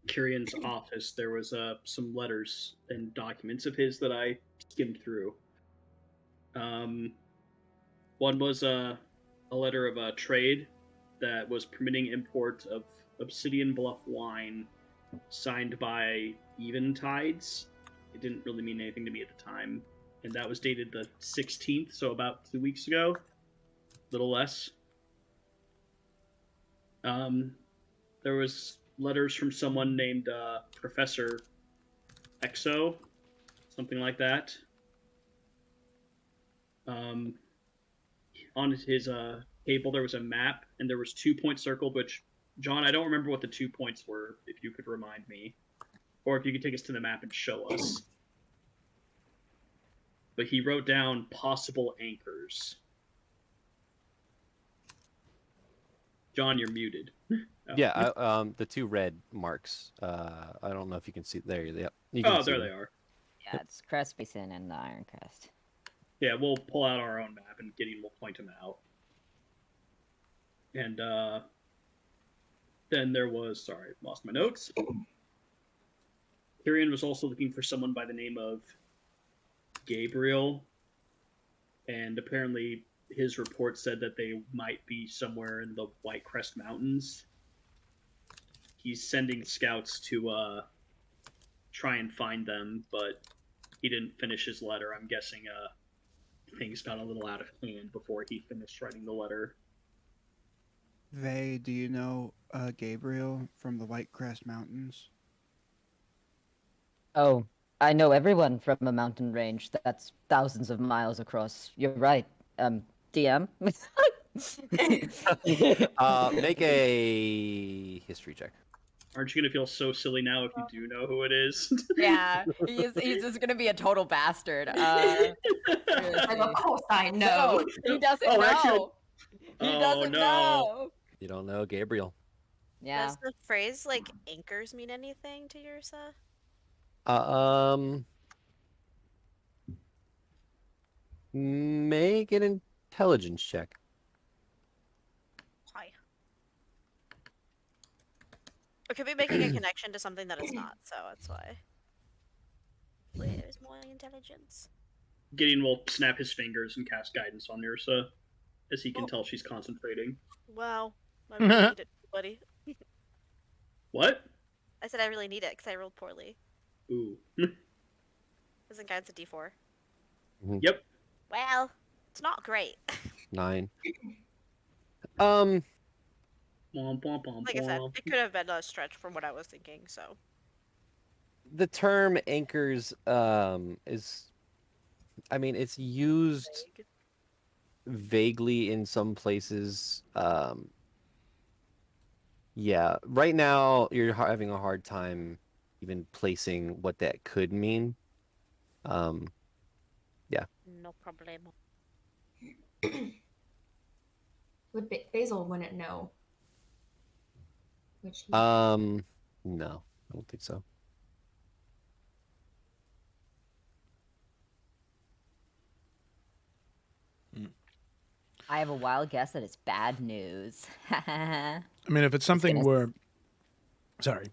Kyrion's office, there was some letters and documents of his that I skimmed through. One was a letter of a trade that was permitting import of Obsidian Bluff wine, signed by Eventides. It didn't really mean anything to me at the time, and that was dated the 16th, so about 2 weeks ago, little less. There was letters from someone named Professor Exo, something like that. On his table there was a map, and there was 2 points circled, which, John, I don't remember what the 2 points were, if you could remind me. Or if you could take us to the map and show us. But he wrote down possible anchors. John, you're muted. Oh. Yeah, the 2 red marks. I don't know if you can see there. Yep. You can Oh, see there them. they are. Yeah, it's Crest Basin and the Iron Crest. Yeah, we'll pull out our own map and Gideon will point them out. And then there was, sorry, lost my notes. Tyrion was also looking for someone by the name of Gabriel, and apparently his report said that they might be somewhere in the White Crest Mountains. He's sending scouts to try and find them, but he didn't finish his letter. I'm guessing things got a little out of hand before he finished writing the letter. Vey, do you know Gabriel from the White Crest Mountains? Oh, I know everyone from a mountain range that's thousands of miles across. You're right. DM? Make a history check. Aren't you going to feel so silly now if you do know who it is? Yeah, he's just gonna be a total bastard. Like, of course I know. No, he doesn't Oh, know. actually- He Oh, doesn't no. know. You don't know Gabriel. Yeah. Does the phrase like anchors mean anything to Yrsa? Make an intelligence check. Why? It could be making a connection to something that it's not, so that's why. Where's my intelligence? Gideon will snap his fingers and cast guidance on Nirsa, as he can Oh. tell she's concentrating. Wow. I really need it, buddy. What? I said I really need it because I rolled poorly. Ooh. Isn't guidance a d4? Yep. Well, it's not great. 9. Womp, womp, womp, Like I said, womp. it could have been a stretch from what I was thinking, so. The term anchors is, I mean, it's used vaguely in some places. Yeah, right now you're having a hard time even placing what that could mean. No problem. Basil wouldn't know. Which he... No, I don't think so. I have a wild guess that it's bad news. I mean, if it's something Yes. we're... Sorry.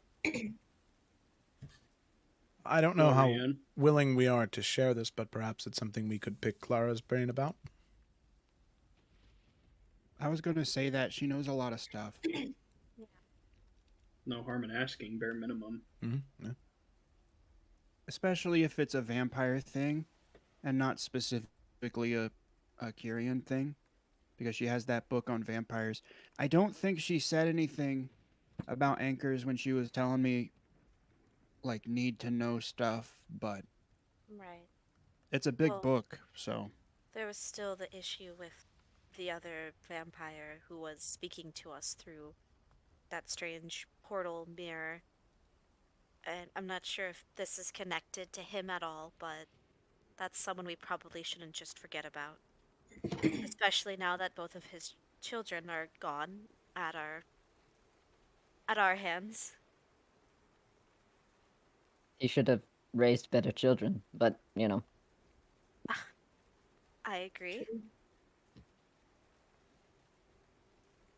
I don't know Oh, how man. willing we are to share this, but perhaps it's something we could pick Clara's brain about. I was going to say that she knows a lot of stuff. No harm in asking, bare minimum. Yeah. Especially if it's a vampire thing and not specifically a Kyrian thing. Because she has that book on vampires. I don't think she said anything about anchors when she was telling me, like, need to know stuff, but Right. it's a big Well- book, so. There was still the issue with the other vampire who was speaking to us through that strange portal mirror. And I'm not sure if this is connected to him at all, but that's someone we probably shouldn't just forget about. Especially now that both of his children are gone at our hands. He should have raised better children, but, you know. I agree.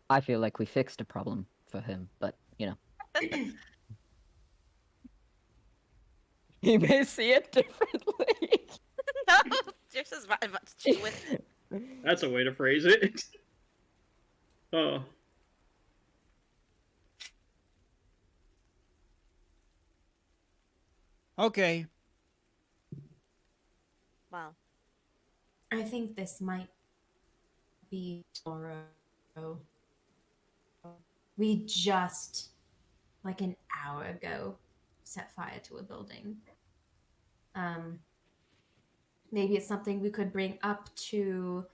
I feel like we fixed a problem for him, but, you know. He may see it differently. No, yours is much with. That's a way to phrase it. Oh. Okay. Well, I think this might be tomorrow. We just, like an hour ago, set fire to a building. Maybe it's something we could bring up to,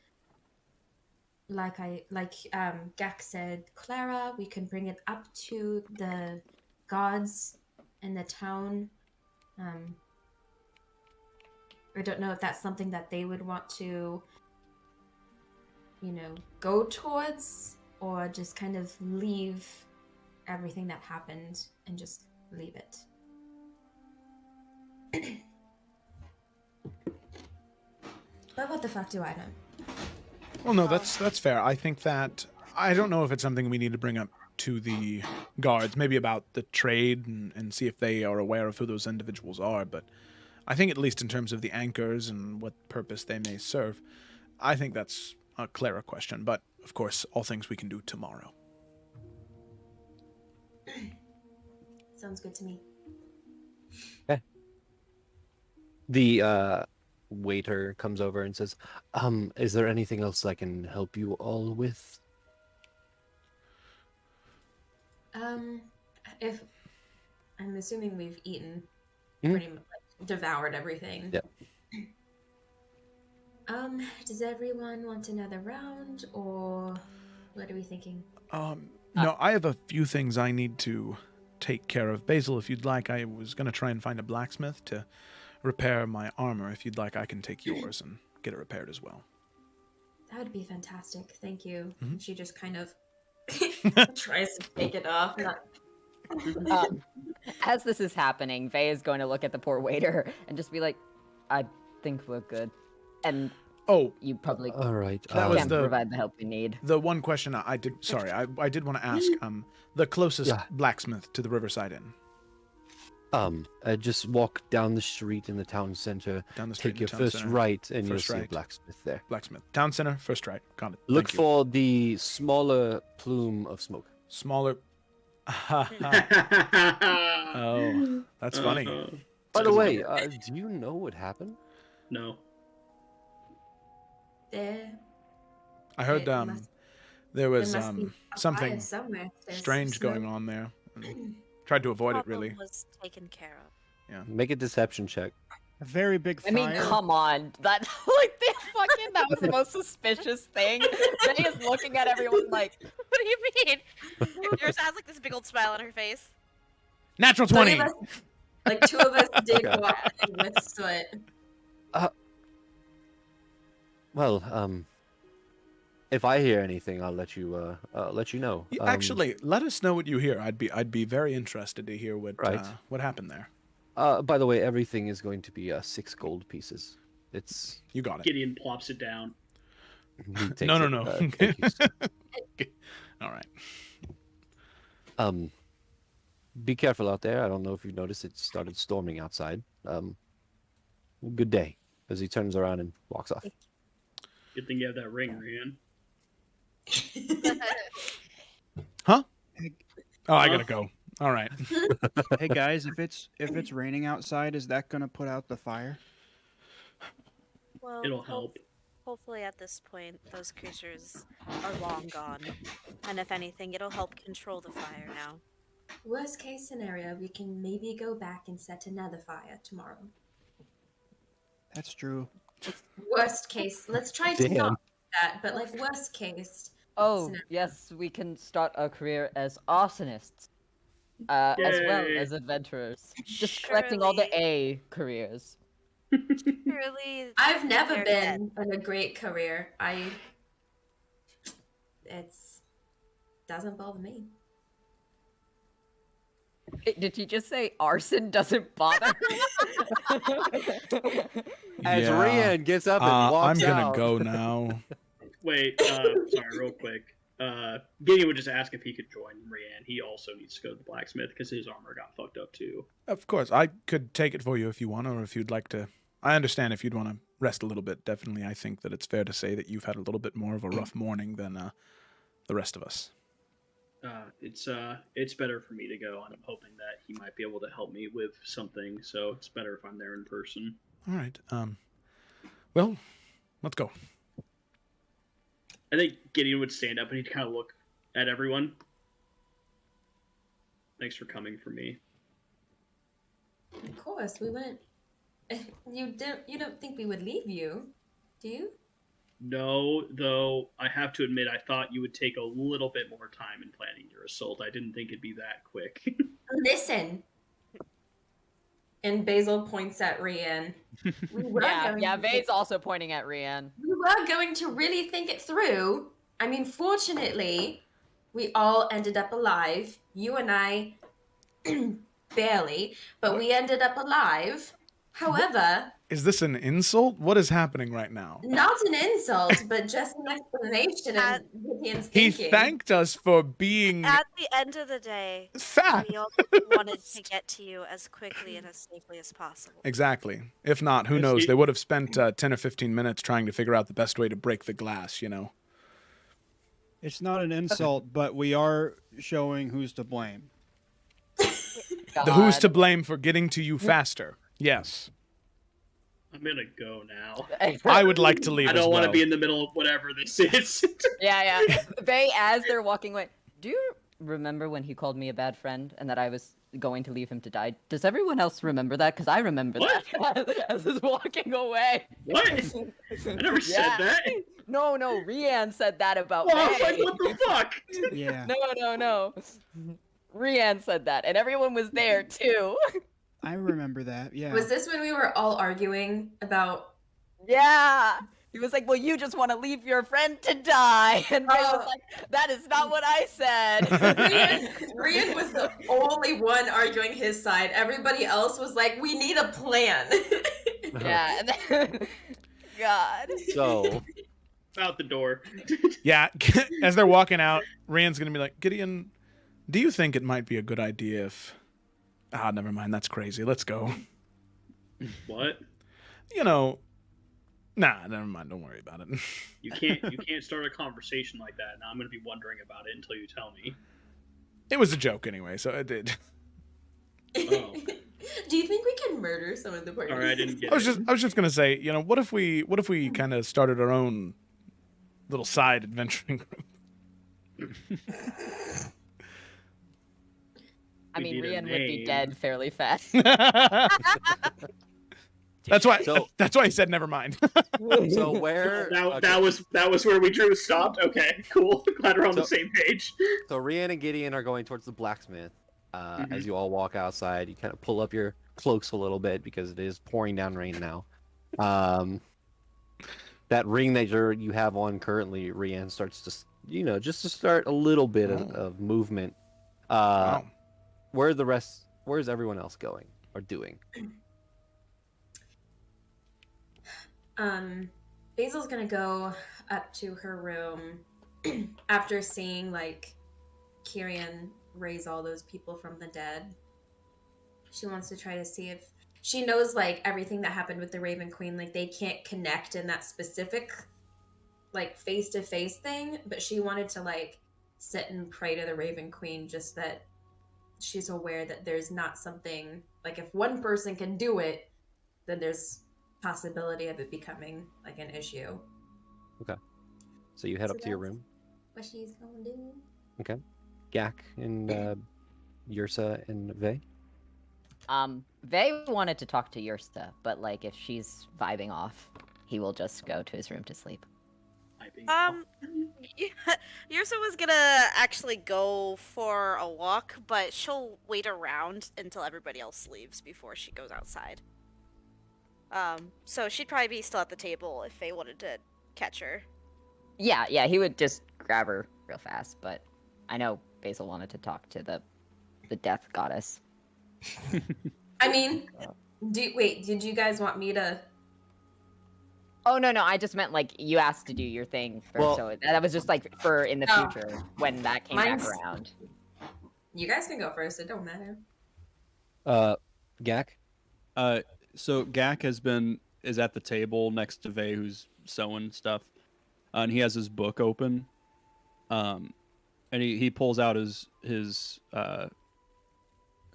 like Gak said, Clara. We can bring it up to the gods in the town. I don't know if that's something that they would want to, go towards, or just kind of leave everything that happened and just leave it. But what the fuck do I know? Well, no, that's fair. I think that I don't know if it's something we need to bring up to the guards, maybe about the trade and see if they are aware of who those individuals are. But I think at least in terms of the anchors and what purpose they may serve, I think that's a Clara question. But of course, all things we can do tomorrow. Sounds good to me. The waiter comes over and says, is there anything else I can help you all with? If I'm assuming we've eaten, Mhm. pretty much devoured everything. Yep. Does everyone want another round, or what are we thinking? No, I have a few things I need to take care of. Basil, if you'd like, I was going to try and find a blacksmith to repair my armor. If you'd like, I can take yours and get it repaired as well. That would be fantastic. Thank you. Mhm. She just kind of tries to take it off. As this is happening, Faye is going to look at the poor waiter and just be like, I think we're good. And Oh, You probably All right. That was can the- provide the help we need. the one question I did. Sorry, I did want to ask. The closest Yeah. blacksmith to the Riverside Inn. Just walk down the street in the town center. Down the street. Take in your the town first center. right, and you'll First see a right. blacksmith there. Blacksmith. Town center. First right. Got it. Look Thank you. for the smaller plume of smoke. Smaller. Oh, Oh, that's funny. By the Doesn't way, matter. do you know what happened? No. There, I heard It must- there was there must be a fire something somewhere. if there's strange smoke. going on there. And tried to avoid it really. Problem was taken care of. Make a deception check. A very big I fire. mean, come on. That that was the most suspicious thing. They is looking at everyone like, What do you mean? Yours has like this big old smile on her face. Natural Three 20. of us- Like 2 of us did Okay. go out with soot. Well, if I hear anything, I'll let you know. Actually, let us know what you hear. I'd be very interested to hear Right. what happened there. By the way, everything is going to be 6 gold pieces. It's You got it. Gideon plops it down. he takes No. it, thank you, sir. All right. Be careful out there. I don't know if you noticed it started storming outside. Good day. As he turns around and walks off. Good thing you have that ring, Rian. Oh, I gotta go. All right. Hey guys, if it's raining outside, is that gonna put out the fire? Well, It'll help. Hopefully, at this point, those creatures are long gone, and if anything, it'll help control the fire now. Worst case scenario, we can maybe go back and set another fire tomorrow. That's true. Worst case, let's try to Damn. not do that, but like worst case. oh, scenario. yes, we can start a career as arsonists. As well Yay. as adventurers. Just collecting all the Surely. A careers. Surely, I've never They're been in a great career. It's doesn't bother me. Did you just say arson doesn't bother? As Yeah. Rian gets up and walks I'm gonna out. go now. Wait, sorry, real quick. Gideon would just ask if he could join Rian. He also needs to go to the blacksmith because his armor got fucked up too. Of course, I could take it for you if you want, or if you'd like to. I understand if you'd want to rest a little bit. Definitely, I think that it's fair to say that you've had a little bit more of a rough morning than the rest of us. It's better for me to go. I'm hoping that he might be able to help me with something, so it's better if I'm there in person. All right. Well, let's go. I think Gideon would stand up and he'd kind of look at everyone. Thanks for coming for me. Of course, we wouldn't. You don't think we would leave you, do you? No, though I have to admit, I thought you would take a little bit more time in planning your assault. I didn't think it'd be that quick. Listen. And Basil points at Rian. We were going yeah, to- Vay's also pointing at Rian. We were going to really think it through. I mean, fortunately, we all ended up alive. You and I, barely, but we ended up alive. However, Is this an insult? What is happening right now? not an insult, but just an explanation At- of Gideon's He thinking. thanked us for being At the end of the day, fat. we all wanted to get to you as quickly and as safely as possible. Exactly. If not, who Yes, knows? he- They would have spent 10 or 15 minutes trying to figure out the best way to break the glass, you know? It's not an insult, but we are showing who's to blame. The who's to blame for getting to you faster. Yes. I'm gonna go now. I would like to leave I as don't want to well. be in the middle of whatever this is. Yeah. Vay, as they're walking away, do you remember when he called me a bad friend and that I was going to leave him to die? Does everyone else remember that? Because I remember that as he's walking away. What? I never said Yeah. that. No, Rian said that about Well, I was like, Vay. what the fuck? Yeah. No. Rian said that, and everyone was there too. I remember that. Yeah. Was this when we were all arguing about? Yeah. He was like, well, you just want to leave your friend to die. And Vay was Oh. like, that is not what I said. Rian was the only one arguing his side. Everybody else was like, "We need a plan." Yeah. And then, God. So, Out the door. Yeah, as they're walking out, Rand's gonna be like, Gideon, do you think it might be a good idea if... Ah, never mind, that's crazy. Let's go. What? You know... Nah, never mind, don't worry about it. You can't start a conversation like that. Now I'm gonna be wondering about it until you tell me. It was a joke anyway, so it did. Oh. Do you think we can murder some of the party? All right, I didn't get I was it. just gonna say, you know, what if we kind of started our own little side adventuring group? I We mean, need a Rian would be name. dead fairly fast. That's why. So- That's why I said never mind. so where? That was where we drew stopped. Okay, cool. Glad we're on the So- same page. So Rian and Gideon are going towards the blacksmith. As you all walk outside, you kind of pull up your cloaks a little bit because it is pouring down rain now. That ring that you have on currently, Rian, starts to just to start a little bit of movement. Wow. Where's everyone else going or doing? Basil's gonna go up to her room after seeing like Kyrian raise all those people from the dead. She wants to try to see if she knows like everything that happened with the Raven Queen. Like they can't connect in that specific like face-to-face thing, but she wanted to like sit and pray to the Raven Queen, just that she's aware that there's not something like if one person can do it, then there's possibility of it becoming like an issue. So you head So up to your that's- room. What she's gonna do? Okay. Gak and Yursa and Vey. Vey wanted to talk to Yursta, but like if she's vibing off, he will just go to his room to sleep. Yursa was gonna actually go for a walk, but she'll wait around until everybody else leaves before she goes outside. So she'd probably be still at the table if they wanted to catch her. Yeah, he would just grab her real fast, but I know Basil wanted to talk to the death goddess. I mean, did you guys want me to? Oh no, I just meant like you asked to do your thing first, Well- so that was just like for in the Oh. future when that came Mine's- back around. You guys can go first. It don't matter. Gak. So Gak is at the table next to Vey, who's sewing stuff, and he has his book open, and he pulls out his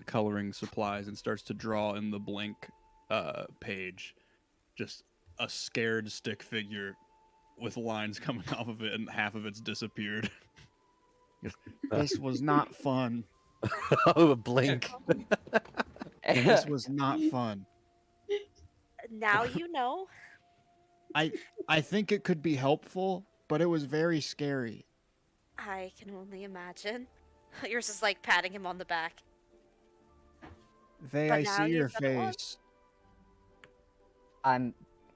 coloring supplies and starts to draw in the blank page, just a scared stick figure with lines coming off of it, and half of it's disappeared. This was not fun. Oh, blink. This was not fun. Now you know. I think it could be helpful, but it was very scary. I can only imagine. Yours is like patting him on the back. Vey, But I now see your you've done it once. face. I'm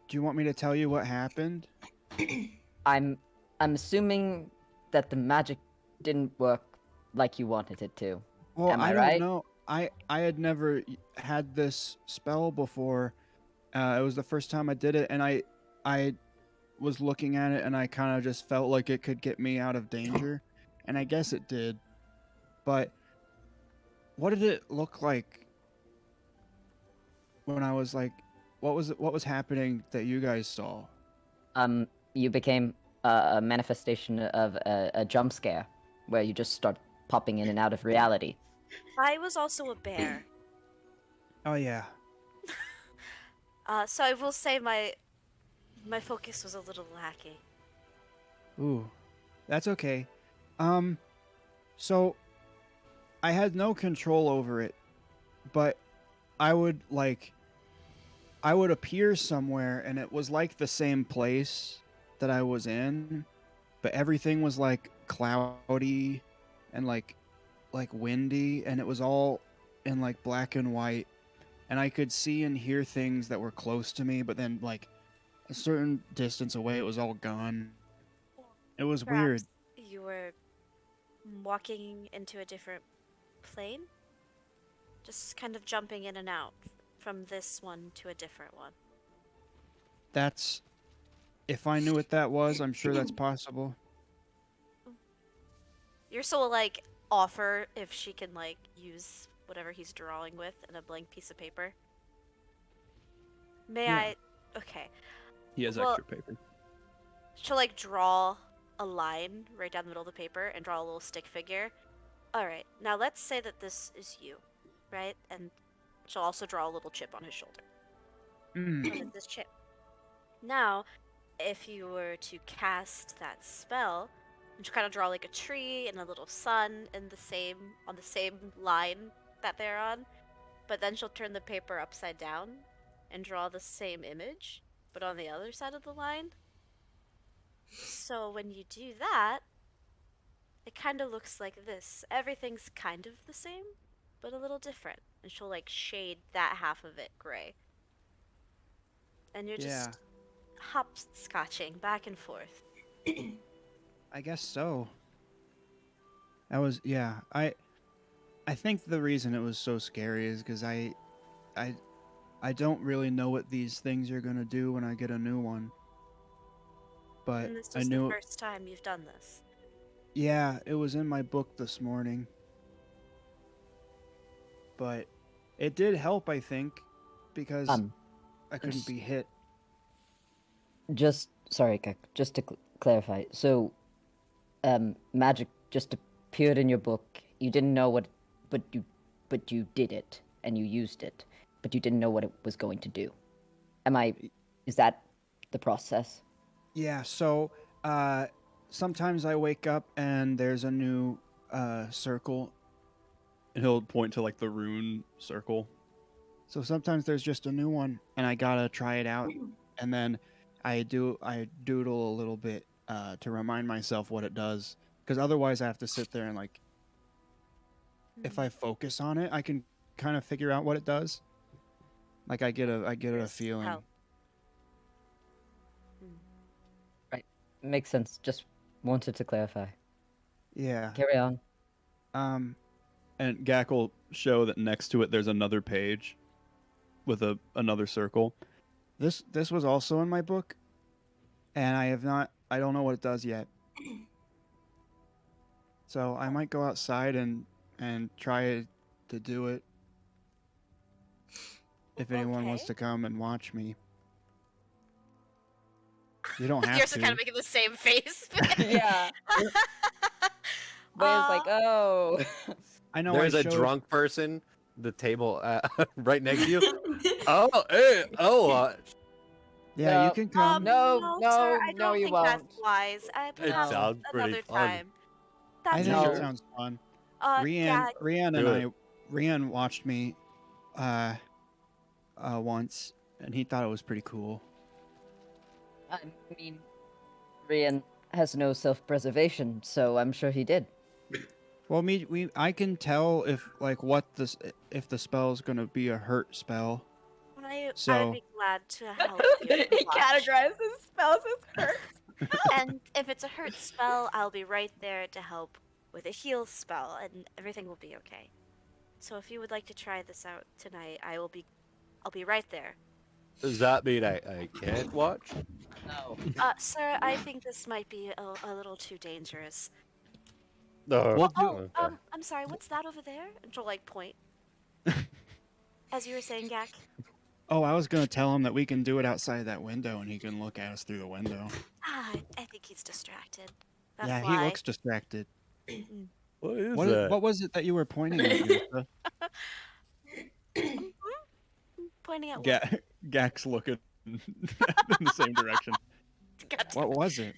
Do you want me to tell you what happened? I'm assuming that the magic didn't work like you wanted it to. Well, Am I don't right? know. I had never had this spell before. It was the first time I did it, and I was looking at it, and I kind of just felt like it could get me out of danger, and I guess it did. But what did it look like when I was like, what was happening that you guys saw? You became a manifestation of a jump scare, where you just start popping in and out of reality. I was also a bear. Oh yeah. So I will say my focus was a little lacking. Ooh, that's okay. So I had no control over it, but I would appear somewhere and it was like the same place that I was in, but everything was like cloudy and like windy, and it was all in like black and white, and I could see and hear things that were close to me, but then like a certain distance away it was all gone. It was weird. Perhaps you were walking into a different plane? Just kind of jumping in and out from this one to a different one. That's If I knew what that was, I'm sure that's possible. Ursa will like offer if she can like use whatever he's drawing with in a blank piece of paper. May Yeah. I? Okay. He has Well- extra paper. She'll like draw a line right down the middle of the paper and draw a little stick figure. All right. Now let's say that this is you, right? And she'll also draw a little chip on his shoulder. Mm. What is this chip? Now, if you were to cast that spell, she'll kind of draw like a tree and a little sun in on the same line that they're on, but then she'll turn the paper upside down and draw the same image, but on the other side of the line. So when you do that, it kind of looks like this. Everything's kind of the same, but a little different. And she'll like shade that half of it gray. And you're Yeah. just hopscotching back and forth. I guess so. That was I think the reason it was so scary is because I don't really know what these things are gonna do when I get a new one. But And this I is knew the first time you've done this. yeah, it was in my book this morning. But it did help, I think, because I couldn't just- be hit. Just sorry, Kak, just to clarify. So, magic just appeared in your book. You didn't know what, but you did it and you used it, but you didn't know what it was going to do. Is that the process? Yeah, so sometimes I wake up and there's a new circle. And he'll point to like the rune circle. So sometimes there's just a new one and I gotta try it out. And then I doodle a little bit to remind myself what it does. Because otherwise I have to sit there and like, if I focus on it, I can kind of figure out what it does. Like I get a Yes, feeling. how- Makes sense. Just wanted to clarify. Yeah. Carry on. And Gak will show that next to it there's another page with another circle. This was also in my book, and I don't know what it does yet. So I might go outside and try to do it. If anyone wants Okay. to come and watch me. You don't have Yours to. is kind of making the same face. Yeah. Ray's like, oh. I know There's I a showed- drunk person, the table right next to you. Oh, hey, Yeah, you No. can come. No, sir, I no, don't you think that's won't. wise. Perhaps sounds pretty another fun. time. I That's think No. it sounds fun. yeah, Rian watched me once, and he thought it was pretty cool. I mean, Rian has no self-preservation, so I'm sure he did. Well, I can tell if if the spell's gonna be a hurt spell. I So- would be glad to help you. He watch. categorizes his spells as hurt. And if it's a hurt spell, I'll be right there to help with a heal spell, and everything will be okay. So if you would like to try this out tonight, I'll be right there. Does that mean I can't watch? No. Sir, I think this might be a little too dangerous. No. I'm sorry, what's that over there? And she'll like point. As you were saying, Gak. Oh, I was gonna tell him that we can do it outside that window, and he can look at us through the window. I think he's distracted. That's Yeah, why. he looks distracted. What is What, that? what was it that you were pointing at, Yusa? Pointing at what? Gak's looking in the same direction. God damn What it. was it?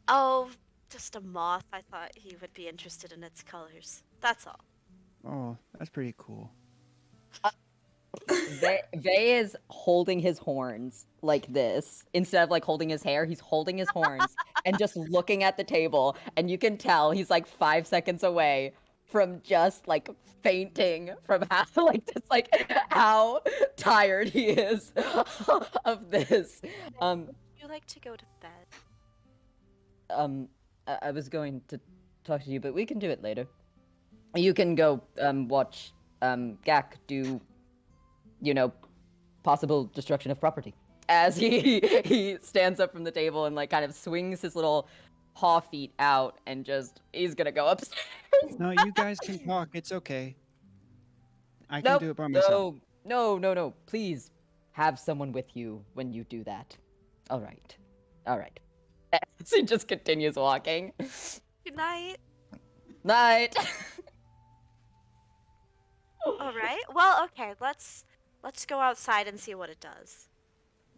Oh, just a moth. I thought he would be interested in its colors. That's all. Oh, that's pretty cool. Vey is holding his horns like this. Instead of like holding his hair, he's holding his horns and just looking at the table. And you can tell he's like 5 seconds away from just like fainting from how tired he is of this. Would you like to go to bed? I was going to talk to you, but we can do it later. You can go watch Gak do, possible destruction of property. as he stands up from the table and like kind of swings his little paw feet out and he's gonna go upstairs. No, you guys can talk. It's okay. I can do it by myself. No. Please have someone with you when you do that. All right. As he just continues walking. Good night. Night. All right. Well, okay. Let's go outside and see what it does.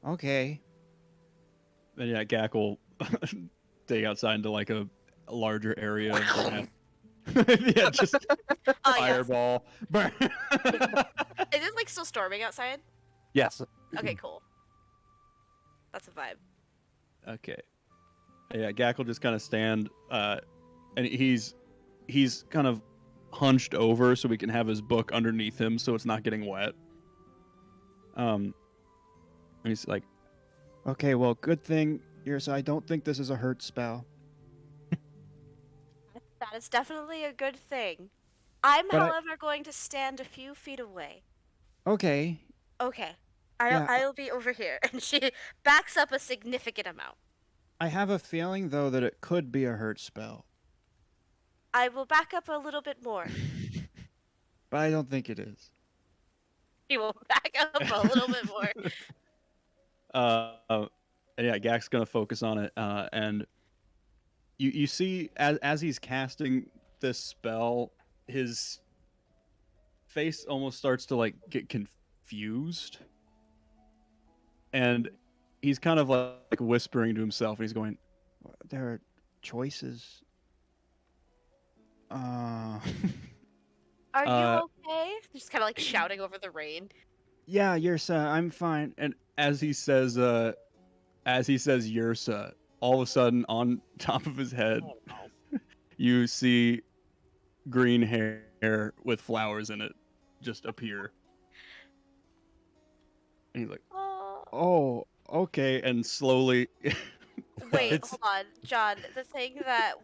Okay. Then yeah, Gak will take outside into like a larger area. Yeah, just Oh yes. fireball. Burn. Is it like still storming outside? Yes. Okay, cool. That's a vibe. Okay. Yeah, Gak will just kind of stand, and he's kind of hunched over so we can have his book underneath him so it's not getting wet. And he's like, Okay, well, good thing, Yrsa, I don't think this is a hurt spell. That is definitely a good thing. I'm, But however, going to stand a few feet away. Okay. Okay. Yeah. I'll be over here. And she backs up a significant amount. I have a feeling, though, that it could be a hurt spell. I will back up a little bit more. But I don't think it is. He will back up a little bit more. And yeah, Gak's gonna focus on it, and you see as he's casting this spell, his face almost starts to like get confused, and he's kind of like whispering to himself, and he's going, There are choices. Are you okay? Just kind of like shouting over the rain. Yeah, Yrsa, I'm fine. and as he says Yrsa, all of a sudden on top of his head, you see green hair with flowers in it just appear. And he's like, Oh. Oh, okay, and slowly Wait, It's- hold on, John. The thing that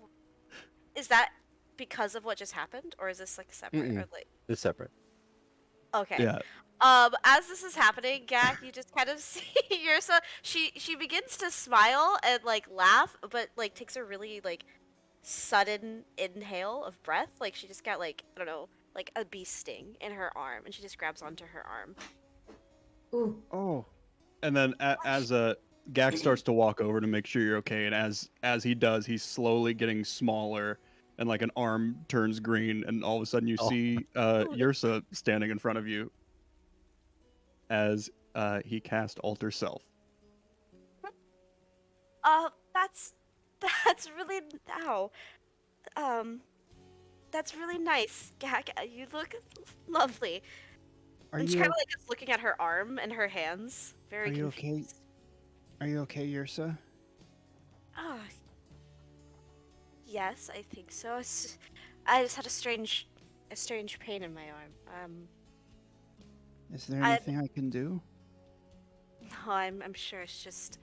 is that because of what just happened, or is this like separate? Or like It's separate. okay. yeah, As this is happening, Gak, you just kind of see Yrsa. She begins to smile and like laugh, but like takes a really like sudden inhale of breath. Like she just got like I don't know, like a bee sting in her arm, and she just grabs onto her arm. Ooh. oh. and then as Gak starts to walk over to make sure you're okay, and as he does, he's slowly getting smaller, and like an arm turns green, and all of a sudden you see Yrsa standing in front of you as he cast Alter Self. That's really ow. That's really nice, Gak. You look lovely. Are And she you kind of like is looking at her arm and her hands, very Are you okay? confused. Are you okay, Yrsa? Oh, yes, I think so. I just had a strange pain in my arm. Is there I- anything I can do? No, I'm sure it's just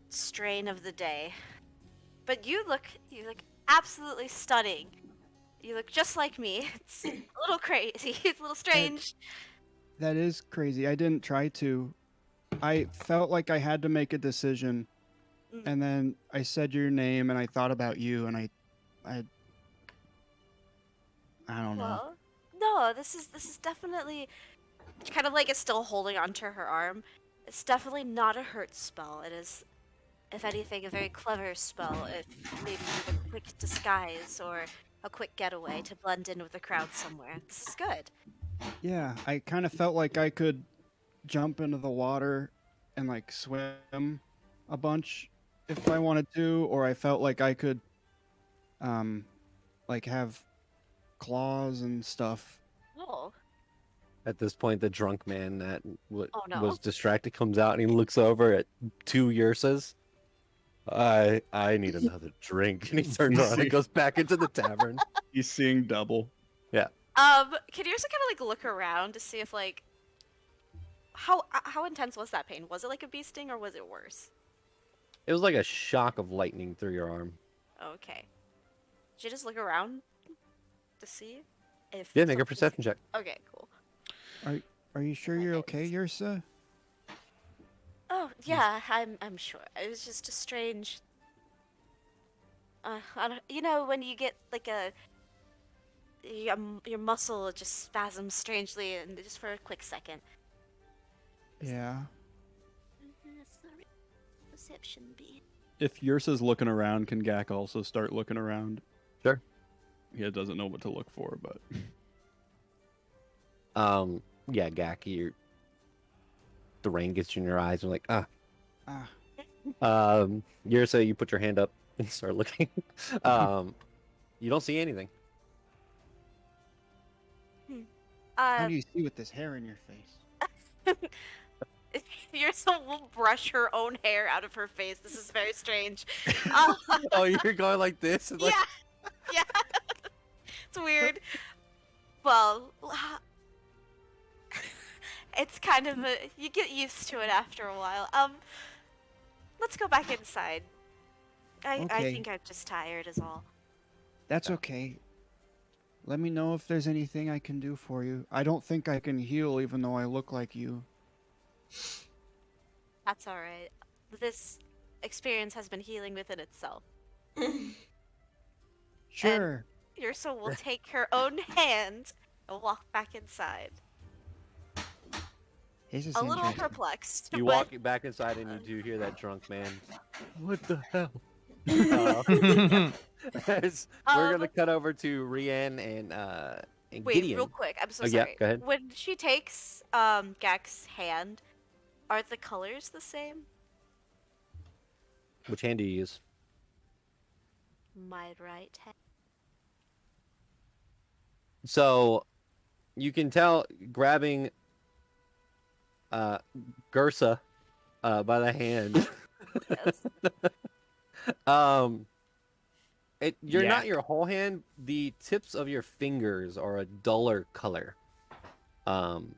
strain of the day. But you look absolutely stunning. You look just like me. It's a little crazy. It's a little strange. That is crazy. I didn't try to. I felt like I had to make a decision, Mm. and then I said your name, and I thought about you, and I don't know. Well, no, this is definitely she kind of like is still holding onto her arm. It's definitely not a hurt spell. It is, if anything, a very clever spell. If maybe with a quick disguise or a quick getaway to blend in with the crowd somewhere. This is good. Yeah, I kind of felt like I could jump into the water and like swim a bunch if I wanted to, or I felt like I could like have claws and stuff. Oh, At this point, the drunk man that Oh, no. was distracted comes out and he looks over at two Yursas. I need another drink, and he turns around and goes back into the tavern. He's seeing double. can you also kind of like look around to see if like how intense was that pain? Was it like a bee sting or was it worse? It was like a shock of lightning through your arm. Okay. Did you just look around to see if? Yeah, make a something's- perception check. Okay, cool. Are you sure you're okay, Yrsa? Oh, Yeah, I'm sure. It was just a strange. I don't, you know, when you get like your muscle just spasms strangely, and just for a quick second. Yeah. That's the reception be. If Yursa's looking around, can Gak also start looking around? Sure. He doesn't know what to look for, but Yeah, Gak, the rain gets you in your eyes. And you're like, Ah. Yursa, you put your hand up and start looking. You don't see anything. How do you see with this hair in your face? Yursa will brush her own hair out of her face. This is very strange. Oh, you're going like this? And like... Yeah, it's weird. Well, it's kind of you get used to it after a while. Let's go back inside. I Okay. think I'm just tired, is all. That's okay. Let me know if there's anything I can do for you. I don't think I can heal even though I look like you. That's all right. This experience has been healing within itself. Sure. Yursa will take her own hand and walk back inside. This is A little interesting. perplexed. You but walk back inside and you do hear that drunk man. What the hell? We're gonna cut over to Rian and Wait, Gideon. real quick. I'm so Oh, yeah, sorry. go ahead. When she takes Gak's hand, are the colors the same? Which hand do you use? My right hand. So you can tell grabbing Gersa by the hand. Yes. You're Yeah. not your whole hand. The tips of your fingers are a duller color than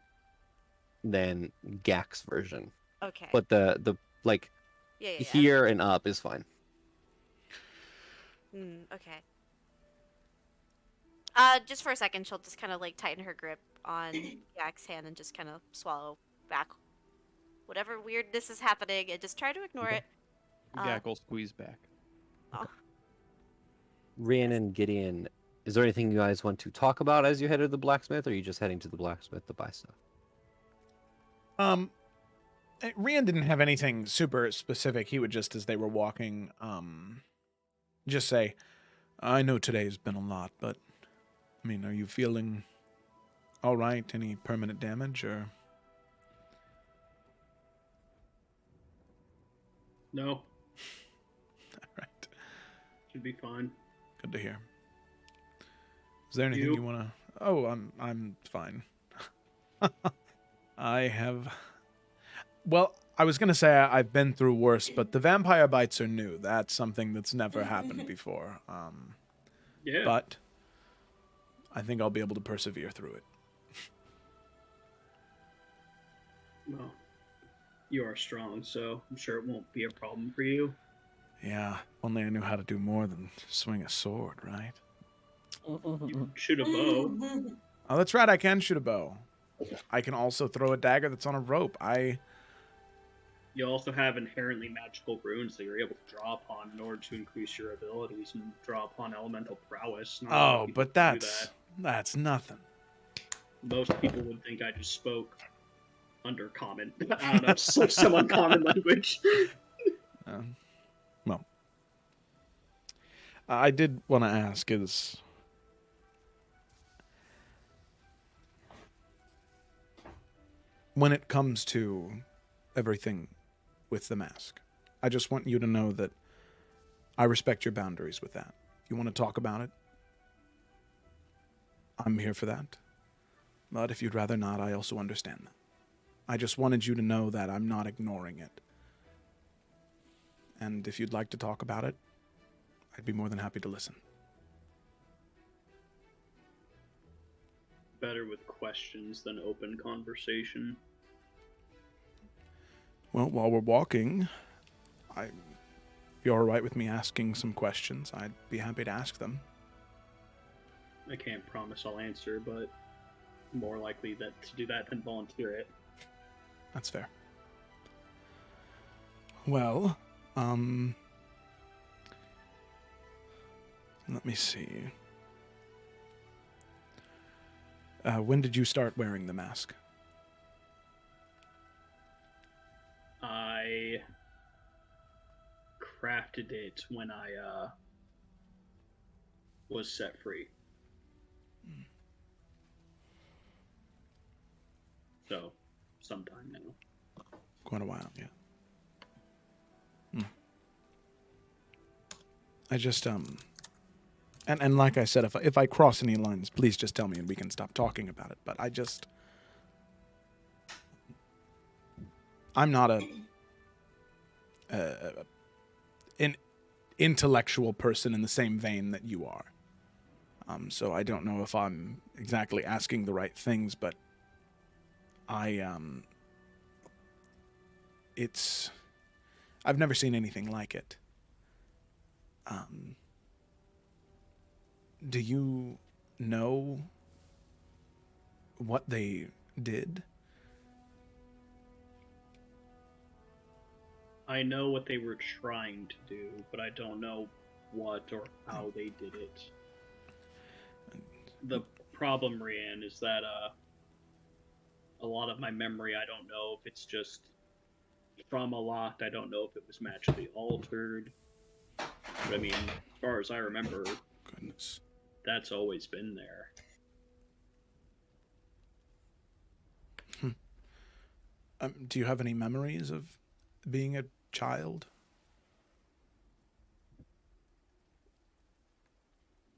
Gak's version. Okay. But the like yeah. here and up is fine. Okay. Just for a second, she'll just kind of like tighten her grip on Gak's hand and just kind of swallow back whatever weirdness is happening and just try to ignore it. Gak will squeeze back. Rian and Gideon, is there anything you guys want to talk about as you head to the blacksmith, or are you just heading to the blacksmith to buy stuff? Rian didn't have anything super specific. He would just, as they were walking, just say, I know today's been a lot, but, I mean, are you feeling all right? Any permanent damage, or? No, All right. should be fine. Good to hear. Is there anything you want to... Oh, I'm fine. I have... Well, I was going to say I've been through worse, but the vampire bites are new. That's something that's never happened before. Yeah. But I think I'll be able to persevere through it. Well, you are strong, so I'm sure it won't be a problem for you. Yeah, only I knew how to do more than swing a sword, right? You can shoot a bow. Oh, that's right, I can shoot a bow. I can also throw a dagger that's on a rope. You also have inherently magical runes that you're able to draw upon in order to increase your abilities and draw upon elemental prowess. Not a lot of Oh, people but can do that's nothing. that. Most people would think I just spoke undercommon. I don't know, some uncommon language. Well, I did want to ask is... When it comes to everything with the mask, I just want you to know that I respect your boundaries with that. If you want to talk about it, I'm here for that. But if you'd rather not, I also understand that. I just wanted you to know that I'm not ignoring it. And if you'd like to talk about it, I'd be more than happy to listen. Better with questions than open conversation. Well, while we're walking, if you're all right with me asking some questions, I'd be happy to ask them. I can't promise I'll answer, but more likely that to do that than volunteer it. That's fair. Well, let me see. When did you start wearing the mask? I crafted it when I was set free. So, sometime now. Quite a while, yeah. I just and like I said, if I cross any lines, please just tell me and we can stop talking about it. But I'm not an intellectual person in the same vein that you are. So I don't know if I'm exactly asking the right things, but I've never seen anything like it. Do you know what they did? I know what they were trying to do, but I don't know what or how they did it. The problem, Rianne, is that a lot of my memory, I don't know if it's just trauma locked. I don't know if it was magically altered. But I mean, as far as I remember, Goodness. That's always been there. Do you have any memories of being a child?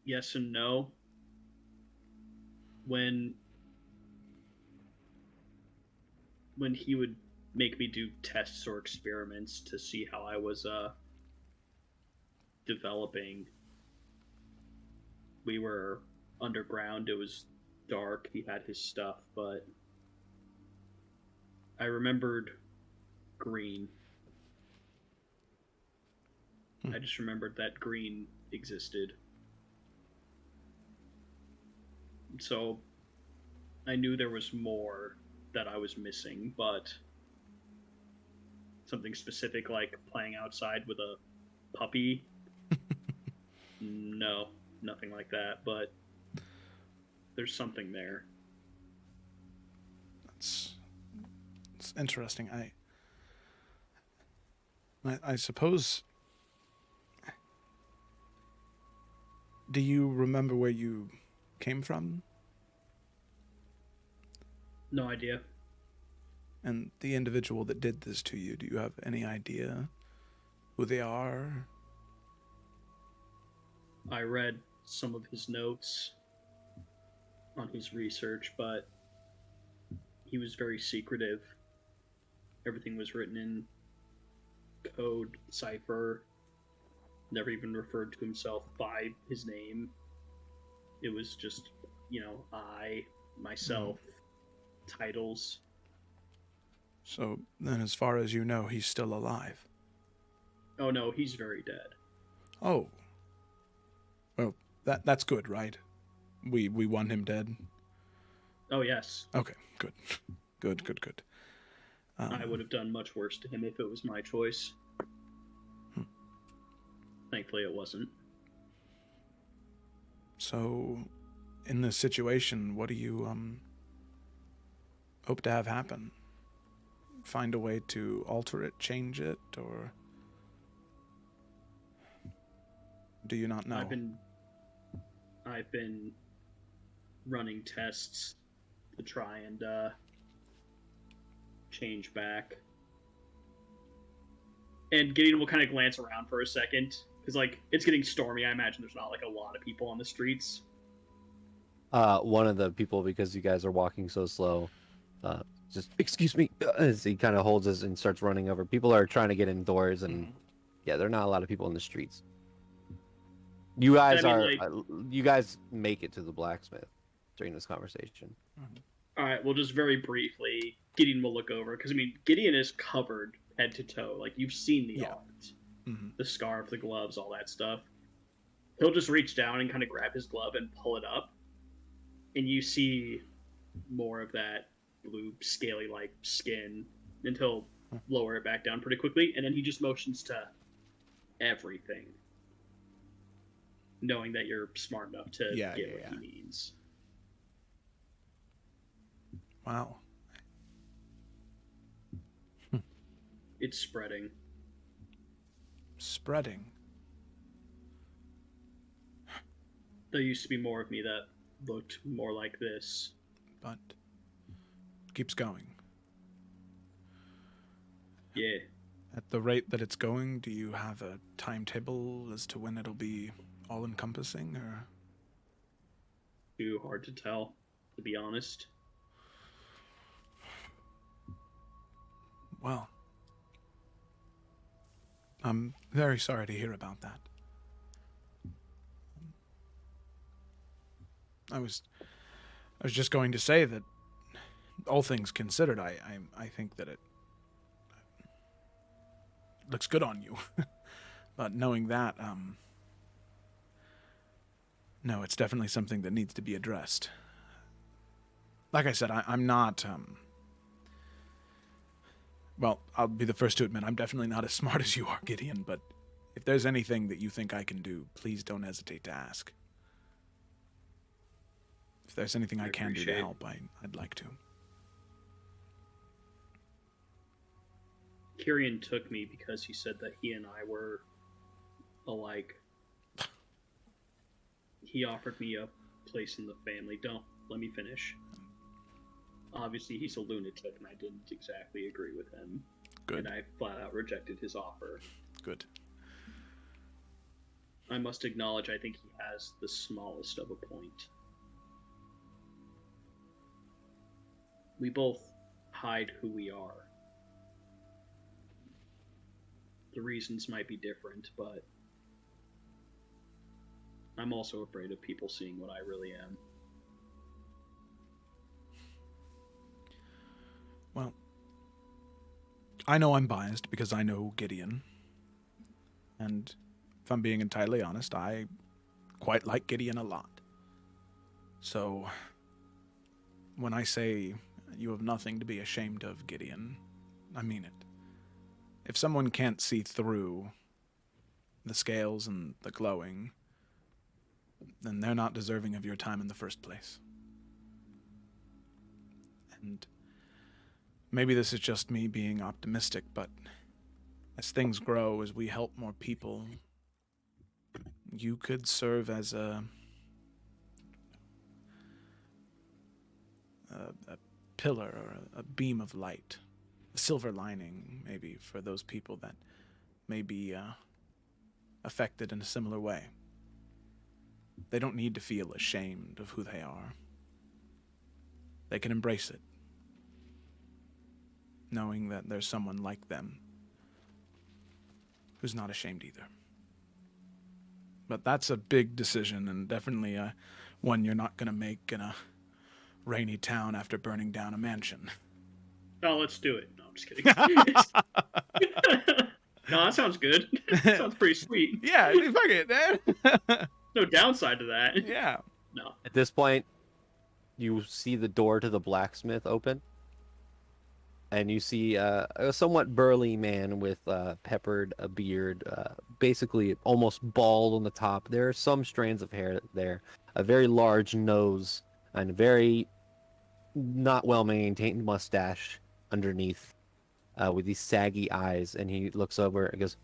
Yes and no. When he would make me do tests or experiments to see how I was developing, we were underground. It was dark. He had his stuff, but I remembered green. I just remembered that green existed. So I knew there was more that I was missing, but something specific like playing outside with a puppy, no, nothing like that, but there's something there. It's interesting. I suppose. Do you remember where you came from? No idea. And the individual that did this to you, do you have any idea who they are? I read some of his notes on his research, but he was very secretive. Everything was written in code, cipher. Never even referred to himself by his name. It was just, I, myself, titles. So then, as far as you know, he's still alive. Oh no, he's very dead. Oh. Well, that's good, right? We want him dead. Oh yes. Okay, good. Good. I would have done much worse to him if it was my choice. Thankfully, it wasn't. So, in this situation, what do you hope to have happen? Find a way to alter it, change it, or do you not know? I've been running tests to try and change back. And Gideon will kind of glance around for a second, because it's getting stormy. I imagine there's not a lot of people on the streets. One of the people, because you guys are walking so slow, just excuse me, as he kind of holds us and starts running over. People are trying to get indoors, and yeah, there are not a lot of people in the streets. You guys you guys make it to the blacksmith during this conversation. All right, well, just very briefly, Gideon will look over, because Gideon is covered head to toe. You've seen the art, the scarf, the gloves, all that stuff. He'll just reach down and kind of grab his glove and pull it up, and you see more of that blue, scaly-like skin, and he'll lower it back down pretty quickly, and then he just motions to everything, knowing that you're smart enough to get what he means. Wow. It's spreading. Spreading. There used to be more of me that looked more like this. But it keeps going. Yeah. At the rate that it's going, do you have a timetable as to when it'll be all-encompassing, or? Too hard to tell, to be honest. Well, I'm very sorry to hear about that. I was just going to say that, all things considered, I think that it looks good on you. But knowing that, no, it's definitely something that needs to be addressed. Like I said, I'm not, well, I'll be the first to admit I'm definitely not as smart as you are, Gideon, but if there's anything that you think I can do, please don't hesitate to ask. If there's anything I can do to help, I'd like to. Kyrian took me because he said that he and I were alike. He offered me a place in the family. Don't let me finish. Obviously, he's a lunatic, and I didn't exactly agree with him. Good. And I flat out rejected his offer. Good. I must acknowledge, I think he has the smallest of a point. We both hide who we are. The reasons might be different, but I'm also afraid of people seeing what I really am. Well, I know I'm biased because I know Gideon. And if I'm being entirely honest, I quite like Gideon a lot. So, when I say you have nothing to be ashamed of, Gideon, I mean it. If someone can't see through the scales and the glowing, then they're not deserving of your time in the first place. And maybe this is just me being optimistic, but as things grow, as we help more people, you could serve as a pillar or a beam of light, a silver lining, maybe, for those people that may be affected in a similar way. They don't need to feel ashamed of who they are. They can embrace it, knowing that there's someone like them who's not ashamed either. But that's a big decision, and definitely one you're not going to make in a rainy town after burning down a mansion. Oh, let's do it. No, I'm just kidding. No, that sounds good. That sounds pretty sweet. Yeah, fuck it, man. No downside to that. Yeah. No. At this point, you see the door to the blacksmith open, and you see a somewhat burly man with peppered a beard, basically almost bald on the top. There are some strands of hair there, a very large nose, and a very not well-maintained mustache underneath, with these saggy eyes. And he looks over and goes,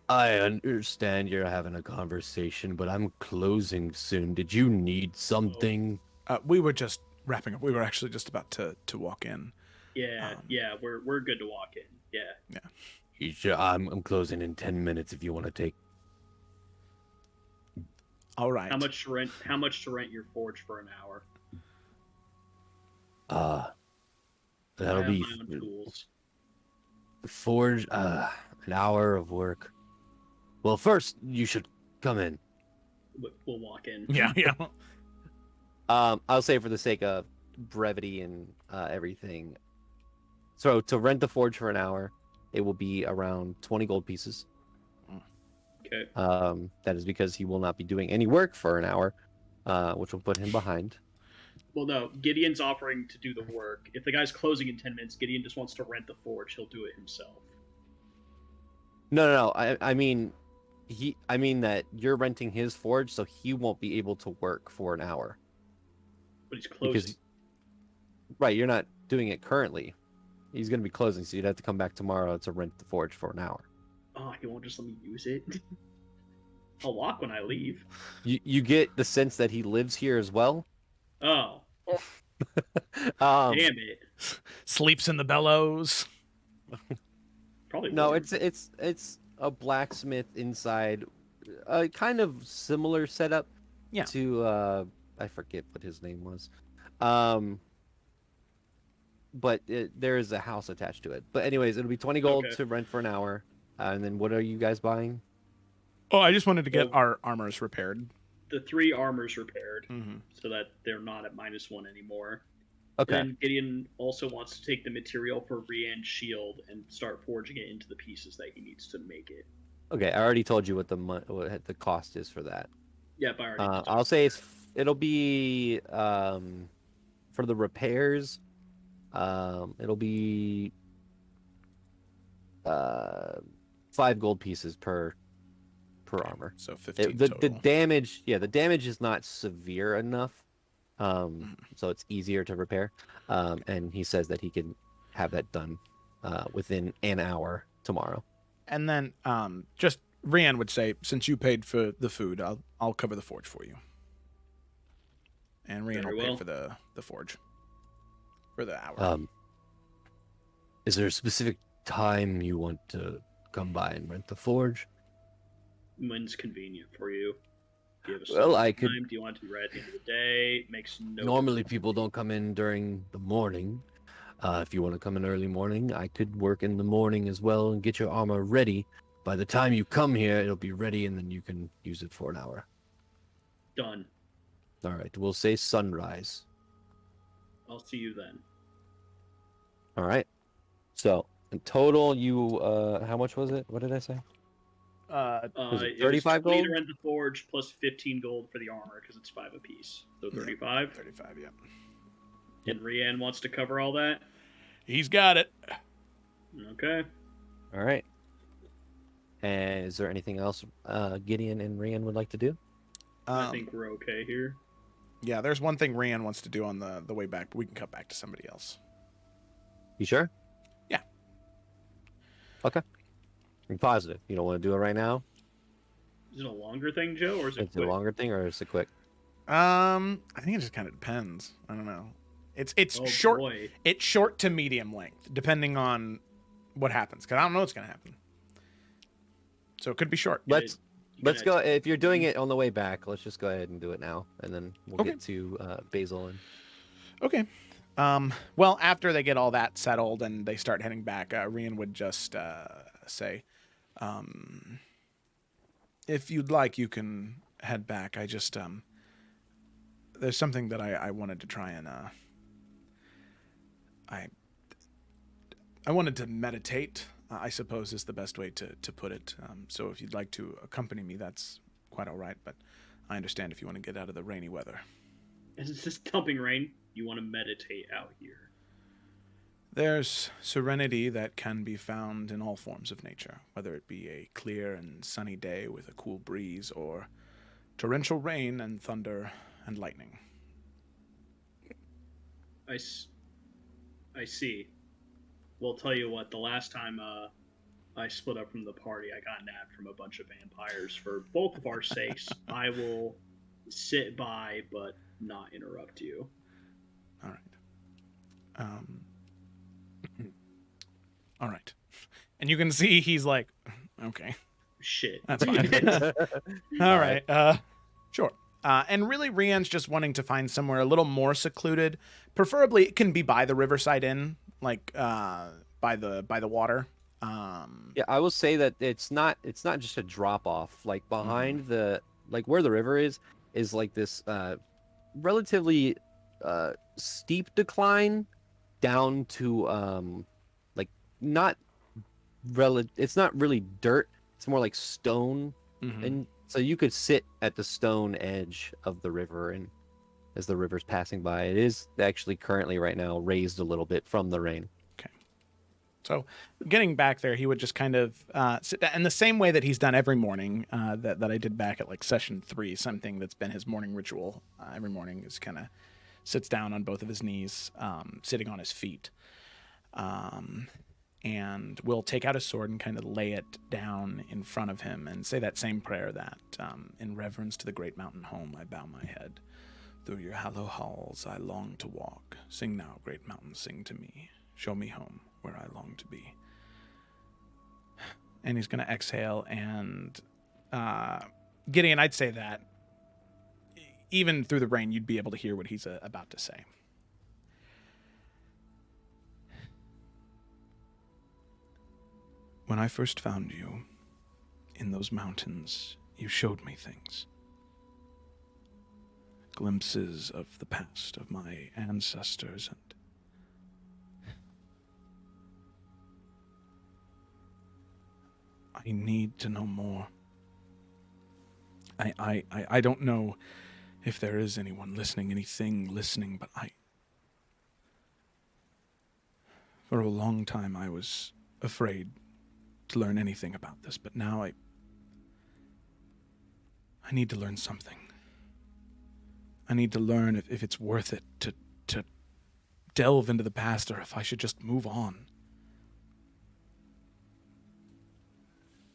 I understand you're having a conversation, but I'm closing soon. Did you need something? We were just wrapping up. We were actually just about to walk in. Yeah, we're good to walk in. Yeah. Yeah. You sure? I'm closing in 10 minutes if you want to take. All right. How much to rent your forge for an hour? That'll be my own tools. forge. An hour of work. Well, first you should come in. We'll walk in. Yeah. I'll say for the sake of brevity and everything. So to rent the forge for an hour, it will be around 20 gold pieces. Okay. That is because he will not be doing any work for an hour, which will put him behind. Well, no, Gideon's offering to do the work. If the guy's closing in 10 minutes, Gideon just wants to rent the forge. He'll do it himself. No. I mean, I mean that you're renting his forge, so he won't be able to work for an hour. But he's closing. Because, right, you're not doing it currently. He's going to be closing, so you'd have to come back tomorrow to rent the forge for an hour. Oh, he won't just let me use it? I'll lock when I leave. You get the sense that he lives here as well. Oh. Damn it. Sleeps in the bellows. Probably No, warm. it's a blacksmith inside, a kind of similar setup Yeah. to I forget what his name was, but there is a house attached to it. But anyways, it'll be 20 gold Okay. to rent for an hour, and then what are you guys buying? Oh, I just wanted to get Well- our armors repaired. The 3 armors repaired, Mm-hmm. so that they're not at -1 anymore. Okay, Then Gideon also wants to take the material for Rian's shield and start forging it into the pieces that he needs to make it. okay, I already told you what the cost is for that. Yeah, but I already I'll say it'll be for the repairs. It'll be 5 gold pieces per armor. So 15 The total. damage, the damage is not severe enough, so it's easier to repair. And he says that he can have that done within an hour tomorrow. And then just Rian would say, since you paid for the food, I'll cover the forge for you. And Rian Very will pay well. for the forge for the hour. Is there a specific time you want to come by and rent the forge? When's convenient for you? Do you have a Well, certain I could- time? Do you want to be right at the end of the day? Makes no Normally, difference. people don't come in during the morning. If you want to come in early morning, I could work in the morning as well and get your armor ready. By the time you come here, it'll be ready, and then you can use it for an hour. Done. All right, we'll say sunrise. I'll see you then. All right. So in total, you how much was it? What did I say? Was it It 35 was 20 gold? to rent the forge plus 15 gold for the armor because it's 5 apiece. So Yeah. 35. 35, yeah. And Rian wants to cover all that. He's got it. Okay. All right. And is there anything else Gideon and Rian would like to do? I think we're okay here. Yeah, there's one thing Rian wants to do on the way back, but we can cut back to somebody else. You sure? Yeah. Okay. You're positive. You don't want to do it right now? Is it a longer thing, Joe, or is it Is it a quick? longer thing or is it quick? I think it just kind of depends. I don't know. It's Oh, short. boy. It's short to medium length, depending on what happens. Because I don't know what's gonna happen. So it could be short. Yeah, Let's you let's gotta- go. If you're doing it on the way back, let's just go ahead and do it now, and then we'll Okay. get to Basil and Okay. Well, after they get all that settled and they start heading back, Rian would just say, "If you'd like, you can head back. I just there's something that I wanted to try and I wanted to meditate. I suppose is the best way to put it. So if you'd like to accompany me, that's quite all right. But I understand if you want to get out of the rainy weather." As it's just dumping rain, you want to meditate out here. There's serenity that can be found in all forms of nature, whether it be a clear and sunny day with a cool breeze or torrential rain and thunder and lightning. I see. Well, tell you what, the last time I split up from the party, I got nabbed from a bunch of vampires. For both of our sakes, I will sit by but not interrupt you. All right. All right. And you can see he's like, okay, Shit. that's fine. All right. Sure. And really, Rian's just wanting to find somewhere a little more secluded. Preferably, it can be by the Riverside Inn, like by the water. Yeah, I will say that it's not just a drop off. Like behind the where the river is like this relatively steep decline down to it's not really dirt. It's more like stone, Mhm. and so you could sit at the stone edge of the river and as the river's passing by. It is actually currently right now raised a little bit from the rain. So getting back there, he would just kind of sit down in the same way that he's done every morning that I did back at like session 3, something that's been his morning ritual. Every morning is kind of sits down on both of his knees, sitting on his feet. And will take out his sword and kind of lay it down in front of him and say that same prayer that, in reverence to the great mountain home, I bow my head. Through your hollow halls I long to walk. Sing now, great mountain, sing to me. Show me home, where I long to be. And he's going to exhale, and Gideon, I'd say that even through the rain, you'd be able to hear what he's about to say. When I first found you in those mountains, you showed me things. Glimpses of the past of my ancestors, and I need to know more. I don't know if there is anyone listening, anything listening, but for a long time I was afraid to learn anything about this, but now I need to learn something. I need to learn if it's worth it to delve into the past, or if I should just move on.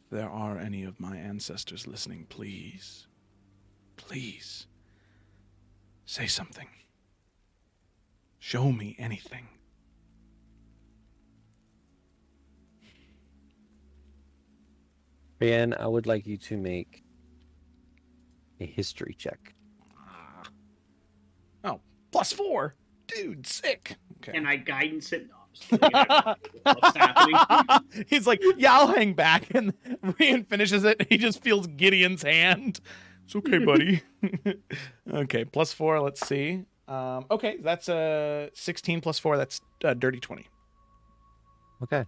If there are any of my ancestors listening, please, please, say something. Show me anything. Brienne, I would like you to make a history check. Oh, +4. Dude, sick. Okay. Can I guidance it? No, I'm just kidding. What's happening? He's like, yeah, I'll hang back. And Rian finishes it. And he just feels Gideon's hand. It's okay, buddy. Okay, +4. Let's see. Okay, that's a 16 +4. That's a dirty 20. Okay.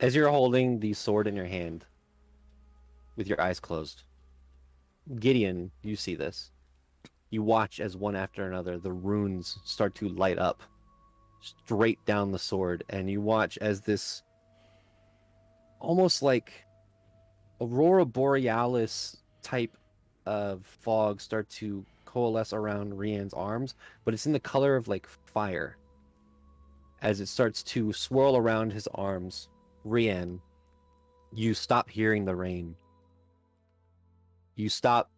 As you're holding the sword in your hand, with your eyes closed, Gideon, you see this. You watch as one after another the runes start to light up straight down the sword, and you watch as this almost like Aurora Borealis type of fog start to coalesce around Rian's arms, but it's in the color of like fire. As it starts to swirl around his arms, Rian, you stop hearing the rain. You stop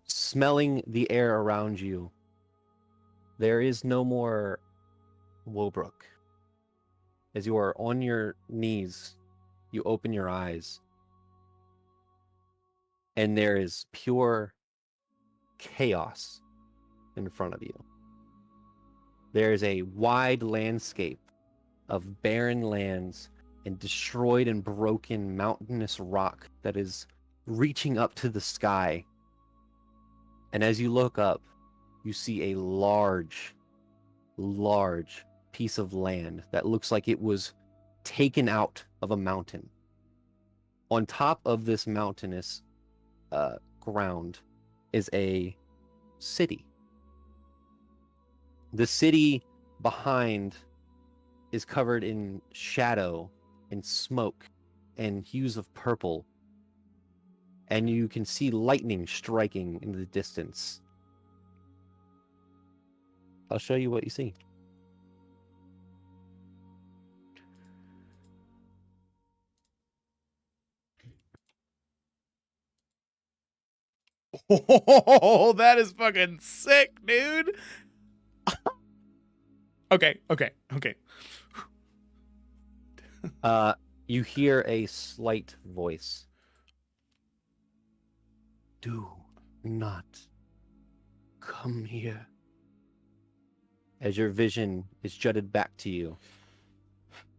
smelling the air around you. There is no more Woebrook. As you are on your knees, you open your eyes, and there is pure chaos in front of you. There is a wide landscape of barren lands and destroyed and broken mountainous rock that is reaching up to the sky. And as you look up, you see a large piece of land that looks like it was taken out of a mountain. On top of this mountainous ground is a city. The city behind is covered in shadow and smoke and hues of purple. And you can see lightning striking in the distance. I'll show you what you see. Oh, that is fucking sick, dude. Okay. You hear a slight voice. Do not come here. As your vision is jutted back to you,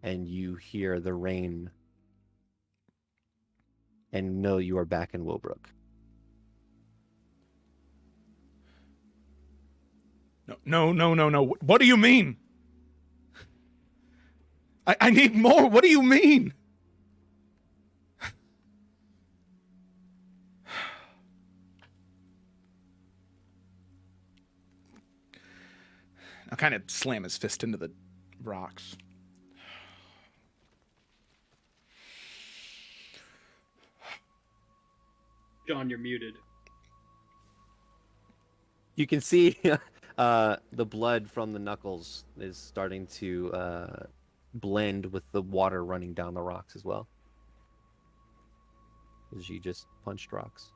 and you hear the rain, and know you are back in Woebrook. No. What do you mean? I need more. What do you mean? I'll kind of slam his fist into the rocks. John, you're muted. You can see the blood from the knuckles is starting to blend with the water running down the rocks as well. As you just punched rocks.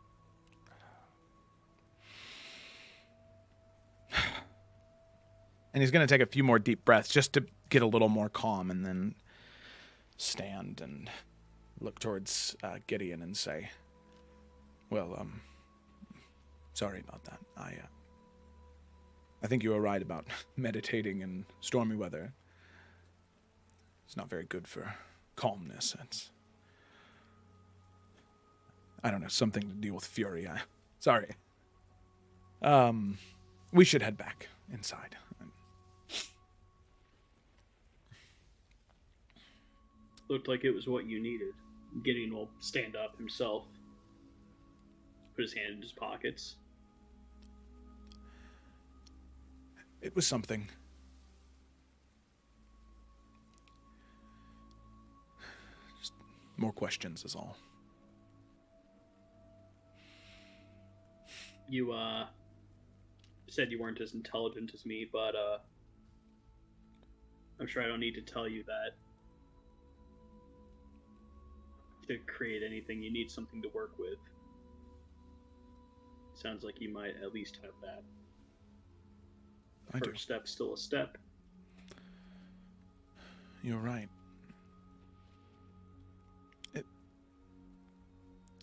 And he's going to take a few more deep breaths just to get a little more calm, and then stand and look towards Gideon and say, well, sorry about that. I think you were right about meditating in stormy weather. It's not very good for calmness. I don't know, something to deal with fury. Sorry. We should head back inside. Looked like it was what you needed. Gideon will stand up himself. Put his hand in his pockets. It was something. Just more questions is all. You said you weren't as intelligent as me, but I'm sure I don't need to tell you that to create anything you need something to work with. Sounds like you might at least have that. First step's still a step. You're right.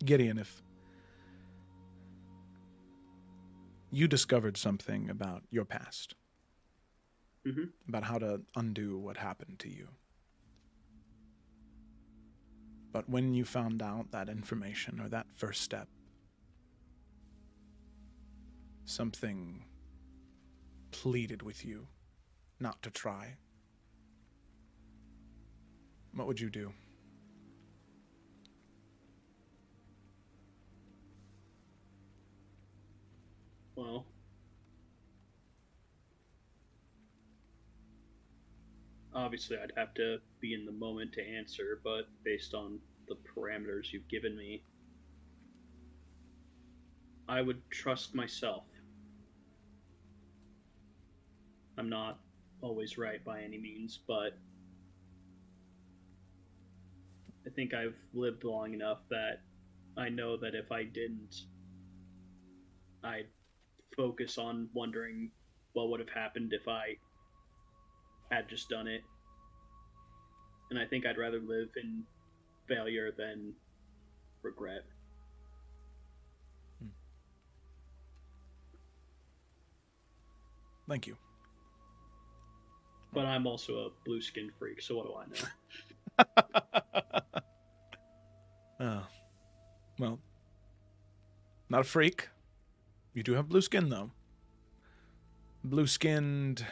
Gideon, if you discovered something about your past, about how to undo what happened to you, but when you found out that information or that first step, something pleaded with you not to try, what would you do? Well, obviously I'd have to be in the moment to answer, but based on the parameters you've given me, I would trust myself. I'm not always right by any means, but I think I've lived long enough that I know that if I didn't, I'd focus on wondering what would have happened if I had just done it. And I think I'd rather live in failure than regret. Thank you. But I'm also a blue skin freak, so what do I know? Well, not a freak. You do have blue skin, though. Blue-skinned,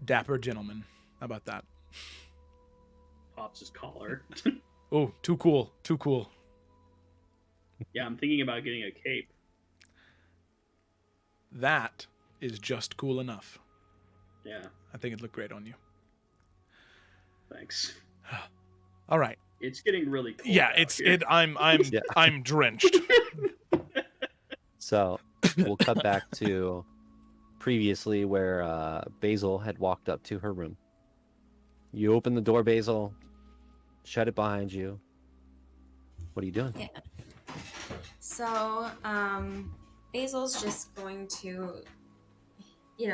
dapper gentleman. How about that? Pops his collar. Oh, too cool. Too cool. Yeah, I'm thinking about getting a cape. That is just cool enough. Yeah. I think it'd look great on you. Thanks. All right. It's getting really cold. Yeah, out here. I'm drenched. So we'll cut back to previously where Basil had walked up to her room. You open the door, Basil, shut it behind you. What are you doing? Yeah. So, Basil's just going to,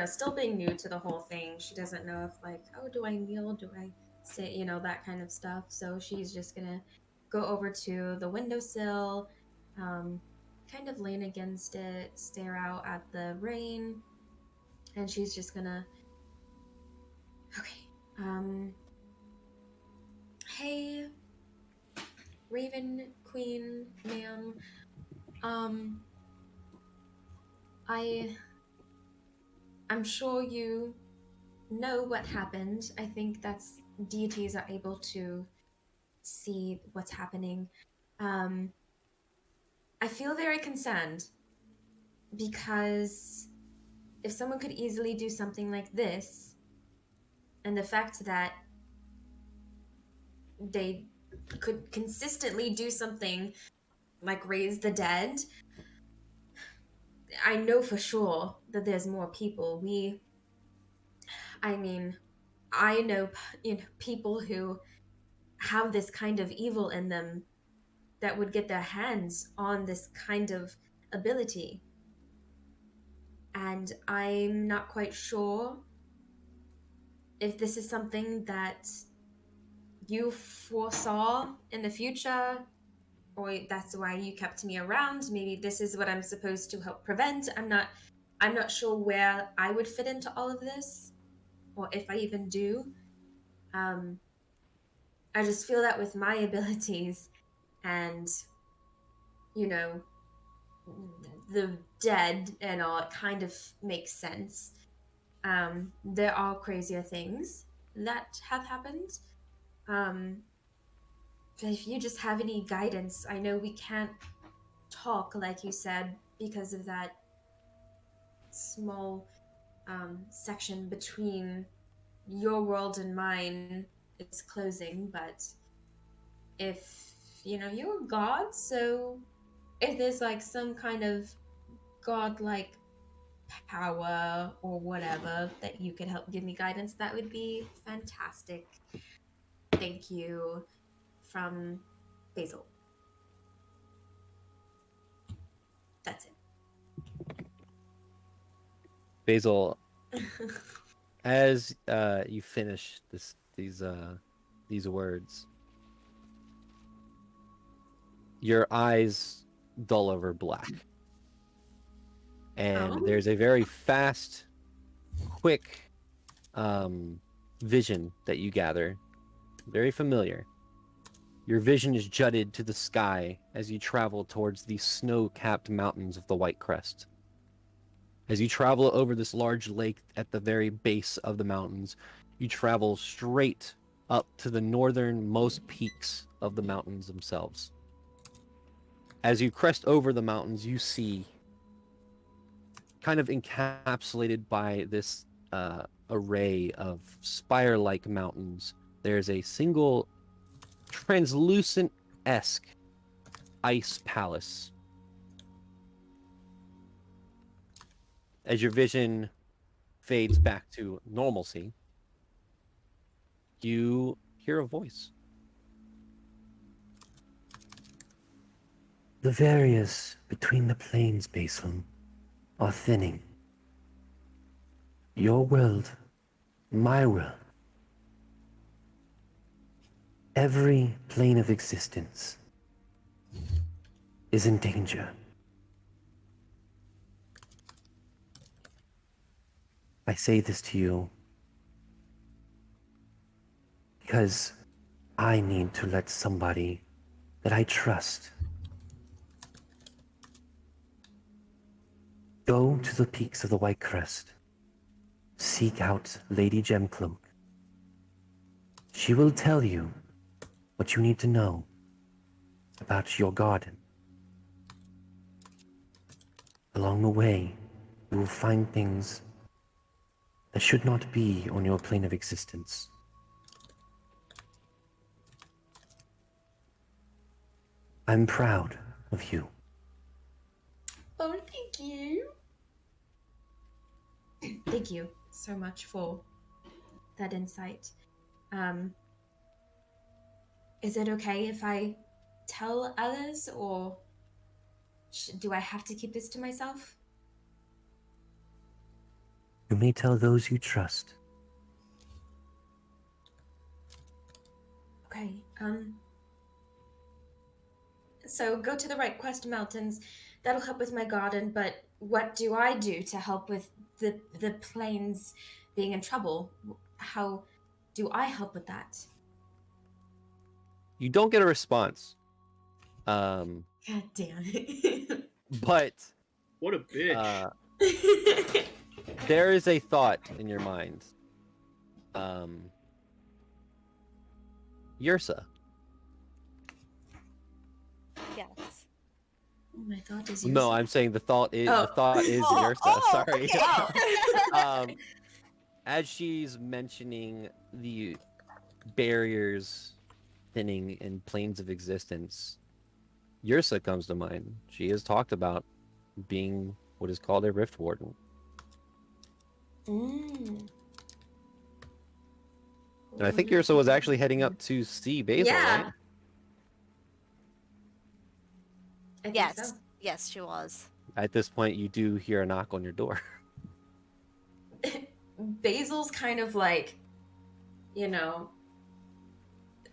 still being new to the whole thing. She doesn't know if, like, oh, do I kneel? Do I sit? That kind of stuff. So she's just gonna go over to the windowsill, kind of lean against it, stare out at the rain, and she's just gonna, okay, hey, Raven Queen, ma'am, I'm sure you know what happened. I think that's deities are able to see what's happening. I feel very concerned because if someone could easily do something like this, and the fact that they could consistently do something like raise the dead, I know for sure that there's more people. I mean, I know, people who have this kind of evil in them that would get their hands on this kind of ability. And I'm not quite sure if this is something that you foresaw in the future, or that's why you kept me around. Maybe this is what I'm supposed to help prevent. I'm not sure where I would fit into all of this, or if I even do. Um, I just feel that with my abilities and, you know, the dead and all, it kind of makes sense. There are crazier things that have happened. But if you just have any guidance, I know we can't talk, like you said, because of that small section between your world and mine is closing, but if, you're a god, so if there's like some kind of godlike power or whatever that you could help give me guidance, that would be fantastic. Thank you. From Basil. That's Basil, it. as you finish these words, your eyes dull over black, and Oh. there's a very fast, quick vision that you gather, very familiar. Your vision is jutted to the sky as you travel towards the snow-capped mountains of the White Crest. As you travel over this large lake at the very base of the mountains, you travel straight up to the northernmost peaks of the mountains themselves. As you crest over the mountains, you see, kind of encapsulated by this array of spire-like mountains, there's a single translucent-esque ice palace. As your vision fades back to normalcy, you hear a voice. The barriers between the planes, Basil, are thinning. Your world, my world. Every plane of existence is in danger. I say this to you because I need to let somebody that I trust go to the peaks of the White Crest. Seek out Lady Gemcloak. She will tell you what you need to know about your garden. Along the way, you will find things that should not be on your plane of existence. I'm proud of you. Oh, thank you. Thank you so much for that insight. Is it okay if I tell others, or do I have to keep this to myself? You may tell those you trust. Okay. So go to the Right Quest Mountains. That'll help with my garden, but what do I do to help with the plains being in trouble? How do I help with that? You don't get a response. God damn it. But What a bitch. there is a thought in your mind. Yursa, Yes. My thought is No, Yrsa. I'm saying the thought is Oh. Yrsa. Oh, Sorry. okay. As she's mentioning the barriers thinning in planes of existence, Yrsa comes to mind. She has talked about being what is called a rift warden. Mm. And I think Yrsa was actually heading up to see Basil, Yeah. right? I think Yes. so. Yes, she was. At this point, you do hear a knock on your door. Basil's kind of like,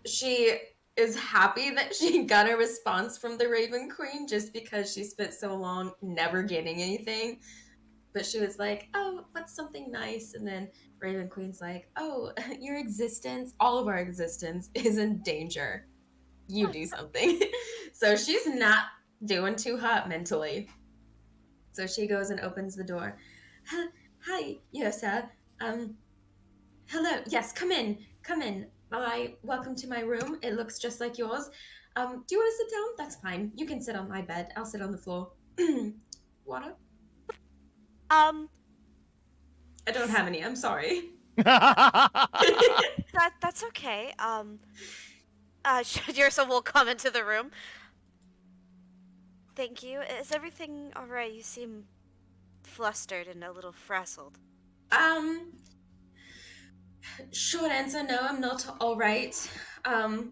she is happy that she got a response from the Raven Queen just because she spent so long never getting anything. But she was like, oh, what's something nice? And then Raven Queen's like, oh, your existence, all of our existence is in danger. You do something. So she's not doing too hot mentally. So she goes and opens the door. Hi, Yosa. Hello. Yes, come in. Come in. Welcome to my room. It looks just like yours. Do you want to sit down? That's fine. You can sit on my bed. I'll sit on the floor. Water? Um, I don't have any. I'm sorry. that's okay. Yrsa will come into the room. Thank you. Is everything alright? You seem flustered and a little frazzled. Short answer, no, I'm not all right. I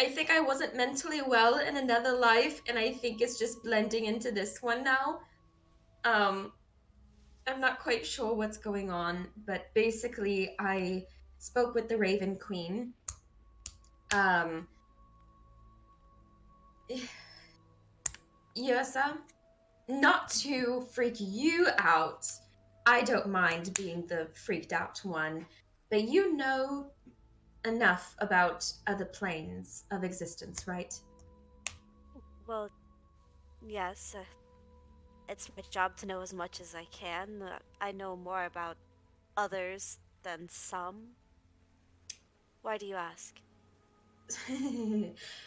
think I wasn't mentally well in another life, and I think it's just blending into this one now. I'm not quite sure what's going on, but basically, I spoke with the Raven Queen. Yrsa, not to freak you out, I don't mind being the freaked out one, but you know enough about other planes of existence, right? Well, yes. It's my job to know as much as I can. I know more about others than some. Why do you ask?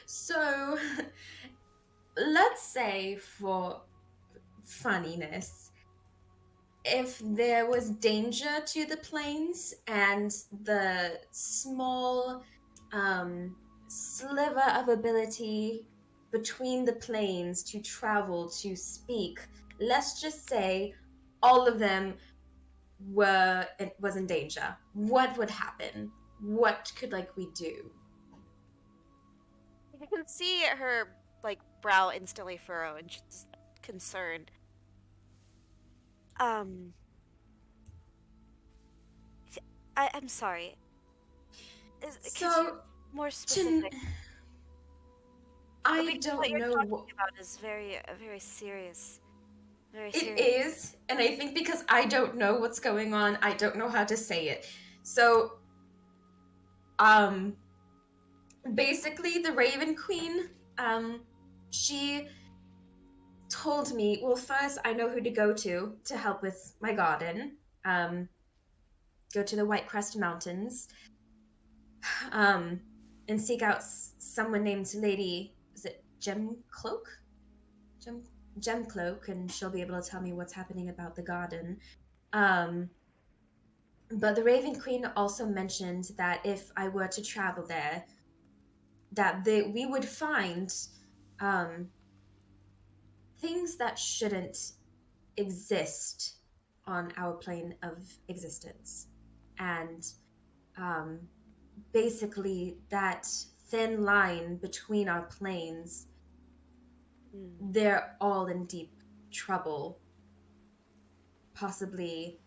So, let's say for funniness, if there was danger to the planes and the small sliver of ability between the planes to travel, to speak, let's just say all of them was in danger, what would happen? What could we do? You can see her brow instantly furrow and she's concerned. I'm sorry. Could you more specific? I Because don't what you're know talking about is very serious. Very serious. It is, and I think because I don't know what's going on, I don't know how to say it. So, basically, the Raven Queen, she told me, well, first, I know who to go to help with my garden. Go to the White Crest Mountains, and seek out someone named Lady, is it Gemcloak? Gemcloak, and she'll be able to tell me what's happening about the garden. But the Raven Queen also mentioned that if I were to travel there, that we would find things that shouldn't exist on our plane of existence. And basically that thin line between our planes, they're all in deep trouble, possibly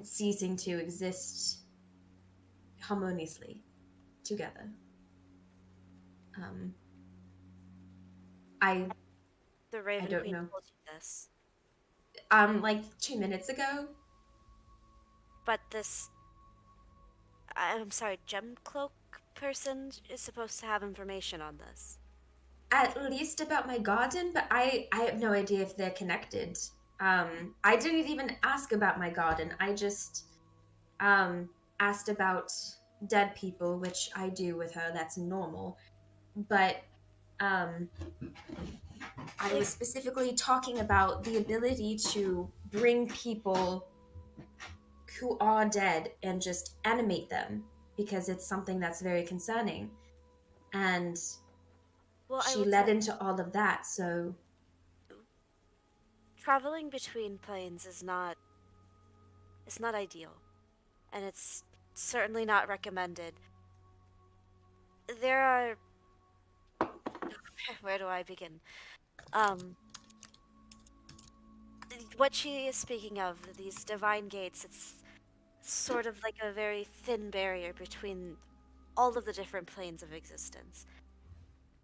ceasing to exist harmoniously together. The Raven don't Queen know. told you this. 2 minutes ago. But this, I'm sorry, Gemcloak person is supposed to have information on this. At least about my garden, but I have no idea if they're connected. I didn't even ask about my garden. I just asked about dead people, which I do with her. That's normal. But Um, I was specifically talking about the ability to bring people who are dead and just animate them because it's something that's very concerning. And Well, I she will led into all of that, so traveling between planes is not ideal, and it's certainly not recommended. There are where do I begin? Um, what she is speaking of, these divine gates, it's sort of like a very thin barrier between all of the different planes of existence.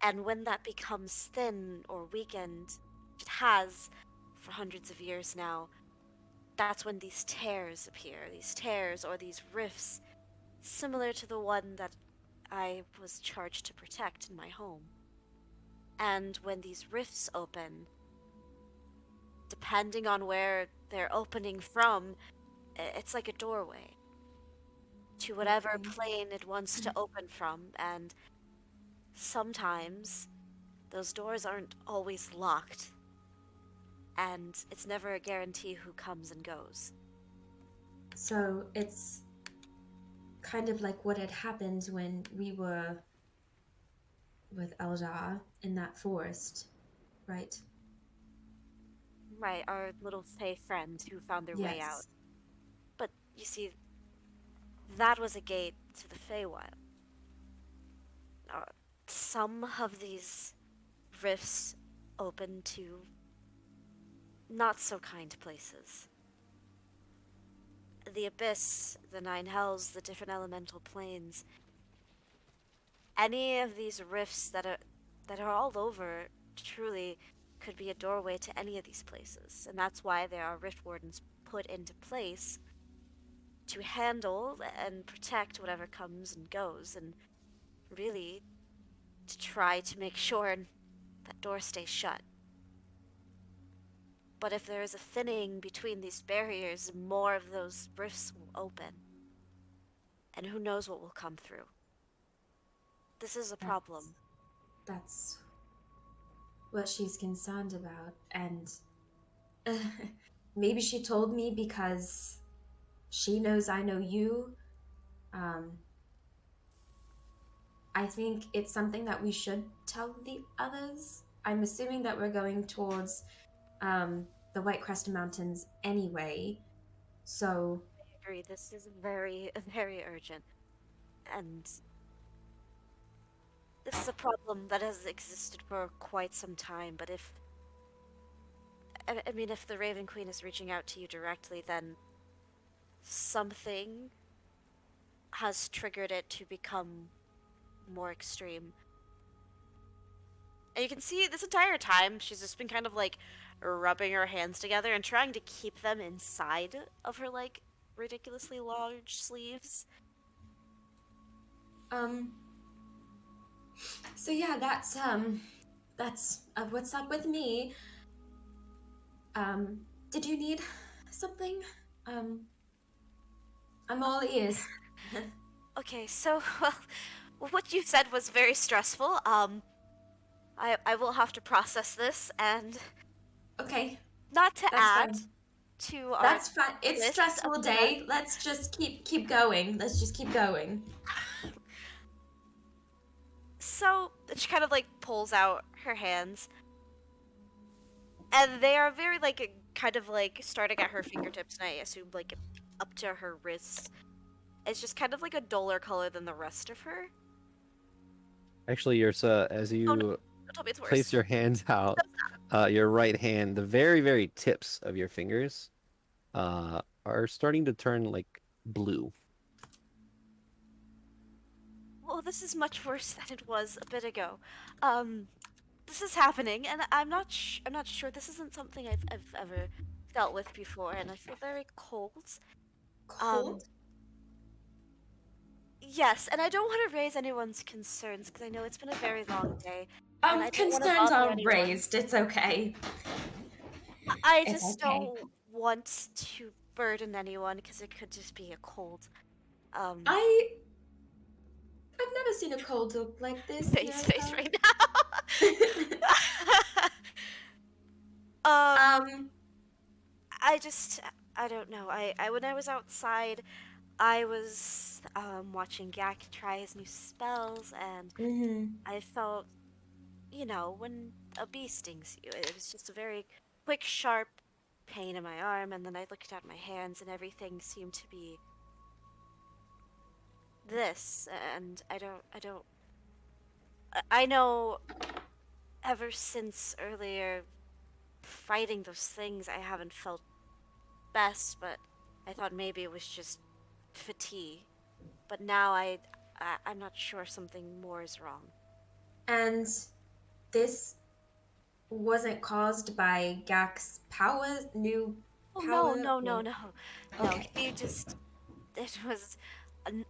And when that becomes thin or weakened, it has for hundreds of years now, that's when these tears appear, these tears or these rifts, similar to the one that I was charged to protect in my home. And when these rifts open, depending on where they're opening from, it's like a doorway to whatever plane it wants to open from, and sometimes those doors aren't always locked, and it's never a guarantee who comes and goes. so it's kind of like what had happened when we were with Eldar in that forest, right? Right, our little Fey friends who found their way out. Yes. But you see, that was a gate to the Feywild. Some of these rifts open to not so kind places. The Abyss, the Nine Hells, the different elemental planes. Any of these rifts that are all over truly could be a doorway to any of these places, and that's why there are rift wardens put into place to handle and protect whatever comes and goes, and really to try to make sure that door stays shut. But if there is a thinning between these barriers, more of those rifts will open. And who knows what will come through. This is a problem. That's what she's concerned about. And maybe she told me because she knows I know you. I think it's something that we should tell the others. I'm assuming that we're going towards the White Crested Mountains anyway. So I agree, this is very, very urgent. And this is a problem that has existed for quite some time, but if the Raven Queen is reaching out to you directly, then something has triggered it to become more extreme. And you can see this entire time, she's just been kind of like rubbing her hands together and trying to keep them inside of her like ridiculously large sleeves. So yeah, that's what's up with me. Did you need something? I'm all ears. Okay, so well, what you said was very stressful. I will have to process this, and Okay, not to that's add fine. to our That's fine. It's list stressful of day. Let's just keep going. Let's just keep going. So she kind of like pulls out her hands, and they are very like kind of like starting at her fingertips, and I assume like up to her wrists. It's just kind of like a duller color than the rest of her. Actually, Yursa, as you Don't tell me it's worse. place your hands out, your right hand, the very, very tips of your fingers are starting to turn like blue. Well, this is much worse than it was a bit ago. This is happening, and I'm not sure. This isn't something I've ever dealt with before, and I feel very cold. Cold? Yes, and I don't want to raise anyone's concerns because I know it's been a very long day. And I don't wanna Concerns bother are anyone. raised. It's okay. I It's just okay. don't want to burden anyone because it could just be a cold. I I've never seen a cold look like this. Face Nursa. right now. um, I just, I don't know. I when I was outside, I was watching Gak try his new spells, and mhm. I felt, when a bee stings you, it was just a very quick, sharp pain in my arm, and then I looked at my hands, and everything seemed to be this, and I know ever since earlier fighting those things, I haven't felt best, but I thought maybe it was just fatigue. But now I'm not sure, something more is wrong. And this wasn't caused by Gak's new Oh power? no. Okay. It was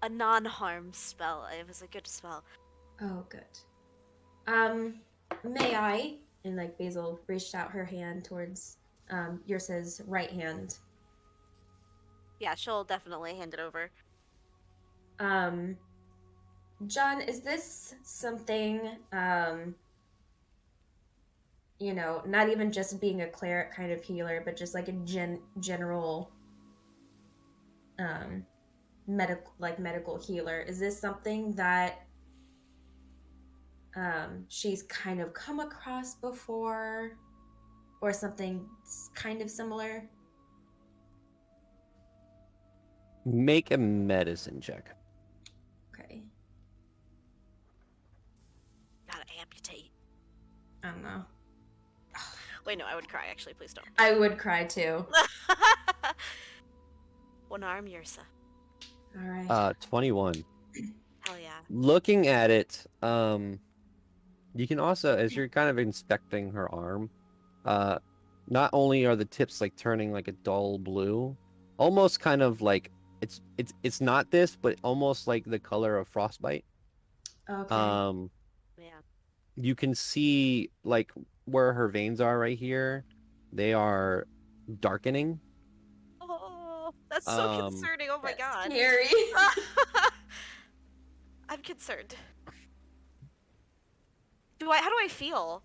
a non-harm spell. It was a good spell. Oh, good. May I? And like Basil reached out her hand towards Yrsa's right hand. Yeah, she'll definitely hand it over. John, is this something not even just being a cleric kind of healer, but just like a general medical healer? Is this something that she's kind of come across before, or something kind of similar? Make a medicine check. Okay. Gotta amputate. I don't know. Wait, no, I would cry, actually. Please don't. I would cry too. One arm, Yrsa. All right. 21. Hell yeah. Looking at it, you can also, as you're kind of inspecting her arm, not only are the tips like turning like a dull blue, almost kind of like it's not this, but almost like the color of frostbite. Okay. Yeah. You can see like where her veins are right here. They are darkening. Oh, that's so concerning. Oh my god. Scary. I'm concerned. How do I feel?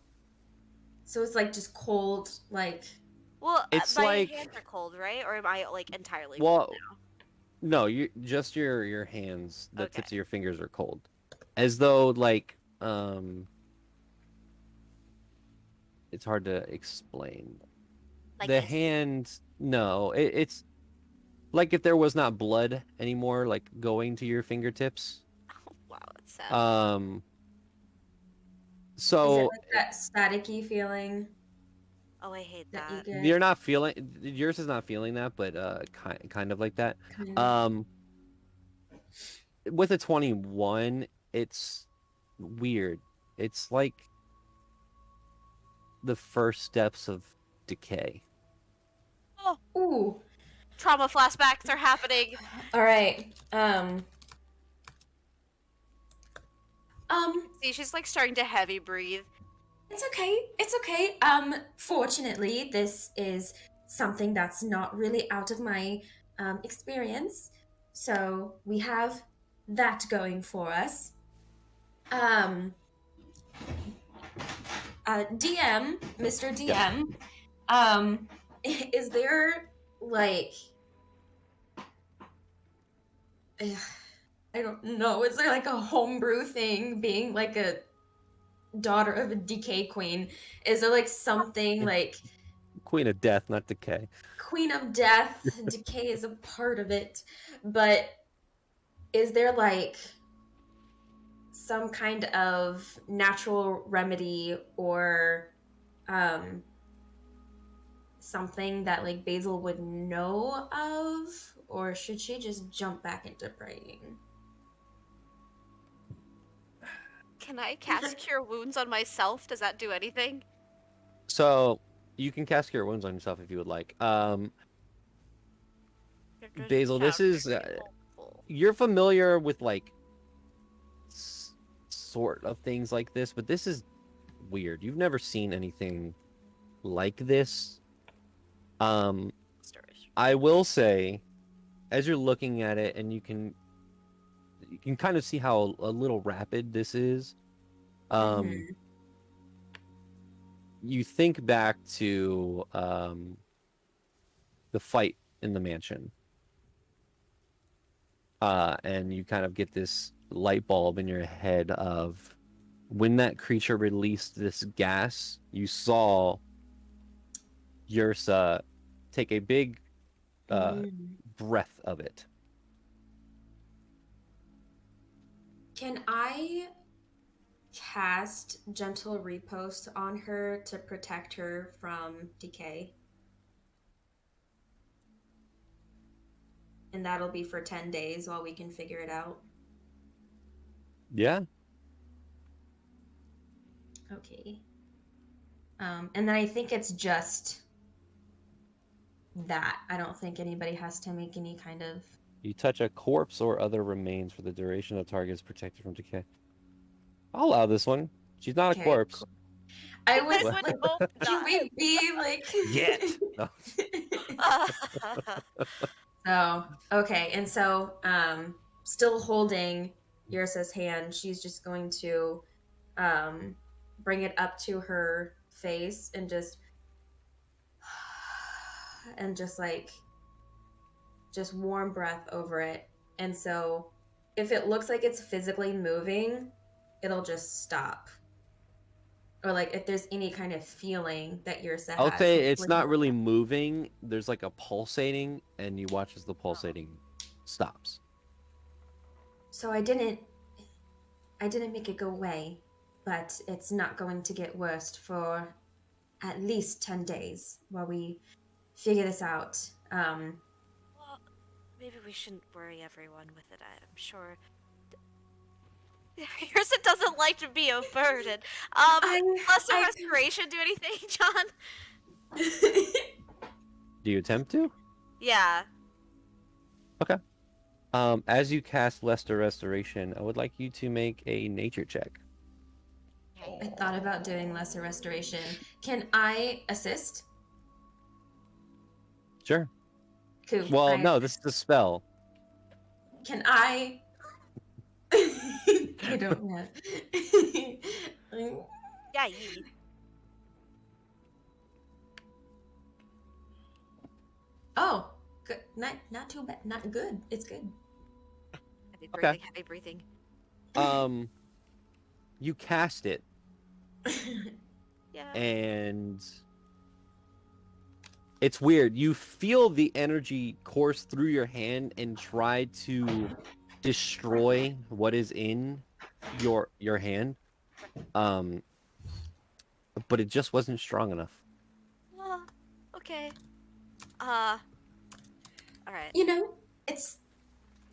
So it's like just cold, like. Well, It's my like- hands are cold, right? Or am I like entirely Well, cold now? no, you just your hands, the Okay. tips of your fingers are cold, as though like it's hard to explain. Like The instant- hand, no, it's like if there was not blood anymore, like going to your fingertips. Oh, wow, that's sad. Is it So like that staticky feeling Oh, I hate that you that. get? you're not feeling, yours is not feeling that, but kind of like that. Kind of. With a 21, it's weird. It's like the first steps of decay. Ooh. Trauma flashbacks are happening. All right. See, she's like starting to heavy breathe. It's okay. It's okay. Fortunately, this is something that's not really out of my experience. So we have that going for us. DM, Mr. DM, is there like I don't know, is there like a homebrew thing being like a daughter of a decay queen? Is there like something like Queen of Death, not decay. Queen of Death? Decay is a part of it, but is there like some kind of natural remedy or something that like Basil would know of, or should she just jump back into praying? Can I cast Cure Wounds on myself? Does that do anything? So you can cast Cure Wounds on yourself if you would like. Basil, this is you're familiar with like sort of things like this, but this is weird. You've never seen anything like this. I will say, as you're looking at it, and you can kind of see how a little rapid this is. Mhm. You think back to the fight in the mansion, and you kind of get this light bulb in your head of when that creature released this gas. You saw Yrsa take a big breath of it. Can I cast Gentle Repost on her to protect her from decay? And that'll be for 10 days while we can figure it out. Yeah. Okay. And then I think it's just that. I don't think anybody has to make any kind of... You touch a corpse or other remains for the duration the target is protected from decay. I'll allow this one. She's not a Okay, corpse. cool. I was would like, hope can not. we be like... Yet. No. Oh, okay. And so, still holding Yrsa's hand, she's just going to bring it up to her face and just just warm breath over it. And so if it looks like it's physically moving, it'll just stop. Or like if there's any kind of feeling that Yrsa has. I'll say it's hopefully- not really moving. There's like a pulsating, and you watch as the pulsating stops. So I didn't make it go away, but it's not going to get worse for at least 10 days while we figure this out. Well, maybe we shouldn't worry everyone with it. I'm sure. Yrsa doesn't like to be a burden. Lesser restoration do anything, John? Do you attempt to? Yeah. As you cast Lesser Restoration, I would like you to make a nature check. I thought about doing lesser restoration. Can I assist? Sure. Cool. Well, no, this is a spell. Can I? I don't know. Yeah, you. Oh, good. Not too bad. Not good. It's good. Heavy breathing, heavy breathing. You cast it, Yeah. and it's weird. You feel the energy course through your hand and try to destroy what is in your hand. But it just wasn't strong enough. Okay. All right. You know,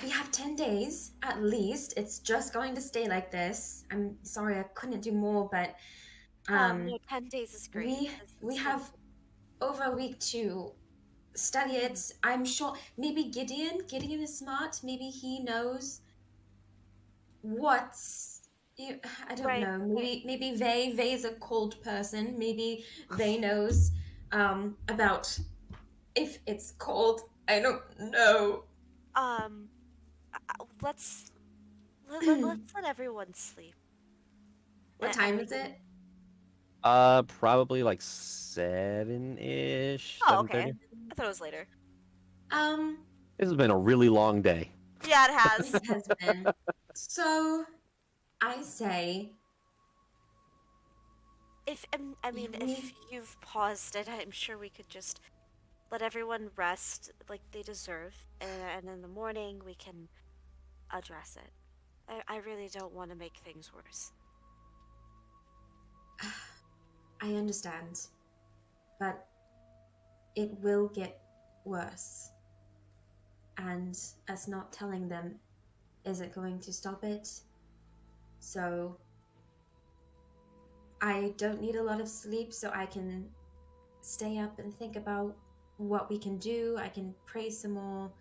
we have 10 days at least. It's just going to stay like this. I'm sorry I couldn't do more, but No, 10 days is great. we have over a week to study it. I'm sure maybe Gideon is smart. Maybe he knows I don't know. Maybe Vay's a cold person. Maybe Vay knows about if it's cold. I don't know. Let's let everyone sleep. What time is it? Probably like 7-ish. Oh, okay. 7:30. I thought it was later. This has been a really long day. Yeah, it has. It has been. So, I say, If you've paused it, I'm sure we could just let everyone rest like they deserve, and in the morning we can address it. I really don't want to make things worse. I understand, but it will get worse. And us not telling them isn't going to stop it. So, I don't need a lot of sleep so I can stay up and think about what we can do. I can pray some more.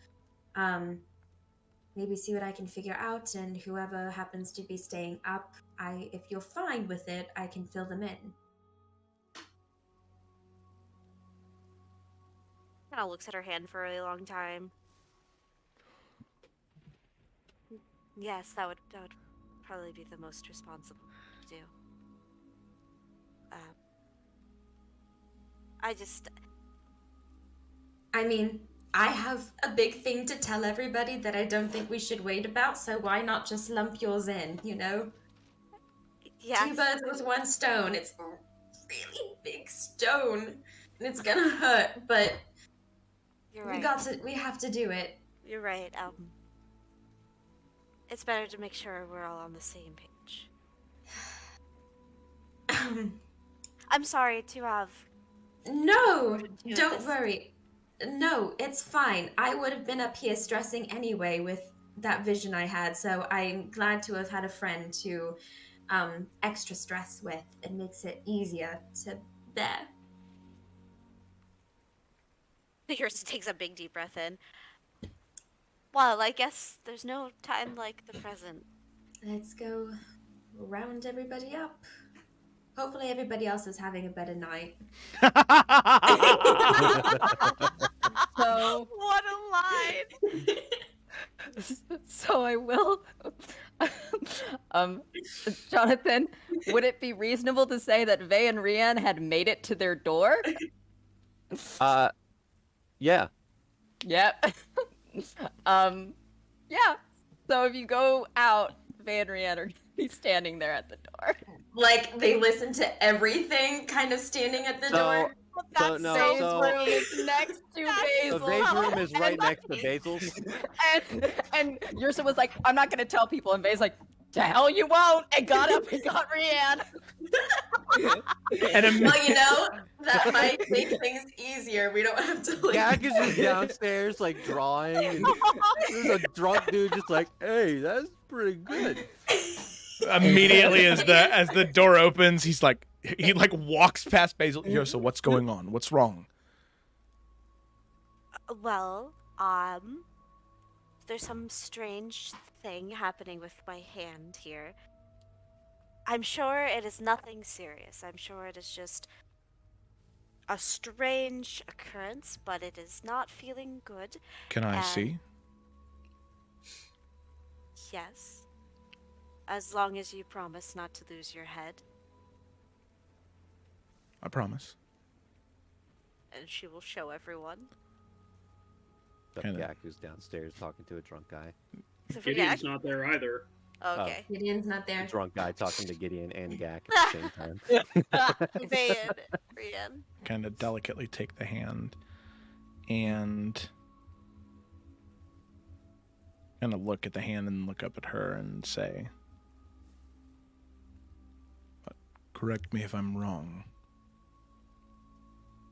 Maybe see what I can figure out, and whoever happens to be staying up, if you're fine with it, I can fill them in. Kind of looks at her hand for a really long time. Yes, that would probably be the most responsible to do. I mean, I have a big thing to tell everybody that I don't think we should wait about, so why not just lump yours in, you know? Yes. 2 birds with 1 stone. It's a really big stone. And it's gonna hurt, but You're right. we have to do it. You're right. It's better to make sure we're all on the same page. I'm sorry to have. No, do don't this. worry. No, it's fine. I would have been up here stressing anyway with that vision I had, so I'm glad to have had a friend to extra stress with. It makes it easier to bear. Yours takes a big deep breath in. Well, I guess there's no time like the present. Let's go round everybody up. Hopefully everybody else is having a better night. So What a line! so I will. Jonathan, would it be reasonable to say that Vey and Rian had made it to their door? Yeah. Yep. Yeah. So if you go out, Vey and Rian are gonna be standing there at the door. Like they listen to everything, kind of standing at the door. That's no, Vey's so- room is next to So Basil. Vey's room is right next to Basil's. And Yursa was like, I'm not gonna tell people, and Vey's like, to hell you won't, and got up and got Rian. And Well, you know, that might make things easier. We don't have to like. Gag is just downstairs, like drawing, and there's a drunk dude just like, "Hey, that's pretty good." immediately as the door opens, he walks past Basil. Here, so what's going on? What's wrong? Well, there's some strange thing happening with my hand here. I'm sure it is nothing serious. I'm sure it is just a strange occurrence, but it is not feeling good. Can I And- see? Yes. As long as you promise not to lose your head, I promise. and she will show everyone. Kinda. Gag who's downstairs talking to a drunk guy. So for Gideon's Gak? not there either. Okay. Gideon's not The there. drunk guy talking to Gideon and Gag at the same time. Vey and Rian. Kind of delicately take the hand and kind of look at the hand and look up at her and say, correct me if I'm wrong,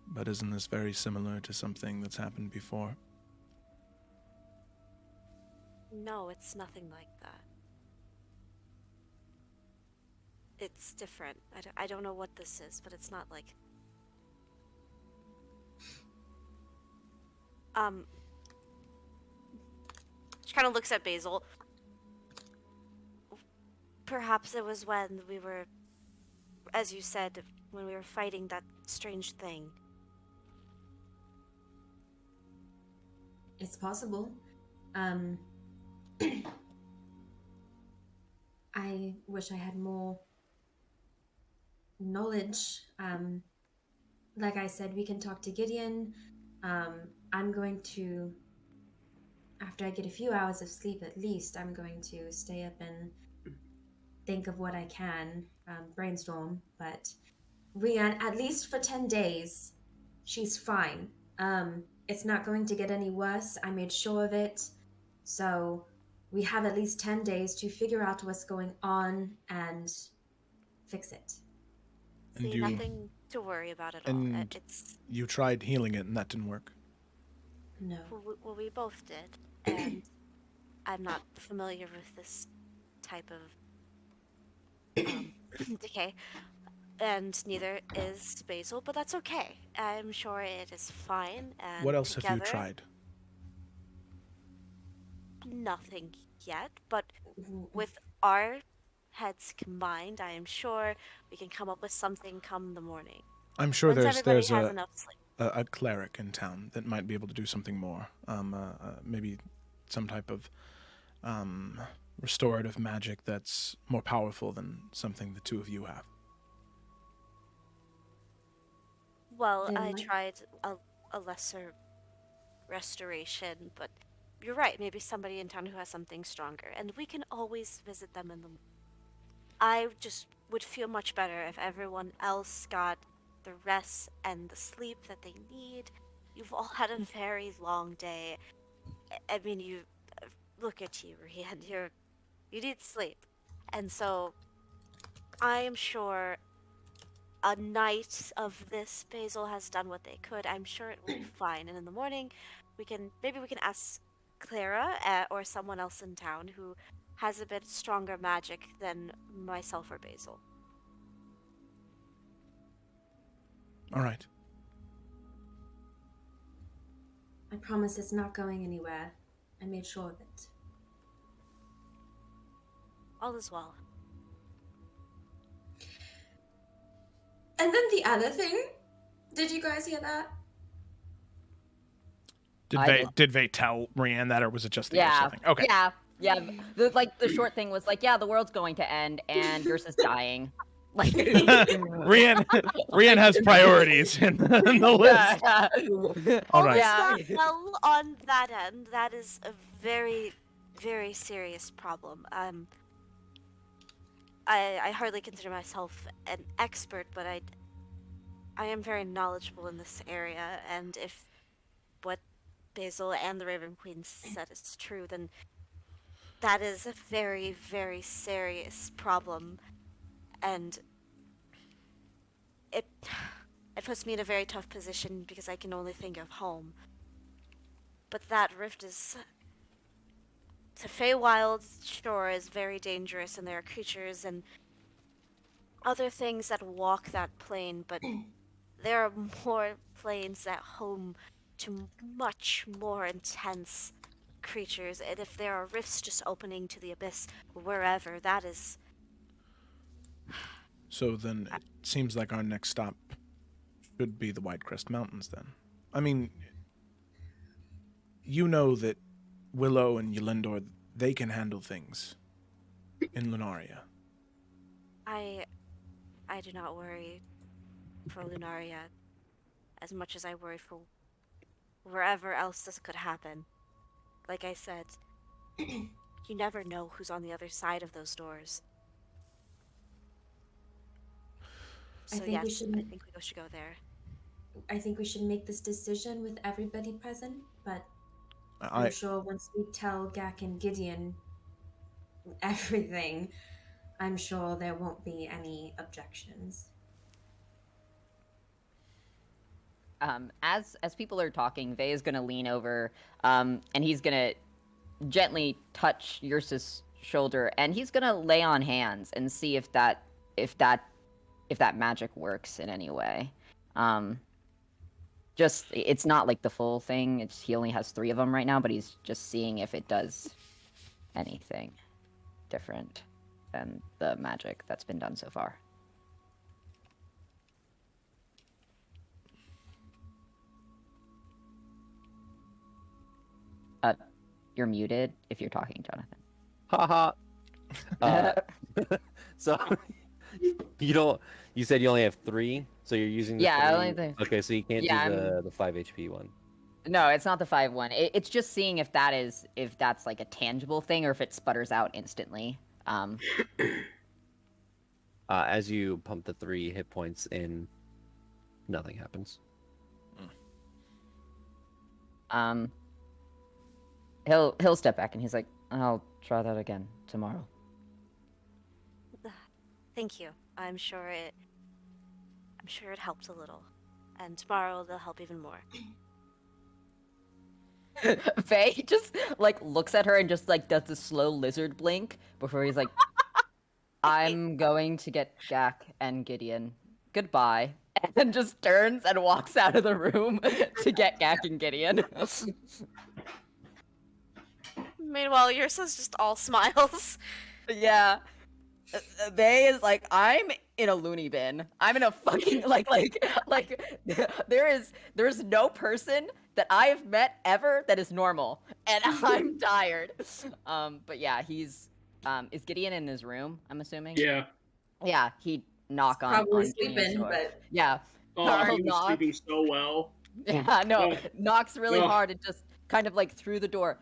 but isn't this very similar to something that's happened before? No, it's nothing like that. It's different. I don't know what this is, but it's not like... She kind of looks at Basil. Perhaps it was when we were, as you said, when we were fighting that strange thing. It's possible. I wish I had more knowledge. Like I said, we can talk to Gideon. I'm going to, after I get a few hours of sleep at least, I'm going to stay up and think of what I can, brainstorm. But Rian, at least for 10 days, she's fine. It's not going to get any worse. I made sure of it. So we have at least 10 days to figure out what's going on and fix it. And See, you- nothing to worry about at all. and- It's You tried healing it and that didn't work. No. well, we both did, and I'm not familiar with this type of decay, and neither is Basil. But that's okay. I'm sure it is fine. And What else have you together, tried? Nothing yet, but with our heads combined, I am sure we can come up with something come the morning. I'm sure Once there's everybody there's has a, enough sleep. a cleric in town that might be able to do something more. Maybe some type of restorative magic that's more powerful than something the two of you have. Well, Then I my- tried a lesser restoration, but you're right. Maybe somebody in town who has something stronger, and we can always visit them in the. I just would feel much better if everyone else got the rest and the sleep that they need. You've all had a very long day. I mean, you look at you, Rian. You need sleep, and so I am sure a night of this, Basil has done what they could. I'm sure it will be fine. And in the morning, we can ask Clara or someone else in town who has a bit stronger magic than myself or Basil. All right. I promise it's not going anywhere. I made sure of it. All is well. And then the other thing, did you guys hear that? Did Vay tell Rianne that, or was it just the Yeah. Ursa thing? Okay. Yeah. The short thing was like, yeah, the world's going to end and Ursa's dying. Like Rianne has priorities in the list. Yeah. All right. Yeah. Well, on that end, that is a very, very serious problem. I hardly consider myself an expert, but I am very knowledgeable in this area, and if what Basil and the Raven Queen said is true, then that is a very, very serious problem, and it puts me in a very tough position because I can only think of home. But that rift is... The Feywild, sure, is very dangerous, and there are creatures and other things that walk that plane, but there are more planes at home to much more intense creatures, and if there are rifts just opening to the abyss wherever, that is... So then it seems like our next stop should be the Whitecrest Mountains then. I mean, you know that Willow and Yelendor, they can handle things in Lunaria. I do not worry for Lunaria as much as I worry for wherever else this could happen. Like I said, you never know who's on the other side of those doors. So I think yes, we should... I think we should go there. I think we should make this decision with everybody present, but I'm sure once we tell Gak and Gideon everything, I'm sure there won't be any objections. As people are talking, Vay is gonna lean over, and he's gonna gently touch Ursa's shoulder, and he's gonna lay on hands and see if that magic works in any way. Just it's not like the full thing. He only has 3 of them right now, but he's just seeing if it does anything different than the magic that's been done so far. You're muted if you're talking, Jonathan. Haha. So you said you only have 3, so you're using the 3. only the... Okay, so you can't do the 5 HP one. No, it's not the 5 one. It's just seeing if that's like a tangible thing or if it sputters out instantly. As you pump the 3 hit points in, nothing happens. He'll step back and he's like, I'll try that again tomorrow. Thank you. I'm sure it helped a little. And tomorrow they'll help even more. Faye just like looks at her and just like does the slow lizard blink before he's like, I'm going to get Gak and Gideon. Goodbye. And just turns and walks out of the room to get Gak and Gideon. Meanwhile, Ursa's just all smiles. Yeah. They is like, I'm in a loony bin. I'm in a fucking like there's no person that I have met ever that is normal, and I'm tired. But yeah, he's is Gideon in his room? I'm assuming. Yeah. Yeah, he'd knock on. Probably on Gideon's sleeping, door. but Yeah. Oh, Carl he was knocks. sleeping so well. Yeah, no, Oh. knocks really Oh. hard and just kind of like through the door.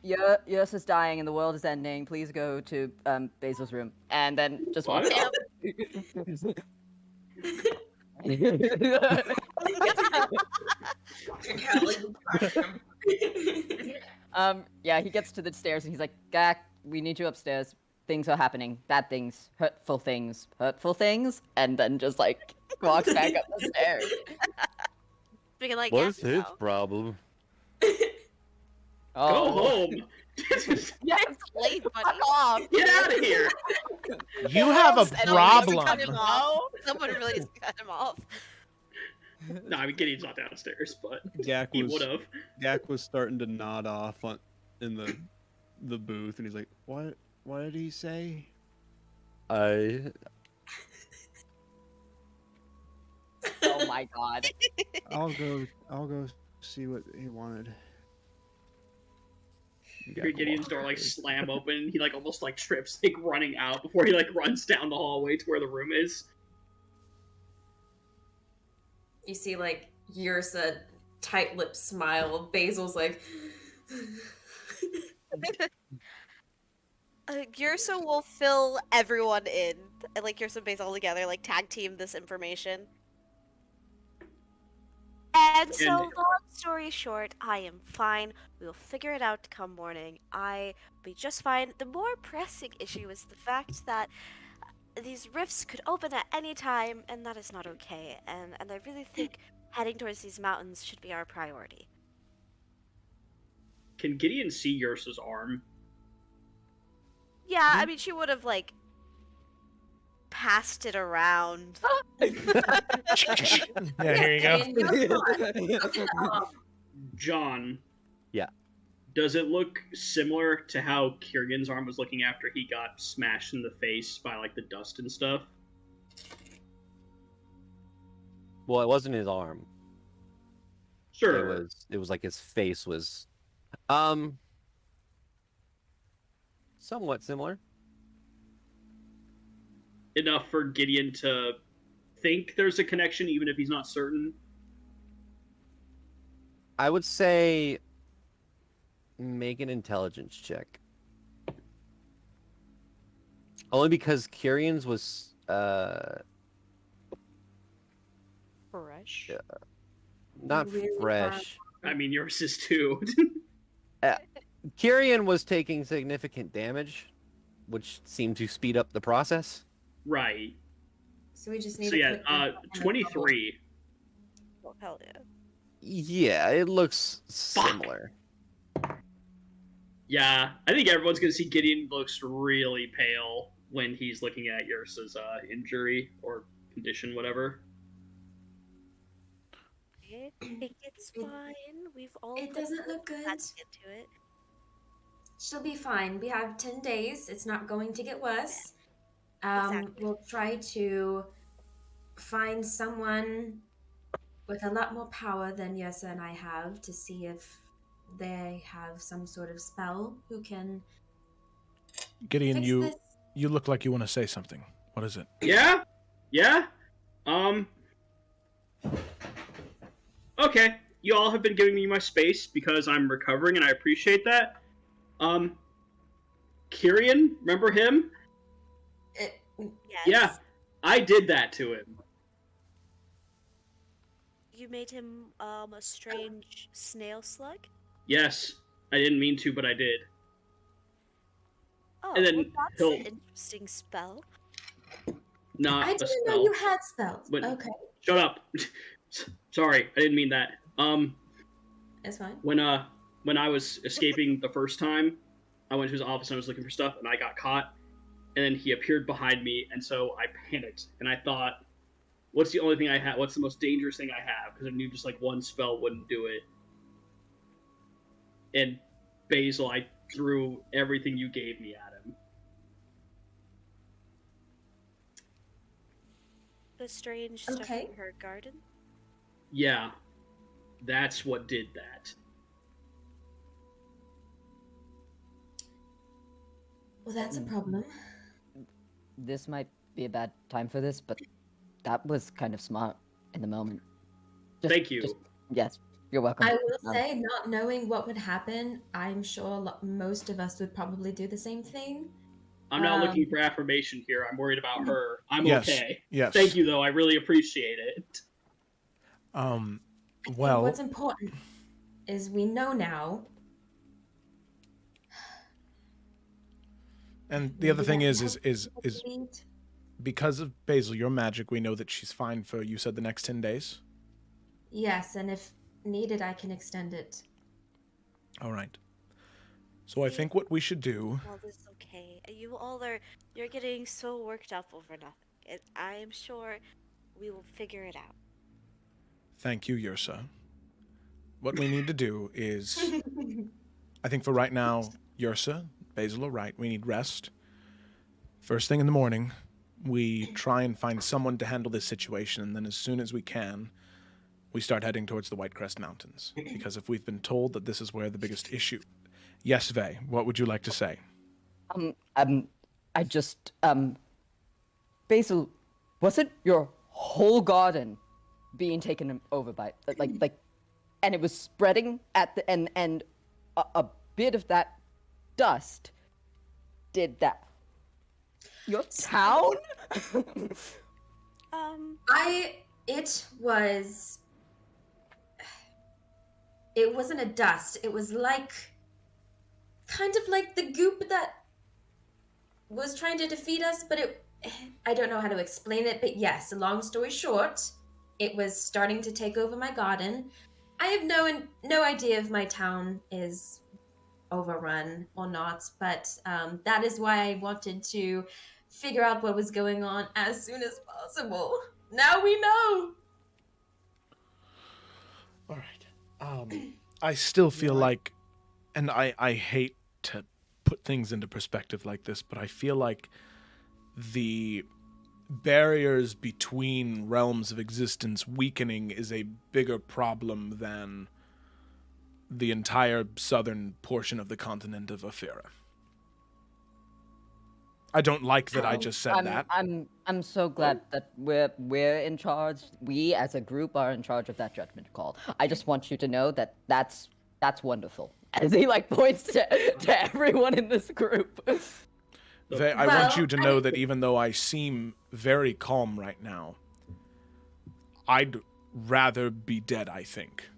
Yours is dying and the world is ending. Please go to Basil's room, and then just walks What? out. Yeah, he gets to the stairs and he's like, Gak, we need you upstairs. Things are happening. Bad things, hurtful things, and then just like walks back up the stairs. Speaking like What's Gak his now. problem? Go home. Yeah, Late, buddy. fuck off. Get out of here. You have a Someone needs to cut him problem. off. Someone really needs to cut him off. No, I mean Gideon's not downstairs, but Gak he would have. was starting to nod off in the booth, and he's like, What did he say? Oh my god. I'll go see what he wanted. Hear Gideon's door like slam open. He like almost like trips, like running out before he like runs down the hallway to where the room is. you see like Yrsa tight-lipped smile. Basil's like, Yrsa will fill everyone in, and like Yrsa and Basil all together, like tag team this information. And so, long story short, I am fine. We'll figure it out come morning. I'll be just fine. The more pressing issue is the fact that these rifts could open at any time, and that is not okay. And I really think heading towards these mountains should be our priority. Can Gideon see Yrsa's arm? Yeah, I mean, she would have, like, passed it around. Yeah, here you go. John. Yeah. Does it look similar to how Kieran's arm was looking after he got smashed in the face by like the dust and stuff? Well, it wasn't his arm. Sure. It was like his face was somewhat similar. Enough for Gideon to think there's a connection, even if he's not certain. I would say make an intelligence check. Only because Kieran's was Fresh. Yeah. Not Really fresh. I mean, yours is too. Kieran was taking significant damage, which seemed to speed up the process. Right. so we just need So to yeah, put him in a 23. Oh, hell yeah. Yeah, it looks similar. Yeah, I think everyone's gonna see Gideon looks really pale when he's looking at Yrsa's injury or condition, whatever. I think it's fine. We've all It doesn't look good. Let's get to it. She'll be fine. We have 10 days. It's not going to get worse. Exactly. We'll try to find someone with a lot more power than Yrsa and I have to see if they have some sort of spell who can Gideon, fix you this. you look like you want to say something. What is it? Yeah? Yeah? Okay. You all have been giving me my space because I'm recovering and I appreciate that. Kieran, remember him? Yes. Yeah. I did that to him. You made him a strange snail slug? Yes. I didn't mean to, but I did. Oh, And then well, that's he'll- an interesting spell. Not I a didn't spell. know you had spells. But- Okay, Shut up. Sorry, I didn't mean that. that's fine. When I was escaping the first time, I went to his office and I was looking for stuff and I got caught. And then he appeared behind me, and so I panicked and I thought, what's the only thing I have? What's the most dangerous thing I have? Because I knew just like one spell wouldn't do it. And Basil, I threw everything you gave me at him. The strange stuff Okay. in her garden? Yeah, that's what did that. Well, that's a problem. This might be a bad time for this, but that was kind of smart in the moment. Thank you. Yes, you're welcome. I will say, not knowing what would happen, I'm sure most of us would probably do the same thing. I'm not looking for affirmation here. I'm worried about her. I'm Yes, okay. yes. Thank you, though. I really appreciate it. I think Well, what's important is we know now. and the other thing is Lead. because of Basil, your magic, we know that she's fine for, you said, the next 10 days? Yes, and if needed, I can extend it. All right. So I think what we should do... All this okay. You're getting so worked up over nothing. I am sure we will figure it out. Thank you, Yrsa. What we need to do is... I think for right now, Yrsa, Basil are right. We need rest. First thing in the morning, we try and find someone to handle this situation, and then as soon as we can, we start heading towards the Whitecrest Mountains. Because if we've been told that this is where the biggest issue... Yes, Vey, what would you like to say? I just, Basil, wasn't your whole garden being taken over by, like, and it was spreading at the, and a bit of that dust did that. Your town? It wasn't a dust. It was like, kind of like the goop that was trying to defeat us, but I don't know how to explain it, but yes, long story short, it was starting to take over my garden. I have no idea if my town is overrun or not, but that is why I wanted to figure out what was going on as soon as possible. Now we know. All right. I still feel like, and I hate to put things into perspective like this, but I feel like the barriers between realms of existence weakening is a bigger problem than the entire southern portion of the continent of Aphira. I don't like that I just said that. I'm so glad that we're in charge. We as a group are in charge of that judgment call. I just want you to know that that's wonderful. As he points to everyone in this group. I want you to know that even though I seem very calm right now, I'd rather be dead, I think,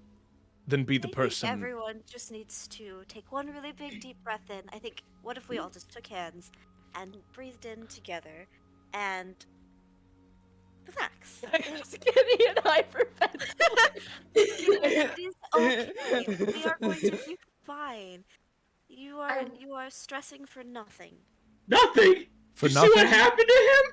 than be the person. I think everyone just needs to take one really big deep breath in. I think, what if we all just took hands and breathed in together and relax? Gideon hyperventilate. It is okay. We are going to be fine. You are stressing for nothing. Nothing? For you nothing? See what happened to him?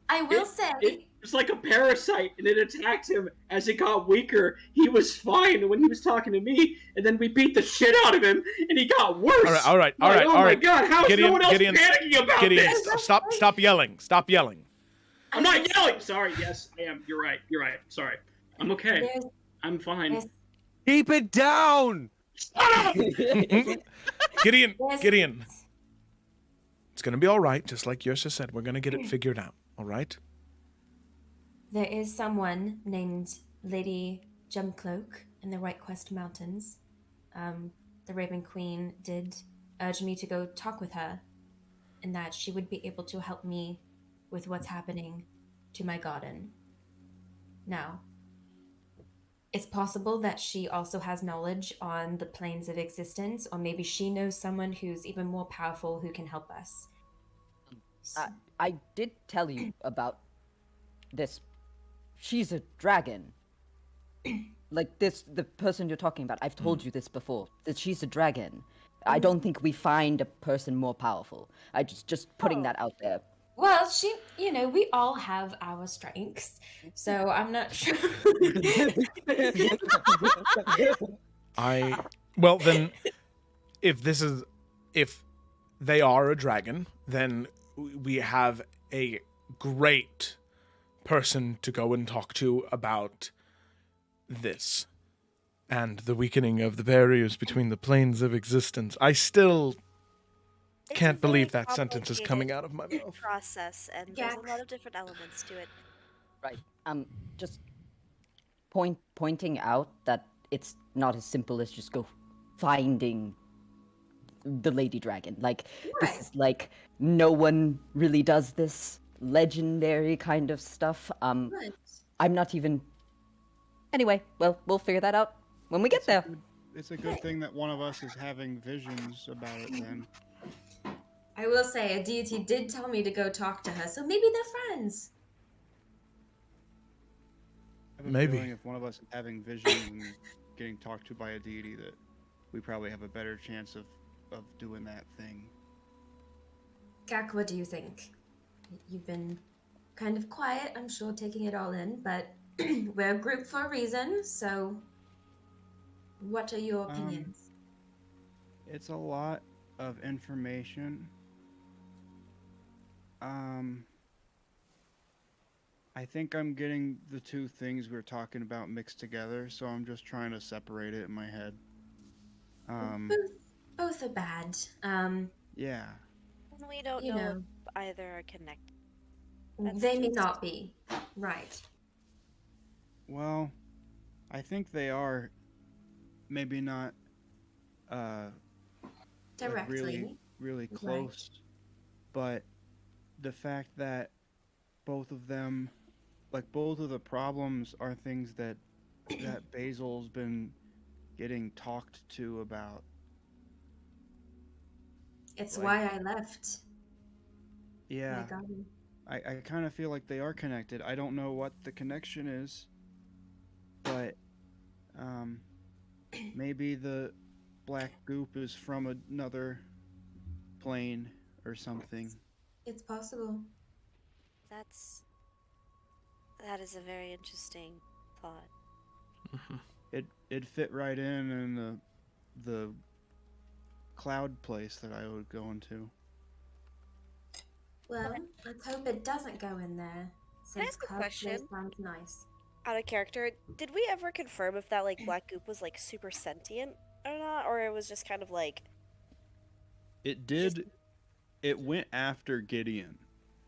I will say... It was like a parasite, and it attacked him. As it got weaker, he was fine when he was talking to me, and then we beat the shit out of him, and he got worse. All right. Oh my god, how is no one else panicking about this? Stop yelling. Stop yelling. I'm not yelling! Sorry, yes, I am. You're right. Sorry. I'm okay. I'm fine. Keep it down! Gideon. It's going to be all right, just like Yrsa said. We're going to get it figured out, all right? There is someone named Lady Gemcloak in the Whitecrest Mountains. The Raven Queen did urge me to go talk with her, and that she would be able to help me with what's happening to my garden. Now, it's possible that she also has knowledge on the planes of existence, or maybe she knows someone who's even more powerful who can help us. I did tell you about this. She's a dragon. The person you're talking about, I've told you this before, that she's a dragon. I don't think we find a person more powerful. I just putting that out there. Well, we all have our strengths, so I'm not sure. Well, then, if they are a dragon, then we have a great person to go and talk to about this and the weakening of the barriers between the planes of existence. I still It's Can't a believe very that sentence is coming complicated out of my mouth. process, and there's a Gak. lot of different elements to it. Right. Just pointing out that it's not as simple as just go finding the lady dragon. Like this Right. is like no one really does this legendary kind of stuff. Right. I'm not even. Anyway, well, we'll figure that out when we get there. It's a good thing that one of us is having visions about it then. I will say, a deity did tell me to go talk to her, so maybe they're friends. I have a Maybe. feeling if one of us is having visions and getting talked to by a deity, that we probably have a better chance of doing that thing. Gak, what do you think? You've been kind of quiet, I'm sure, taking it all in, but we're a group for a reason, so what are your opinions? It's a lot of information. I think I'm getting the two things we're talking about mixed together, so I'm just trying to separate it in my head. Both are bad. Yeah. We don't You know know, if either are connected. That's they may just- not be. Right. Well, I think they are. Maybe not. Like Directly. really Right. close, but the fact that both of them, like both of the problems, are things that Basil's been getting talked to about. It's Like- why I left. Yeah, My God. I kind of feel like they are connected. I don't know what the connection is, but maybe the black goop is from another plane or something. It's possible. That is a very interesting thought. It fit right in the cloud place that I would go into. Well, let's hope it doesn't go in there. Can I Since ask a Cloud Place question? sounds nice. Out of character, did we ever confirm if that like black goop was like super sentient or not, or it was just kind of like It did. It went after Gideon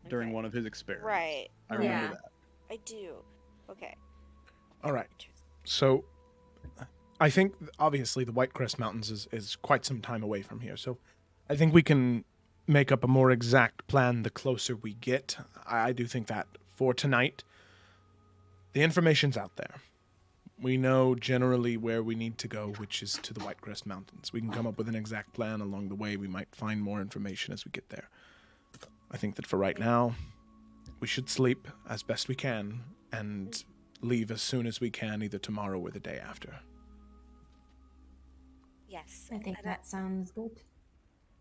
during Okay. one of his experiments. right? I remember Yeah. that. I do. Okay. All right. So, I think obviously the White Crest Mountains is quite some time away from here. So, I think we can make up a more exact plan the closer we get. I do think that for tonight, the information's out there. We know generally where we need to go, which is to the White Crest Mountains. We can come up with an exact plan along the way. We might find more information as we get there. I think that for right now, we should sleep as best we can and leave as soon as we can, either tomorrow or the day after. Yes. I think and that sounds good.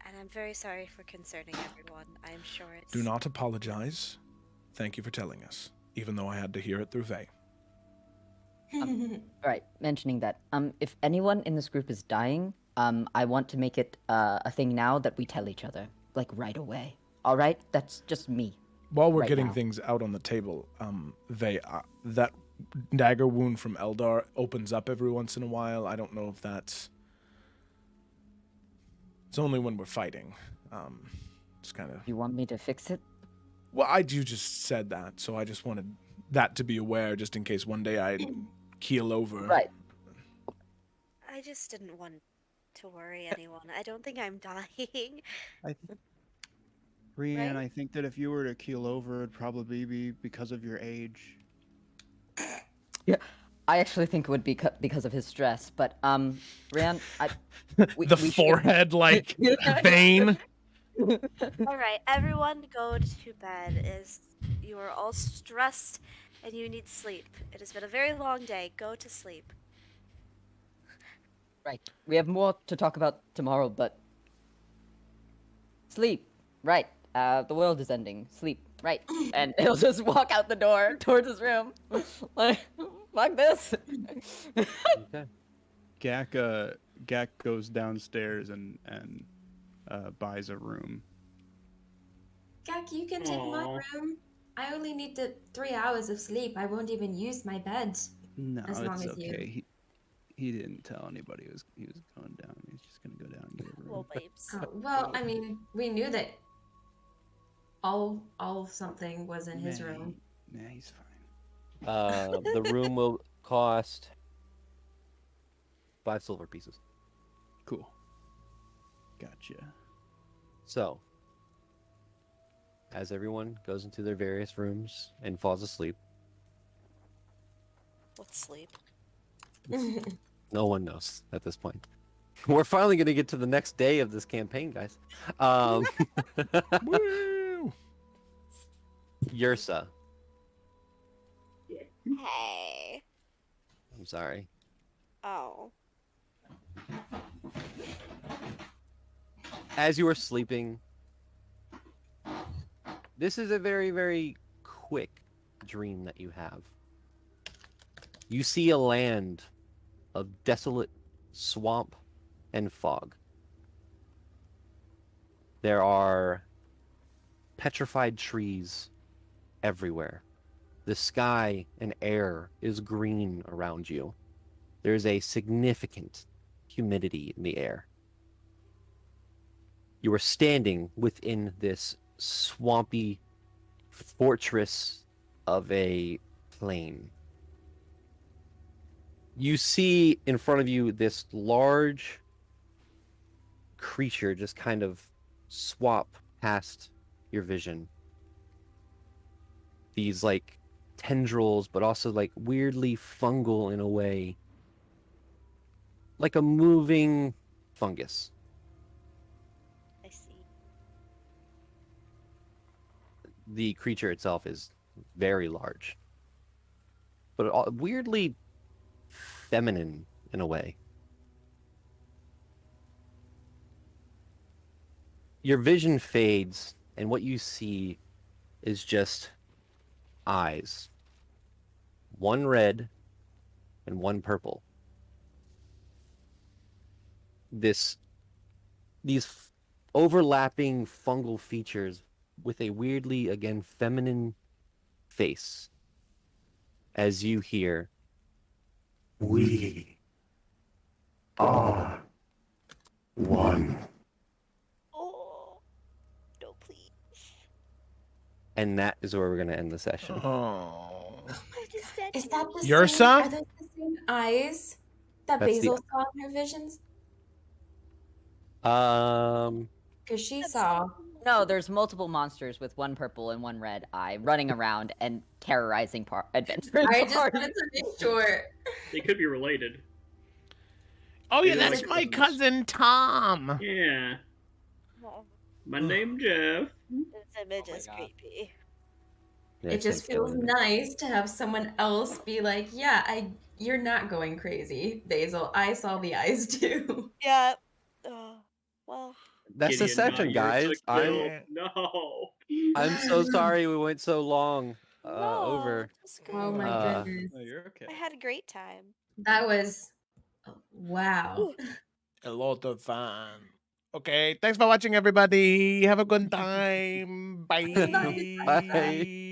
And I'm very sorry for concerning everyone. I'm sure it's. Do not apologize. Thank you for telling us, even though I had to hear it through Vay. Right, mentioning that. If anyone in this group is dying, I want to make it a thing now that we tell each other, like right away. All right, that's just me. While we're Right getting now. things out on the table, Vay, that dagger wound from Eldar opens up every once in a while. I don't know if that's... It's only when we're fighting. Just kind of... You want me to fix it? Well, you just said that, so I just wanted that to be aware, just in case one day I keel over. Right. I just didn't want to worry anyone. I don't think I'm dying. Rian, Right? I think that if you were to keel over, it'd probably be because of your age. Yeah, I actually think it would be because of his stress. But Ryan, we should- forehead, like, vein. All right, everyone, go to bed. You are all stressed and you need sleep. It has been a very long day. Go to sleep. Right. We have more to talk about tomorrow, but sleep. Right. The world is ending. Sleep. Right. And he'll just walk out the door towards his room. Like, fuck this. Okay. Gak goes downstairs and buys a room. Gak, you can take my Aw. room. I only need 3 hours of sleep. I won't even use my bed. No, As long it's as you- okay. He didn't tell anybody he was going down. He's just gonna go down and get a room. Oh, babes. Well, I mean, we knew that all something was in his room. Nah, he's fine. The room will cost 5 silver pieces. Cool. Gotcha. So, as everyone goes into their various rooms and falls asleep, Let's sleep. no one knows at this point. We're finally going to get to the next day of this campaign, guys. Woo! Yursa, Hey. I'm sorry. Oh. As you are sleeping, this is a very, very quick dream that you have. You see a land of desolate swamp and fog. There are petrified trees everywhere. The sky and air is green around you. There's a significant humidity in the air. You are standing within this swampy fortress of a plain. You see in front of you this large creature just kind of swap past your vision. These like tendrils, but also like weirdly fungal in a way. Like a moving fungus. I see. The creature itself is very large, but weirdly feminine in a way. Your vision fades, and what you see is just eyes. One red and one purple. These overlapping fungal features with a weirdly, again, feminine face as you hear, We are one. Oh. No, please. and that is where we're going to end the session. Oh. I just said Is that the Yursa? same? Are those the same eyes that That's the- Basil saw in her visions? Because she saw. No, there's multiple monsters with one purple and one red eye running around and terrorizing adventurers. I just wanted to make sure. They could be related. Oh yeah, Maybe that's like my cousins. cousin Tom. Yeah. Oh, My name Jeff. this image Oh my is God. creepy. It just feels nice to have someone else be like, "Yeah, you're not going crazy, Basil. I saw the eyes too." Yeah. Well. That's the Gideon, session, not guys. Yursa killed. No. I'm so sorry we went so long No, over. it's Oh my Uh, goodness, No, you're okay. I had a great time. that was wow. A lot of fun. Okay, thanks for watching, everybody. Have a good time. Bye. Bye.